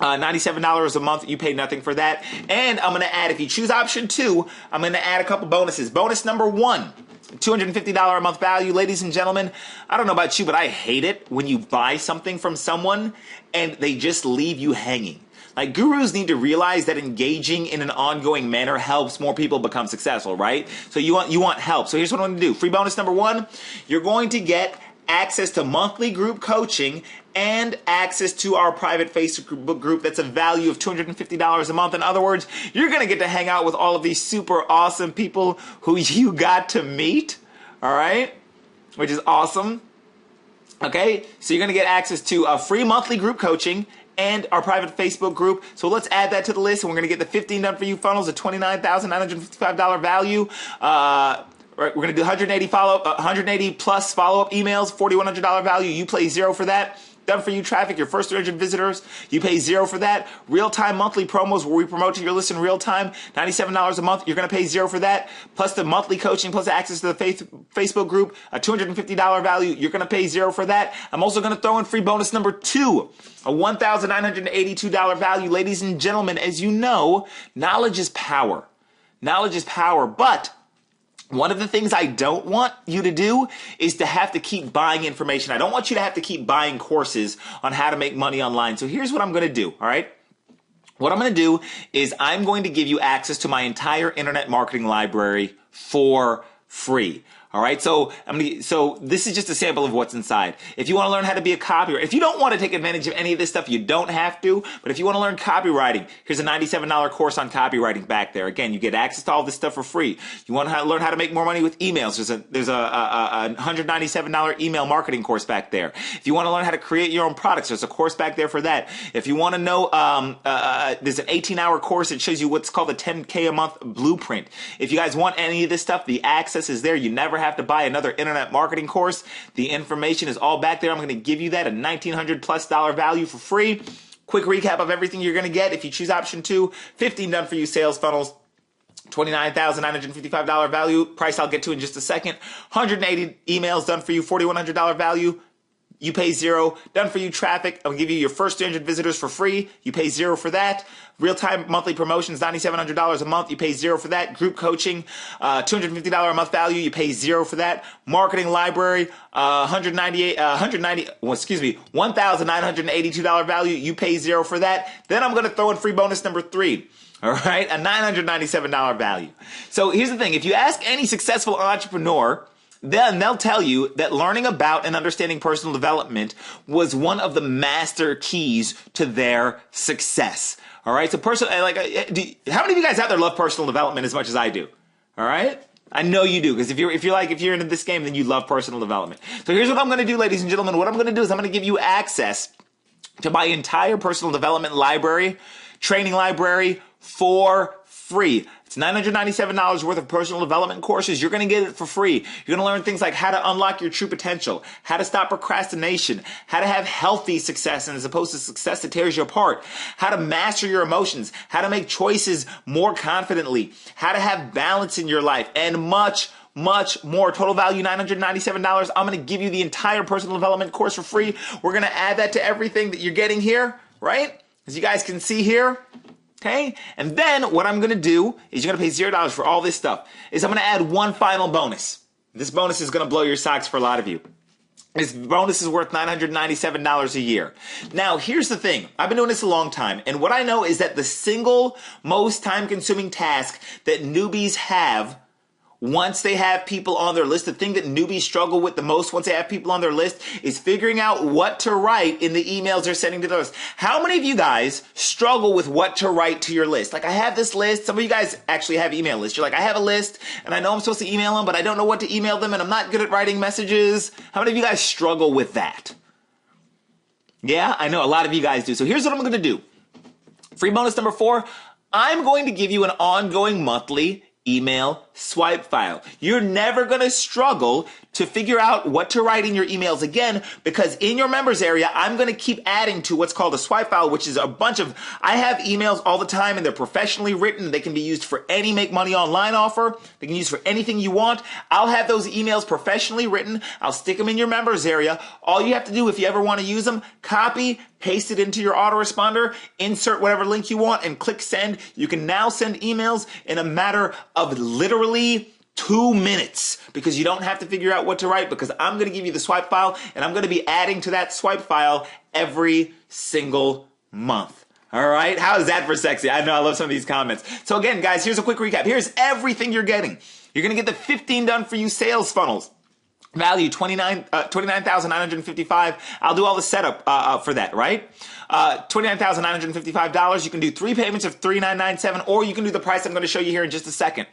$97 a month. You pay nothing for that. And I'm going to add, if you choose option two, I'm going to add a couple bonuses. Bonus number one, $250 a month value. Ladies and gentlemen, I don't know about you, but I hate it when you buy something from someone and they just leave you hanging. Like, gurus need to realize that engaging in an ongoing manner helps more people become successful, right? So you want help. So here's what I'm going to do. Free bonus number one, you're going to get access to monthly group coaching and access to our private Facebook group. That's a value of $250 a month. In other words, you're going to get to hang out with all of these super awesome people who you got to meet, all right, which is awesome. Okay, so you're going to get access to a free monthly group coaching and our private Facebook group. So let's add that to the list, and we're going to get the 15 done for you funnels, a $29,955 value. We're going to do 180 plus follow-up emails, $4,100 value. You pay zero for that. Done for you traffic, your first 300 visitors, you pay zero for that. Real-time monthly promos where we promote to your list in real time, $97 a month. You're going to pay zero for that. Plus the monthly coaching, plus access to the Facebook group, a $250 value. You're going to pay zero for that. I'm also going to throw in free bonus number two, a $1,982 value. Ladies and gentlemen, as you know, knowledge is power. Knowledge is power, but one of the things I don't want you to do is to have to keep buying information. I don't want you to have to keep buying courses on how to make money online. So here's what I'm going to do, all right? What I'm going to do is I'm going to give you access to my entire internet marketing library for free. All right, so this is just a sample of what's inside. If you want to learn how to be a copywriter, if you don't want to take advantage of any of this stuff, you don't have to. But if you want to learn copywriting, here's a $97 course on copywriting back there. Again, you get access to all this stuff for free. You want to learn how to make more money with emails? There's a $197 email marketing course back there. If you want to learn how to create your own products, there's a course back there for that. If you want to know, there's an 18-hour course that shows you what's called the 10K a month blueprint. If you guys want any of this stuff, the access is there. You never have to buy another internet marketing course. The information is all back there. I'm going to give you that, a $1,900+ value for free. Quick recap of everything you're going to get. If you choose option two, 15 done for you sales funnels, $29,955 value. Price I'll get to in just a second. 180 emails done for you, $4,100 value. You pay zero. Done for you traffic. I'll give you your first 300 visitors for free. You pay zero for that. Real-time monthly promotions, $9,700 a month. You pay zero for that. Group coaching, $250 a month value. You pay zero for that. Marketing library, $1,982 value. You pay zero for that. Then I'm going to throw in free bonus number three. All right, a $997 value. So here's the thing. If you ask any successful entrepreneur, then they'll tell you that learning about and understanding personal development was one of the master keys to their success. All right. So how many of you guys out there love personal development as much as I do? All right. I know you do, because if you're into this game, then you love personal development. So here's what I'm going to do, ladies and gentlemen. What I'm going to do is I'm going to give you access to my entire personal development library, training library, for free. It's $997 worth of personal development courses. You're going to get it for free. You're going to learn things like how to unlock your true potential, how to stop procrastination, how to have healthy success and as opposed to success that tears you apart, how to master your emotions, how to make choices more confidently, how to have balance in your life, and much more. Total value $997. I'm going to give you the entire personal development course for free. We're going to add that to everything that you're getting here, right? As you guys can see here. Okay, and then what I'm going to do is you're going to pay $0 for all this stuff. Is I'm going to add one final bonus. This bonus is going to blow your socks for a lot of you. This bonus is worth $997 a year. Now, here's the thing. I've been doing this a long time, and what I know is that the single most time-consuming task that newbies have once they have people on their list, the thing that newbies struggle with the most once they have people on their list is figuring out what to write in the emails they're sending to their list. How many of you guys struggle with what to write to your list? Like, I have this list. Some of you guys actually have email lists. You're like, I have a list and I know I'm supposed to email them, but I don't know what to email them and I'm not good at writing messages. How many of you guys struggle with that? Yeah, I know a lot of you guys do. So here's what I'm going to do. Free bonus number 4. I'm going to give you an ongoing monthly email swipe file. You're never going to struggle to figure out what to write in your emails again, because in your members area, I'm going to keep adding to what's called a swipe file, which is a bunch of, I have emails all the time and they're professionally written. They can be used for any make money online offer. They can use for anything you want. I'll have those emails professionally written. I'll stick them in your members area. All you have to do, if you ever want to use them, copy, paste it into your autoresponder, insert whatever link you want, and click send. You can now send emails in a matter of literally 2 minutes, because you don't have to figure out what to write, because I'm going to give you the swipe file and I'm going to be adding to that swipe file every single month. All right. How is that for sexy? I know I love some of these comments. So again, guys, here's a quick recap. Here's everything you're getting. You're going to get the 15 done for you sales funnels. Value $29,955. I'll do all the setup for that, right? $29,955. You can do 3 payments of $3,997, or you can do the price I'm going to show you here in just a second.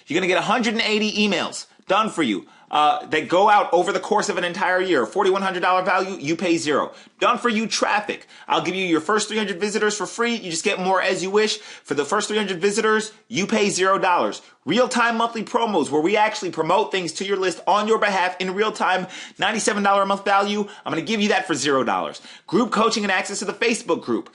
You're going to get 180 emails done for you that go out over the course of an entire year. $4,100 value, you pay $0. Done for you traffic. I'll give you your first 300 visitors for free. You just get more as you wish. For the first 300 visitors, you pay $0. Real-time monthly promos where we actually promote things to your list on your behalf in real time. $97 a month value. I'm going to give you that for $0. Group coaching and access to the Facebook group.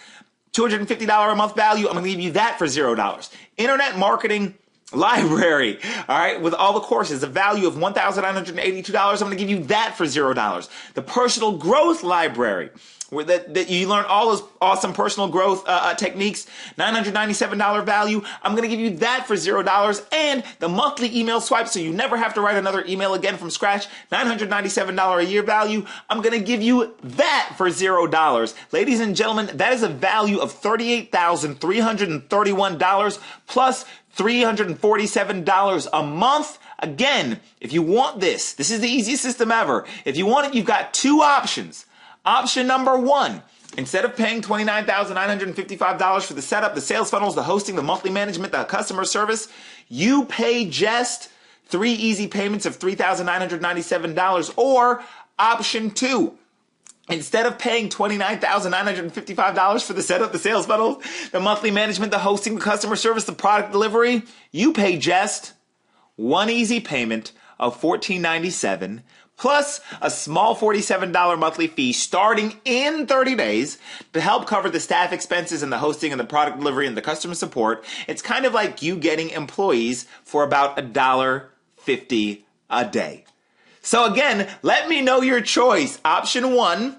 $250 a month value. I'm going to give you that for $0. Internet marketing library, all right, with all the courses, a value of $1,982. I'm going to give you that for $0. The personal growth library, where that you learn all those awesome personal growth techniques, $997 value. I'm going to give you that for $0. And the monthly email swipe, so you never have to write another email again from scratch, $997 a year value. I'm going to give you that for $0. Ladies and gentlemen, that is a value of $38,331 plus $347 a month. Again, if you want this is the easiest system ever. If you want it, you've got 2 options. Option number 1, instead of paying $29,955 for the setup, the sales funnels, the hosting, the monthly management, the customer service, you pay just 3 easy payments of $3,997. Or option 2, instead of paying $29,955 for the setup, the sales funnel, the monthly management, the hosting, the customer service, the product delivery, you pay just 1 easy payment of $14.97 plus a small $47 monthly fee starting in 30 days to help cover the staff expenses and the hosting and the product delivery and the customer support. It's kind of like you getting employees for about $1.50 a day. So again, let me know your choice. Option 1,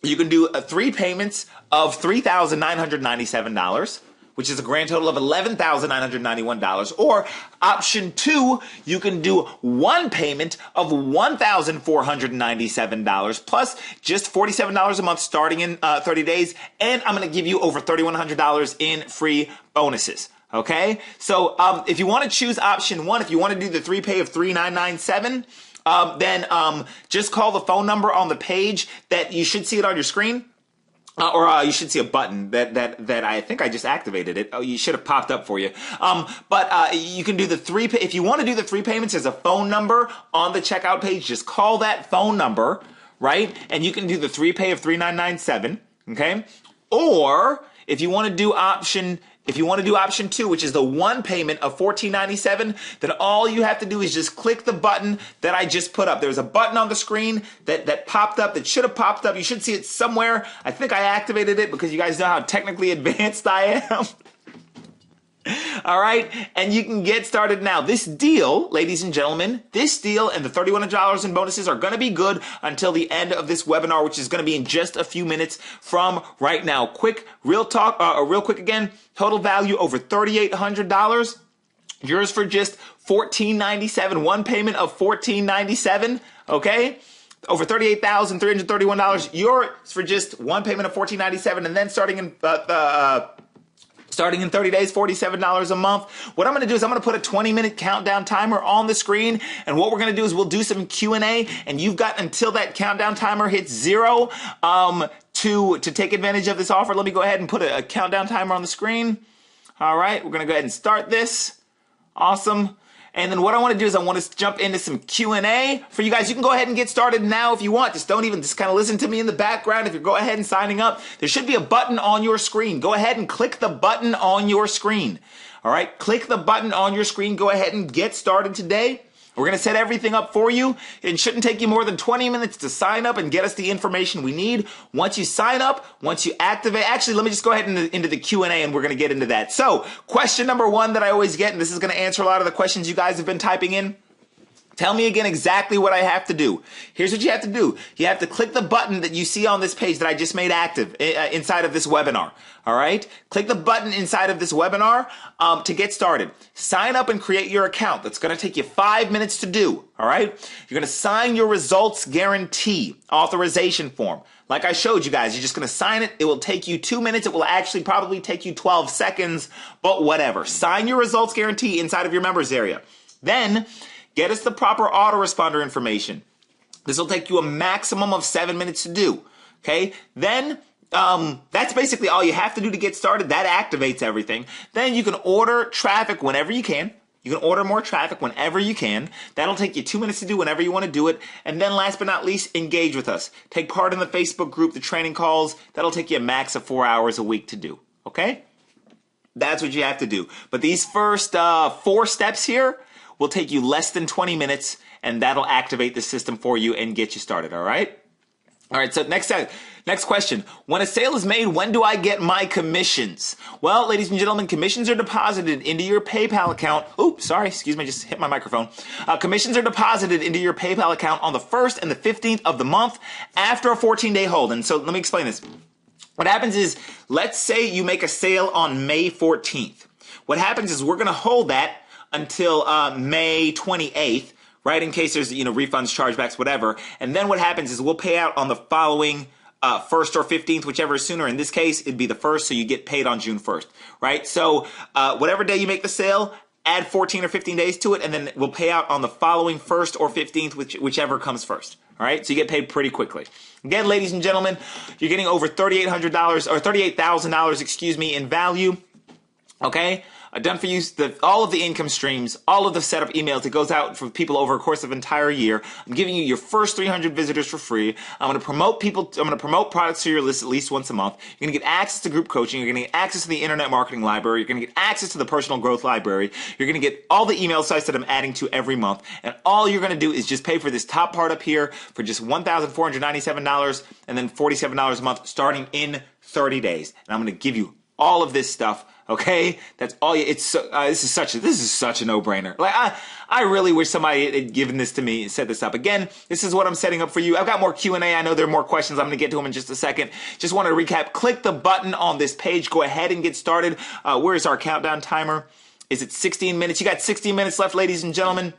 you can do 3 payments of $3,997, which is a grand total of $11,991. Or option 2, you can do 1 payment of $1,497 plus just $47 a month starting in 30 days. And I'm going to give you over $3,100 in free bonuses. Okay, so if you want to choose option 1, if you want to do the 3 pay of $3,997, then just call the phone number on the page that you should see it on your screen. You should see a button that I think I just activated it. Oh, you should have popped up for you. But you can do the if you want to do the 3 payments, there's a phone number on the checkout page. Just call that phone number, right? And you can do the 3 pay of $3,997, okay? Or if you want to do option 2, which is the 1 payment of $14.97, then all you have to do is just click the button that I just put up. There's a button on the screen that popped up, that should have popped up. You should see it somewhere. I think I activated it because you guys know how technically advanced I am. All right, and you can get started now. This deal, ladies and gentlemen, this deal and the $3,100 in bonuses are going to be good until the end of this webinar, which is going to be in just a few minutes from right now. Real quick again, total value over $3,800. Yours for just $14.97, 1 payment of $14.97, okay? Over $38,331. Yours for just 1 payment of $14.97, and then starting in 30 days, $47 a month. What I'm going to do is I'm going to put a 20-minute countdown timer on the screen. And what we're going to do is we'll do some Q&A. And you've got until that countdown timer hits 0 to take advantage of this offer. Let me go ahead and put a countdown timer on the screen. All right, we're going to go ahead and start this. Awesome. And then what I want to do is I want to jump into some Q&A for you guys. You can go ahead and get started now if you want. Just kind of listen to me in the background. If you go ahead and signing up, there should be a button on your screen. Go ahead and click the button on your screen. All right, click the button on your screen. Go ahead and get started today. We're going to set everything up for you. It shouldn't take you more than 20 minutes to sign up and get us the information we need. Once you sign up, once you activate, actually, let me just go ahead into the Q&A and we're going to get into that. So question number 1 that I always get, and this is going to answer a lot of the questions you guys have been typing in. Tell me again exactly what I have to do. Here's what you have to do. You have to click the button that you see on this page that I just made active inside of this webinar. All right? Click the button inside of this webinar to get started. Sign up and create your account. That's going to take you 5 minutes to do. All right? You're going to sign your results guarantee authorization form. Like I showed you guys, you're just going to sign it. It will take you 2 minutes. It will actually probably take you 12 seconds, but whatever. Sign your results guarantee inside of your members area. Then get us the proper autoresponder information. This will take you a maximum of 7 minutes to do. Okay? Then that's basically all you have to do to get started. That activates everything. Then you can order traffic whenever you can. You can order more traffic whenever you can. That'll take you 2 minutes to do whenever you want to do it. And then last but not least, engage with us. Take part in the Facebook group, the training calls. That'll take you a max of 4 hours a week to do. Okay? That's what you have to do. But these first 4 steps here will take you less than 20 minutes, and that'll activate the system for you and get you started, all right? All right, so next question. When a sale is made, when do I get my commissions? Well, ladies and gentlemen, commissions are deposited into your PayPal account. Oops, sorry, excuse me, I just hit my microphone. Commissions are deposited into your PayPal account on the 1st and the 15th of the month after a 14-day hold. And so let me explain this. What happens is, let's say you make a sale on May 14th. What happens is we're going to hold that until May 28th, right, in case there's, refunds, chargebacks, whatever. And then what happens is we'll pay out on the following 1st or 15th, whichever is sooner. In this case, it'd be the 1st, so you get paid on June 1st, right? So whatever day you make the sale, add 14 or 15 days to it, and then we'll pay out on the following 1st or 15th, whichever comes first. All right, so you get paid pretty quickly. Again, ladies and gentlemen, you're getting over $3,800 or $38,000, excuse me, in value. Okay. I've done for you all of the income streams, all of the setup emails that goes out for people over a course of an entire year. I'm giving you your first 300 visitors for free. I'm going to promote products to your list at least once a month. You're going to get access to group coaching. You're going to get access to the internet marketing library. You're going to get access to the personal growth library. You're going to get all the email sites that I'm adding to every month. And all you're going to do is just pay for this top part up here for just $1,497 and then $47 a month starting in 30 days. And I'm going to give you all of this stuff. Okay, that's all. This is such a no-brainer. Like I really wish somebody had given this to me and set this up. Again, this is what I'm setting up for you. I've got more Q&A. I know there are more questions. I'm going to get to them in just a second. Just want to recap. Click the button on this page. Go ahead and get started. Where's our countdown timer? Is it 16 minutes? You got 16 minutes left, ladies and gentlemen,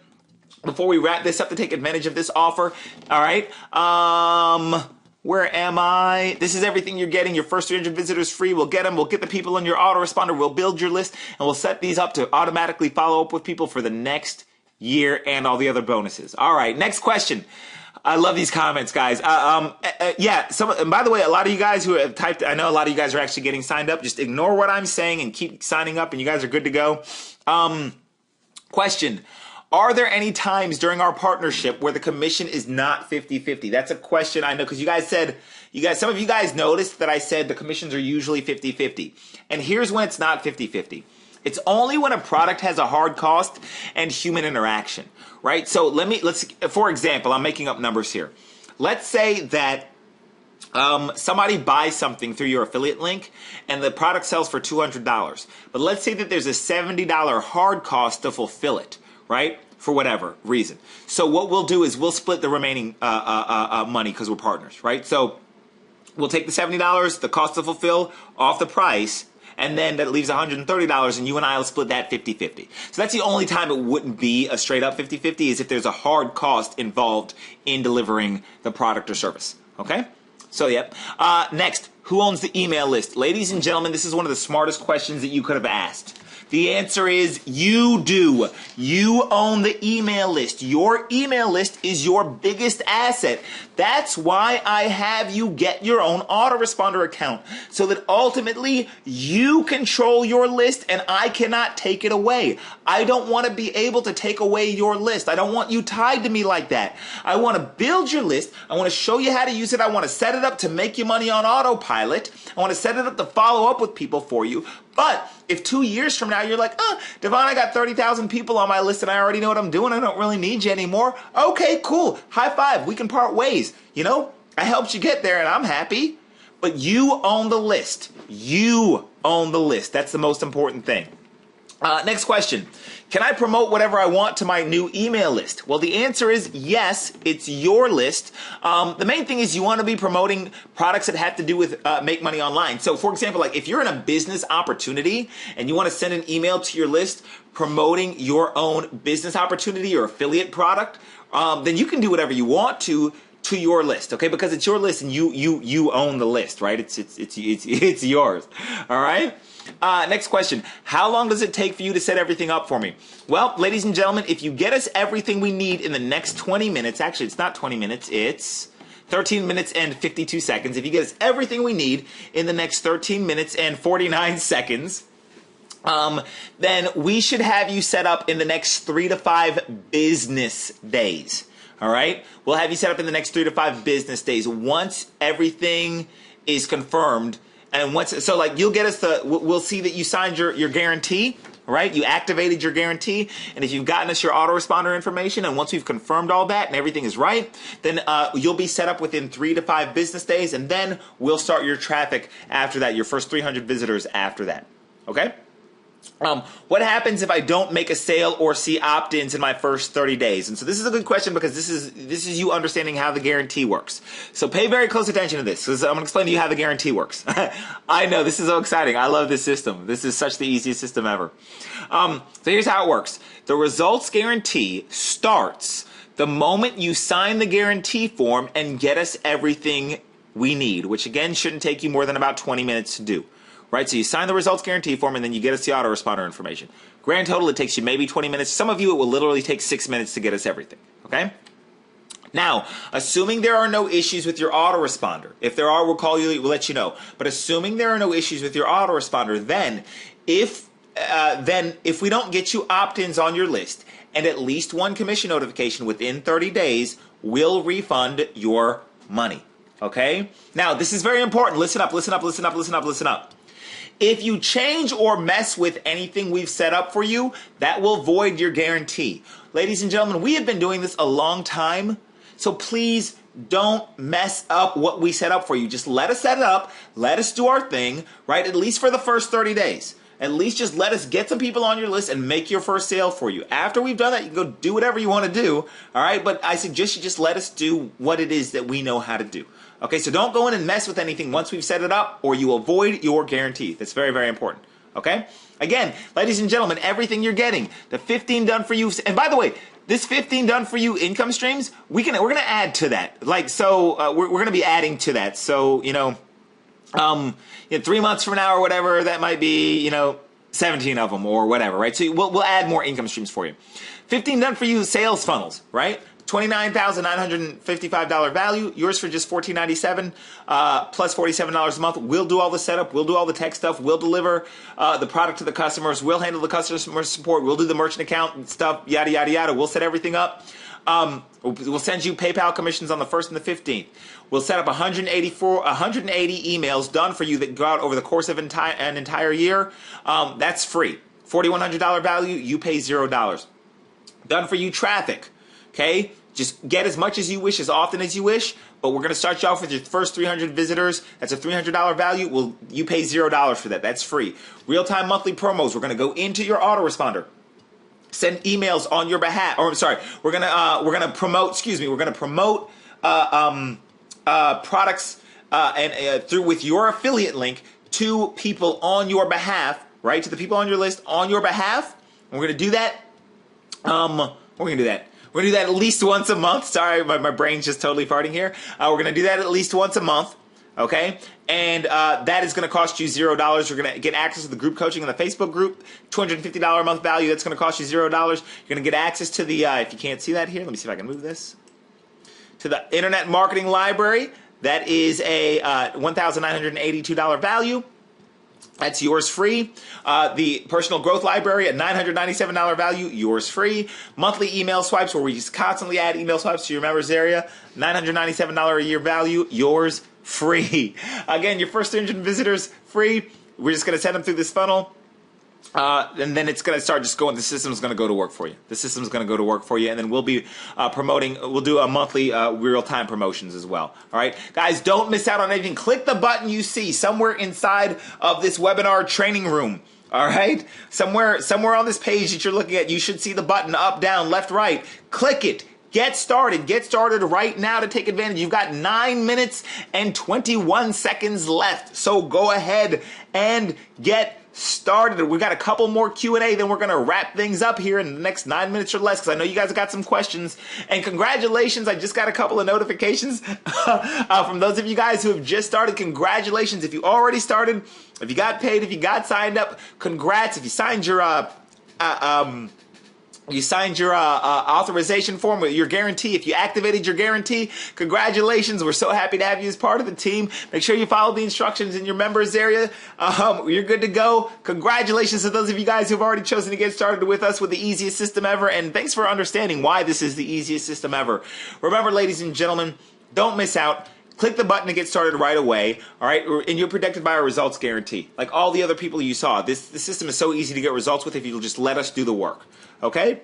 before we wrap this up to take advantage of this offer. All right. Where am I? This is everything you're getting. Your first 300 visitors free. We'll get them. We'll get the people in your autoresponder. We'll build your list, and we'll set these up to automatically follow up with people for the next year and all the other bonuses. All right, next question. I love these comments, guys. Yeah. And by the way, a lot of you guys who have typed, I know a lot of you guys are actually getting signed up. Just ignore what I'm saying and keep signing up, and you guys are good to go. Question. Are there any times during our partnership where the commission is not 50-50? That's a question I know, because you guys said, some of you guys noticed that I said the commissions are usually 50-50. And here's when it's not 50-50. It's only when a product has a hard cost and human interaction, right? So let's, for example, I'm making up numbers here. Let's say that somebody buys something through your affiliate link and the product sells for $200. But let's say that there's a $70 hard cost to fulfill it, right? For whatever reason. So what we'll do is we'll split the remaining money because we're partners, right? So we'll take the $70, the cost to fulfill, off the price, and then that leaves $130, and you and I will split that 50-50. So that's the only time it wouldn't be a straight up 50-50 is if there's a hard cost involved in delivering the product or service, okay? So, yep. Next, who owns the email list? Ladies and gentlemen, this is one of the smartest questions that you could have asked. The answer is you do. You own the email list. Your email list is your biggest asset. That's why I have you get your own autoresponder account, so that ultimately you control your list and I cannot take it away. I don't want to be able to take away your list. I don't want you tied to me like that. I want to build your list. I want to show you how to use it. I want to set it up to make you money on autopilot. I want to set it up to follow up with people for you. But if 2 years from now you're like, Devon, I got 30,000 people on my list and I already know what I'm doing. I don't really need you anymore. Okay, cool. High five. We can part ways. You know, I helped you get there and I'm happy. But you own the list. You own the list. That's the most important thing. Next question. Can I promote whatever I want to my new email list? Well, the answer is yes, it's your list. The main thing is you want to be promoting products that have to do with make money online. So, for example, like if you're in a business opportunity and you want to send an email to your list promoting your own business opportunity or affiliate product, then you can do whatever you want to your list, okay? Because it's your list and you own the list, right? It's yours. All right? Next question. How long does it take for you to set everything up for me? Well, ladies and gentlemen, if you get us everything we need in the next 20 minutes, actually it's not 20 minutes, it's 13 minutes and 52 seconds. If you get us everything we need in the next 13 minutes and 49 seconds, then we should have you set up in the next 3 to 5 business days. All right? We'll have you set up in the next 3 to 5 business days once everything is confirmed. And so like you'll get us we'll see that you signed your guarantee, right? You activated your guarantee. And if you've gotten us your autoresponder information, and once we've confirmed all that and everything is right, then you'll be set up within 3 to 5 business days. And then we'll start your traffic after that, your first 300 visitors after that. Okay? What happens if I don't make a sale or see opt-ins in my first 30 days? And so this is a good question because this is you understanding how the guarantee works. So pay very close attention to this because I'm going to explain to you how the guarantee works. I know, this is so exciting. I love this system. This is such the easiest system ever. So here's how it works. The results guarantee starts the moment you sign the guarantee form and get us everything we need, which again shouldn't take you more than about 20 minutes to do. Right, so you sign the results guarantee form and then you get us the autoresponder information. Grand total, it takes you maybe 20 minutes. Some of you, it will literally take 6 minutes to get us everything, okay? Now, assuming there are no issues with your autoresponder, if there are, we'll call you, we'll let you know. But assuming there are no issues with your autoresponder, then if we don't get you opt-ins on your list and at least one commission notification within 30 days, we'll refund your money, okay? Now, this is very important. Listen up, listen up, listen up, listen up, listen up. If you change or mess with anything we've set up for you, that will void your guarantee. Ladies and gentlemen, we have been doing this a long time, so please don't mess up what we set up for you. Just let us set it up, let us do our thing, right? At least for the first 30 days. At least just let us get some people on your list and make your first sale for you. After we've done that, you can go do whatever you want to do, all right? But I suggest you just let us do what it is that we know how to do. Okay, so don't go in and mess with anything once we've set it up or you avoid your guarantee. That's very, very important. Okay? Again, ladies and gentlemen, everything you're getting, the 15 done for you, and by the way, this 15 done for you income streams, we're gonna add to that. Like, so we're gonna be adding to that. So, 3 months from now or whatever, that might be, 17 of them or whatever, right? So we'll add more income streams for you. 15 done for you sales funnels, right? $29,955 value, yours for just $14.97 plus $47 a month. We'll do all the setup, we'll do all the tech stuff, we'll deliver the product to the customers, we'll handle the customer support, we'll do the merchant account and stuff, yada, yada, yada. We'll set everything up. We'll send you PayPal commissions on the 1st and the 15th. We'll set up 180 emails done for you that go out over the course of an entire year. That's free. $4,100 value, you pay $0. Done for you traffic. Okay? Just get as much as you wish, as often as you wish, but we're going to start you off with your first 300 visitors. That's a $300 value. Well, you pay $0 for that. That's free. Real-time monthly promos. We're going to go into your autoresponder, send emails on your behalf. Or I'm sorry, we're gonna promote. Excuse me, we're gonna promote products through with your affiliate link to people on your behalf, right? To the people on your list on your behalf. And we're gonna do that. We're gonna do that. We're gonna do that at least once a month. Sorry, my brain's just totally farting here. We're gonna do that at least once a month. Okay, and that is going to cost you $0. You're going to get access to the group coaching in the Facebook group, $250 a month value. That's going to cost you $0. You're going to get access to the, if you can't see that here, let me see if I can move this, to the Internet Marketing Library. That is a $1,982 value. That's yours free. The Personal Growth Library at $997 value, yours free. Monthly email swipes, where we just constantly add email swipes to your members area, $997 a year value, yours free. Again, your first 300 visitors, free. We're just going to send them through this funnel. And then it's going to start just going, the system's going to go to work for you. The system's going to go to work for you. And then we'll be promoting, we'll do a monthly real-time promotions as well. All right. Guys, don't miss out on anything. Click the button you see somewhere inside of this webinar training room. All right. Somewhere on this page that you're looking at, you should see the button up, down, left, right. Click it. Get started. Get started right now to take advantage. You've got 9 minutes and 21 seconds left. So go ahead and get started. We've got a couple more Q&A, then we're going to wrap things up here in the next 9 minutes or less, because I know you guys have got some questions. And congratulations, I just got a couple of notifications from those of you guys who have just started. Congratulations. If you already started, if you got paid, if you got signed up, congrats. If you signed your authorization form with your guarantee. If you activated your guarantee, congratulations. We're so happy to have you as part of the team. Make sure you follow the instructions in your members area. You're good to go. Congratulations to those of you guys who've already chosen to get started with us with the easiest system ever. And thanks for understanding why this is the easiest system ever. Remember, ladies and gentlemen, don't miss out. Click the button to get started right away, all right? And you're protected by our results guarantee. Like all the other people you saw, the system is so easy to get results with if you'll just let us do the work, okay?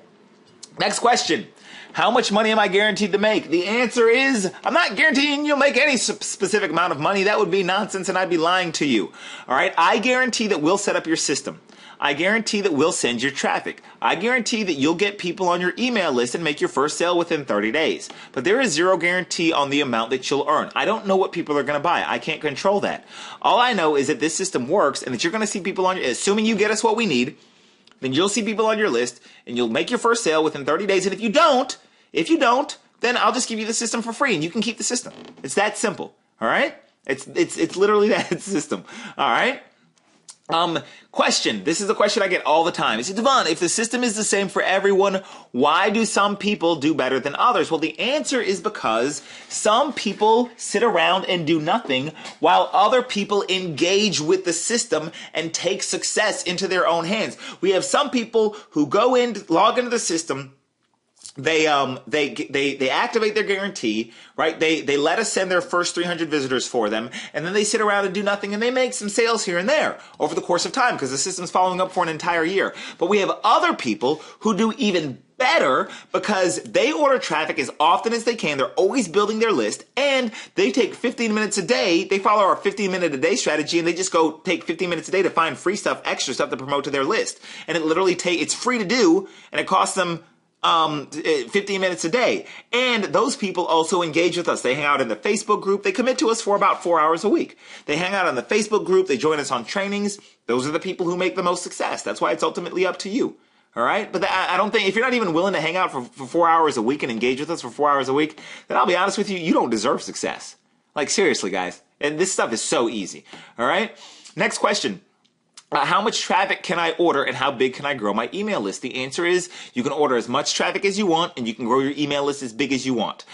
Next question. How much money am I guaranteed to make? The answer is, I'm not guaranteeing you'll make any specific amount of money. That would be nonsense and I'd be lying to you, all right? I guarantee that we'll set up your system. I guarantee that we'll send your traffic. I guarantee that you'll get people on your email list and make your first sale within 30 days. But there is zero guarantee on the amount that you'll earn. I don't know what people are going to buy. I can't control that. All I know is that this system works and that you're going to see people on your, assuming you get us what we need, then you'll see people on your list and you'll make your first sale within 30 days. And if you don't, then I'll just give you the system for free and you can keep the system. It's that simple. All right. It's literally that system. All right. Question. This is a question I get all the time. I say, Devon, if the system is the same for everyone, why do some people do better than others? Well, the answer is because some people sit around and do nothing while other people engage with the system and take success into their own hands. We have some people who go in, log into the system, they activate their guarantee, right? They let us send their first 300 visitors for them, and then they sit around and do nothing, and they make some sales here and there over the course of time because the system's following up for an entire year. But we have other people who do even better because they order traffic as often as they can. They're always building their list, and they take 15 minutes a day. They follow our 15-minute a day strategy, and they just go take 15 minutes a day to find free stuff, extra stuff to promote to their list. And it literally it's free to do, and it costs them 15 minutes a day. And those people also engage with us. They hang out in the Facebook group. They commit to us for about 4 hours a week. They hang out on the Facebook group. They join us on trainings. Those are the people who make the most success. That's why it's ultimately up to you. All right. But I don't think if you're not even willing to hang out for 4 hours a week and engage with us for 4 hours a week, then I'll be honest with you, you don't deserve success. Like seriously, guys. And this stuff is so easy. All right. Next question. How much traffic can I order and how big can I grow my email list? The answer is you can order as much traffic as you want and you can grow your email list as big as you want.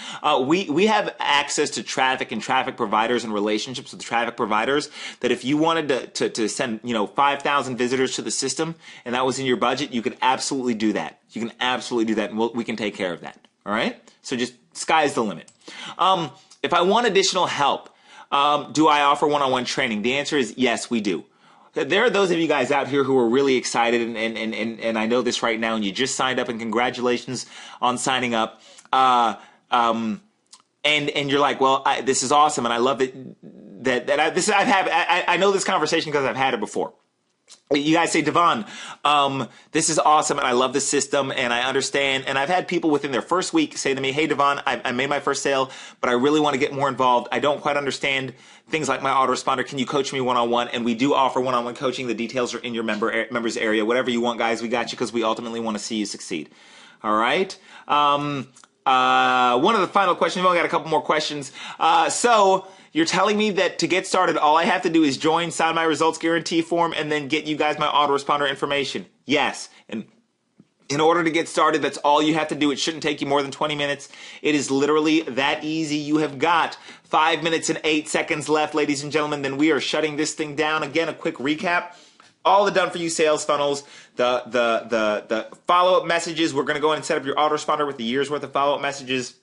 We have access to traffic and traffic providers and relationships with traffic providers that if you wanted to send 5,000 visitors to the system and that was in your budget, you could absolutely do that. You can absolutely do that and we can take care of that. All right? So just sky's the limit. If I want additional help, do I offer one-on-one training? The answer is yes, we do. There are those of you guys out here who are really excited, and I know this right now, and you just signed up, and congratulations on signing up. And you're like, well, this is awesome, and I love it. I know this conversation because I've had it before. You guys say, Devon, this is awesome, and I love the system, and I understand. And I've had people within their first week say to me, hey, Devon, I made my first sale, but I really want to get more involved. I don't quite understand things like my autoresponder. Can you coach me one-on-one? And we do offer one-on-one coaching. The details are in your members area. Whatever you want, guys, we got you because we ultimately want to see you succeed. All right? One of the final questions, we've only got a couple more questions. So you're telling me that to get started, all I have to do is join, sign my results guarantee form, and then get you guys my autoresponder information? Yes. And in order to get started, that's all you have to do. It shouldn't take you more than 20 minutes. It is literally that easy. You have got 5 minutes and 8 seconds left, ladies and gentlemen. Then we are shutting this thing down. Again, a quick recap. All the done for you sales funnels, the follow-up messages. We're going to go in and set up your autoresponder with the year's worth of follow-up messages.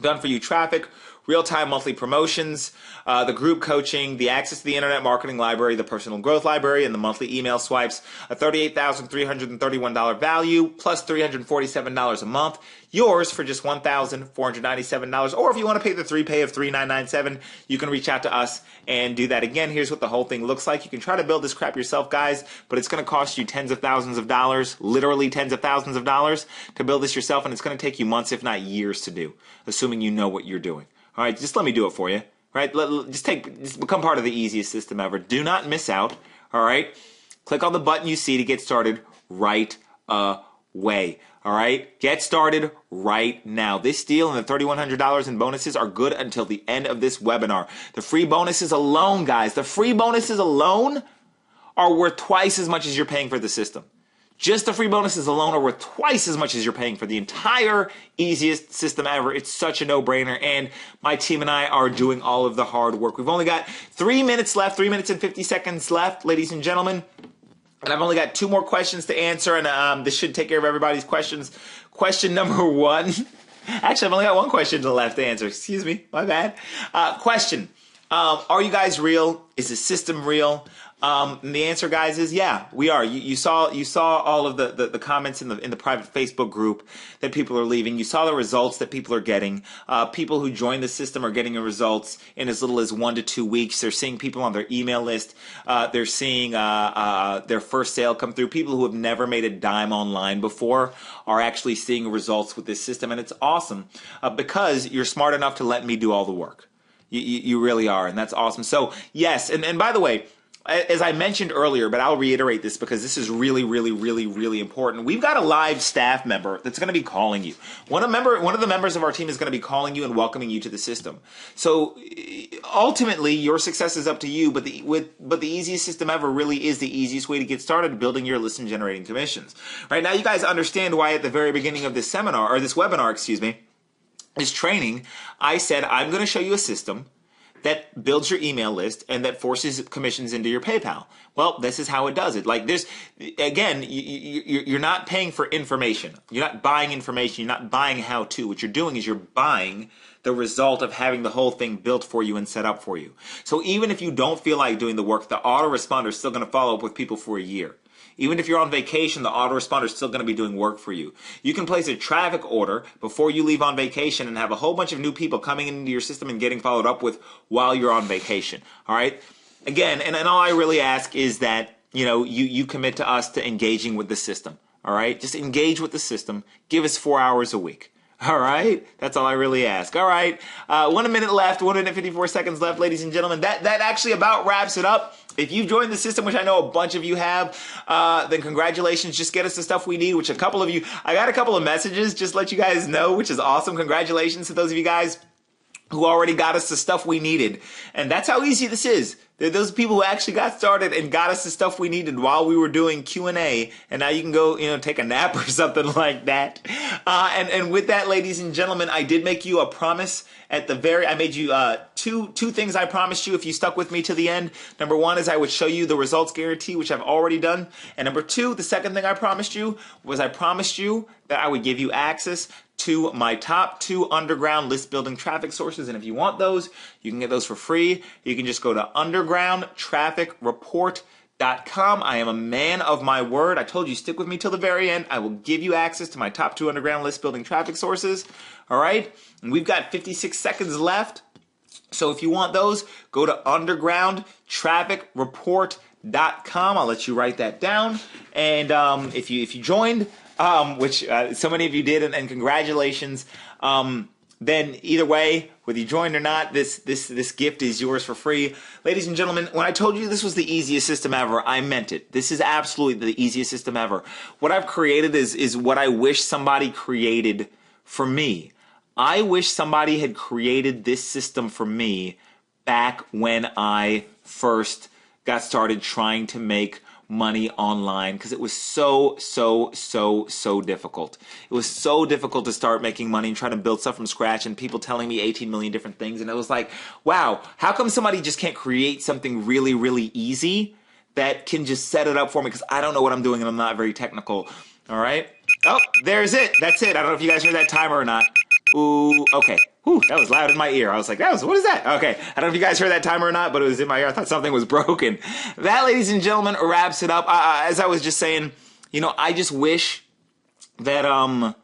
Done for you traffic, real-time monthly promotions, the group coaching, the access to the internet marketing library, the personal growth library, and the monthly email swipes, a $38,331 value plus $347 a month. Yours for just $1,497. Or if you want to pay the 3-pay of $3,997, you can reach out to us and do that. Again, here's what the whole thing looks like. You can try to build this crap yourself, guys, but it's going to cost you tens of thousands of dollars, literally tens of thousands of dollars to build this yourself, and it's going to take you months, if not years to do, assuming you know what you're doing. All right, just let me do it for you. Right? Just become part of the easiest system ever. Do not miss out. All right? Click on the button you see to get started right away. All right? Get started right now. This deal and the $3,100 in bonuses are good until the end of this webinar. The free bonuses alone, guys, the free bonuses alone are worth twice as much as you're paying for the system. Just the free bonuses alone are worth twice as much as you're paying for the entire easiest system ever. It's such a no-brainer, and my team and I are doing all of the hard work. We've only got 3 minutes left, 3 minutes and 50 seconds left, ladies and gentlemen. And I've only got 2 more questions to answer, and this should take care of everybody's questions. Question number 1. Actually, I've only got 1 question left to answer. Excuse me, my bad. Question. Are you guys real? Is the system real? And the answer, guys, is yeah, we are. You saw all of the comments in the private Facebook group that people are leaving. You saw the results that people are getting. People who join the system are getting results in as little as 1 to 2 weeks. They're seeing people on their email list. They're seeing their first sale come through. People who have never made a dime online before are actually seeing results with this system, and it's awesome because you're smart enough to let me do all the work. You really are, and that's awesome. So yes, and by the way, as I mentioned earlier, but I'll reiterate this because this is really, really, really, really important. We've got a live staff member that's going to be calling you. One of the members of our team is going to be calling you and welcoming you to the system. So ultimately, your success is up to you. But the easiest system ever really is the easiest way to get started building your list and generating commissions. Right now, you guys understand why at the very beginning of this seminar or this webinar, excuse me, this training, I said I'm going to show you a system that builds your email list and that forces commissions into your PayPal. Well, this is how it does it. Like this, again, you're not paying for information. You're not buying information. You're not buying how-to. What you're doing is you're buying the result of having the whole thing built for you and set up for you. So even if you don't feel like doing the work, the autoresponder is still going to follow up with people for a year. Even if you're on vacation, the autoresponder is still going to be doing work for you. You can place a traffic order before you leave on vacation and have a whole bunch of new people coming into your system and getting followed up with while you're on vacation. All right? Again, and all I really ask is that, you commit to us to engaging with the system. All right? Just engage with the system. Give us 4 hours a week. All right? That's all I really ask. All right. 1 minute left, 1 minute and 54 seconds left, ladies and gentlemen. That actually about wraps it up. If you've joined the system, which I know a bunch of you have, then congratulations. Just get us the stuff we need, which a couple of you, I got a couple of messages, just let you guys know, which is awesome. Congratulations to those of you guys who already got us the stuff we needed. And that's how easy this is. They're those people who actually got started and got us the stuff we needed while we were doing Q&A, and now you can go, take a nap or something like that. And with that, ladies and gentlemen, I did make you a promise I made you two things I promised you if you stuck with me to the end. Number one is I would show you the results guarantee, which I've already done. And number two, the second thing I promised you was I promised you that I would give you access to my top 2 underground list building traffic sources. And if you want those, you can get those for free. You can just go to undergroundtrafficreport.com. I am a man of my word. I told you, stick with me till the very end. I will give you access to my top 2 underground list building traffic sources. All right. And we've got 56 seconds left. So if you want those, go to undergroundtrafficreport.com. I'll let you write that down. And if you joined, which so many of you did, and congratulations. Then either way, whether you joined or not, this gift is yours for free. Ladies and gentlemen, when I told you this was the easiest system ever, I meant it. This is absolutely the easiest system ever. What I've created is what I wish somebody created for me. I wish somebody had created this system for me back when I first got started trying to make money online, because it was so difficult. It was so difficult to start making money and trying to build stuff from scratch, and people telling me 18 million different things. And it was like, wow, how come somebody just can't create something really, really easy that can just set it up for me? Because I don't know what I'm doing and I'm not very technical. All right. Oh, there's it. That's it. I don't know if you guys heard that timer or not. Ooh, okay. Whew, that was loud in my ear. I was like, what is that? Okay. I don't know if you guys heard that timer or not, but it was in my ear. I thought something was broken. That, ladies and gentlemen, wraps it up. As I was just saying, I just wish that,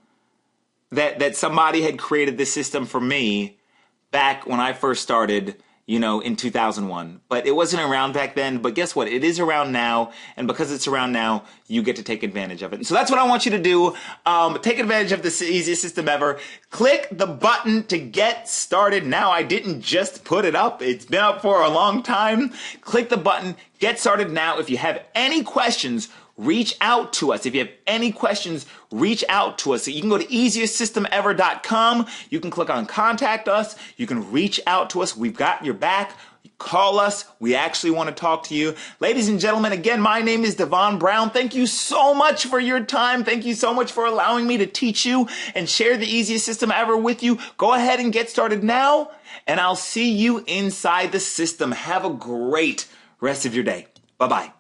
that somebody had created this system for me back when I first started, in 2001. But it wasn't around back then. But guess what? It is around now. And because it's around now, you get to take advantage of it. And so that's what I want you to do. Take advantage of this easiest system ever. Click the button to get started now. I didn't just put it up. It's been up for a long time. Click the button. Get started now. If you have any questions, reach out to us. If you have any questions, reach out to us. So you can go to easiestsystemaever.com. You can click on contact us. You can reach out to us. We've got your back. Call us. We actually want to talk to you. Ladies and gentlemen, again, my name is Devon Brown. Thank you so much for your time. Thank you so much for allowing me to teach you and share the easiest system ever with you. Go ahead and get started now, and I'll see you inside the system. Have a great rest of your day. Bye-bye.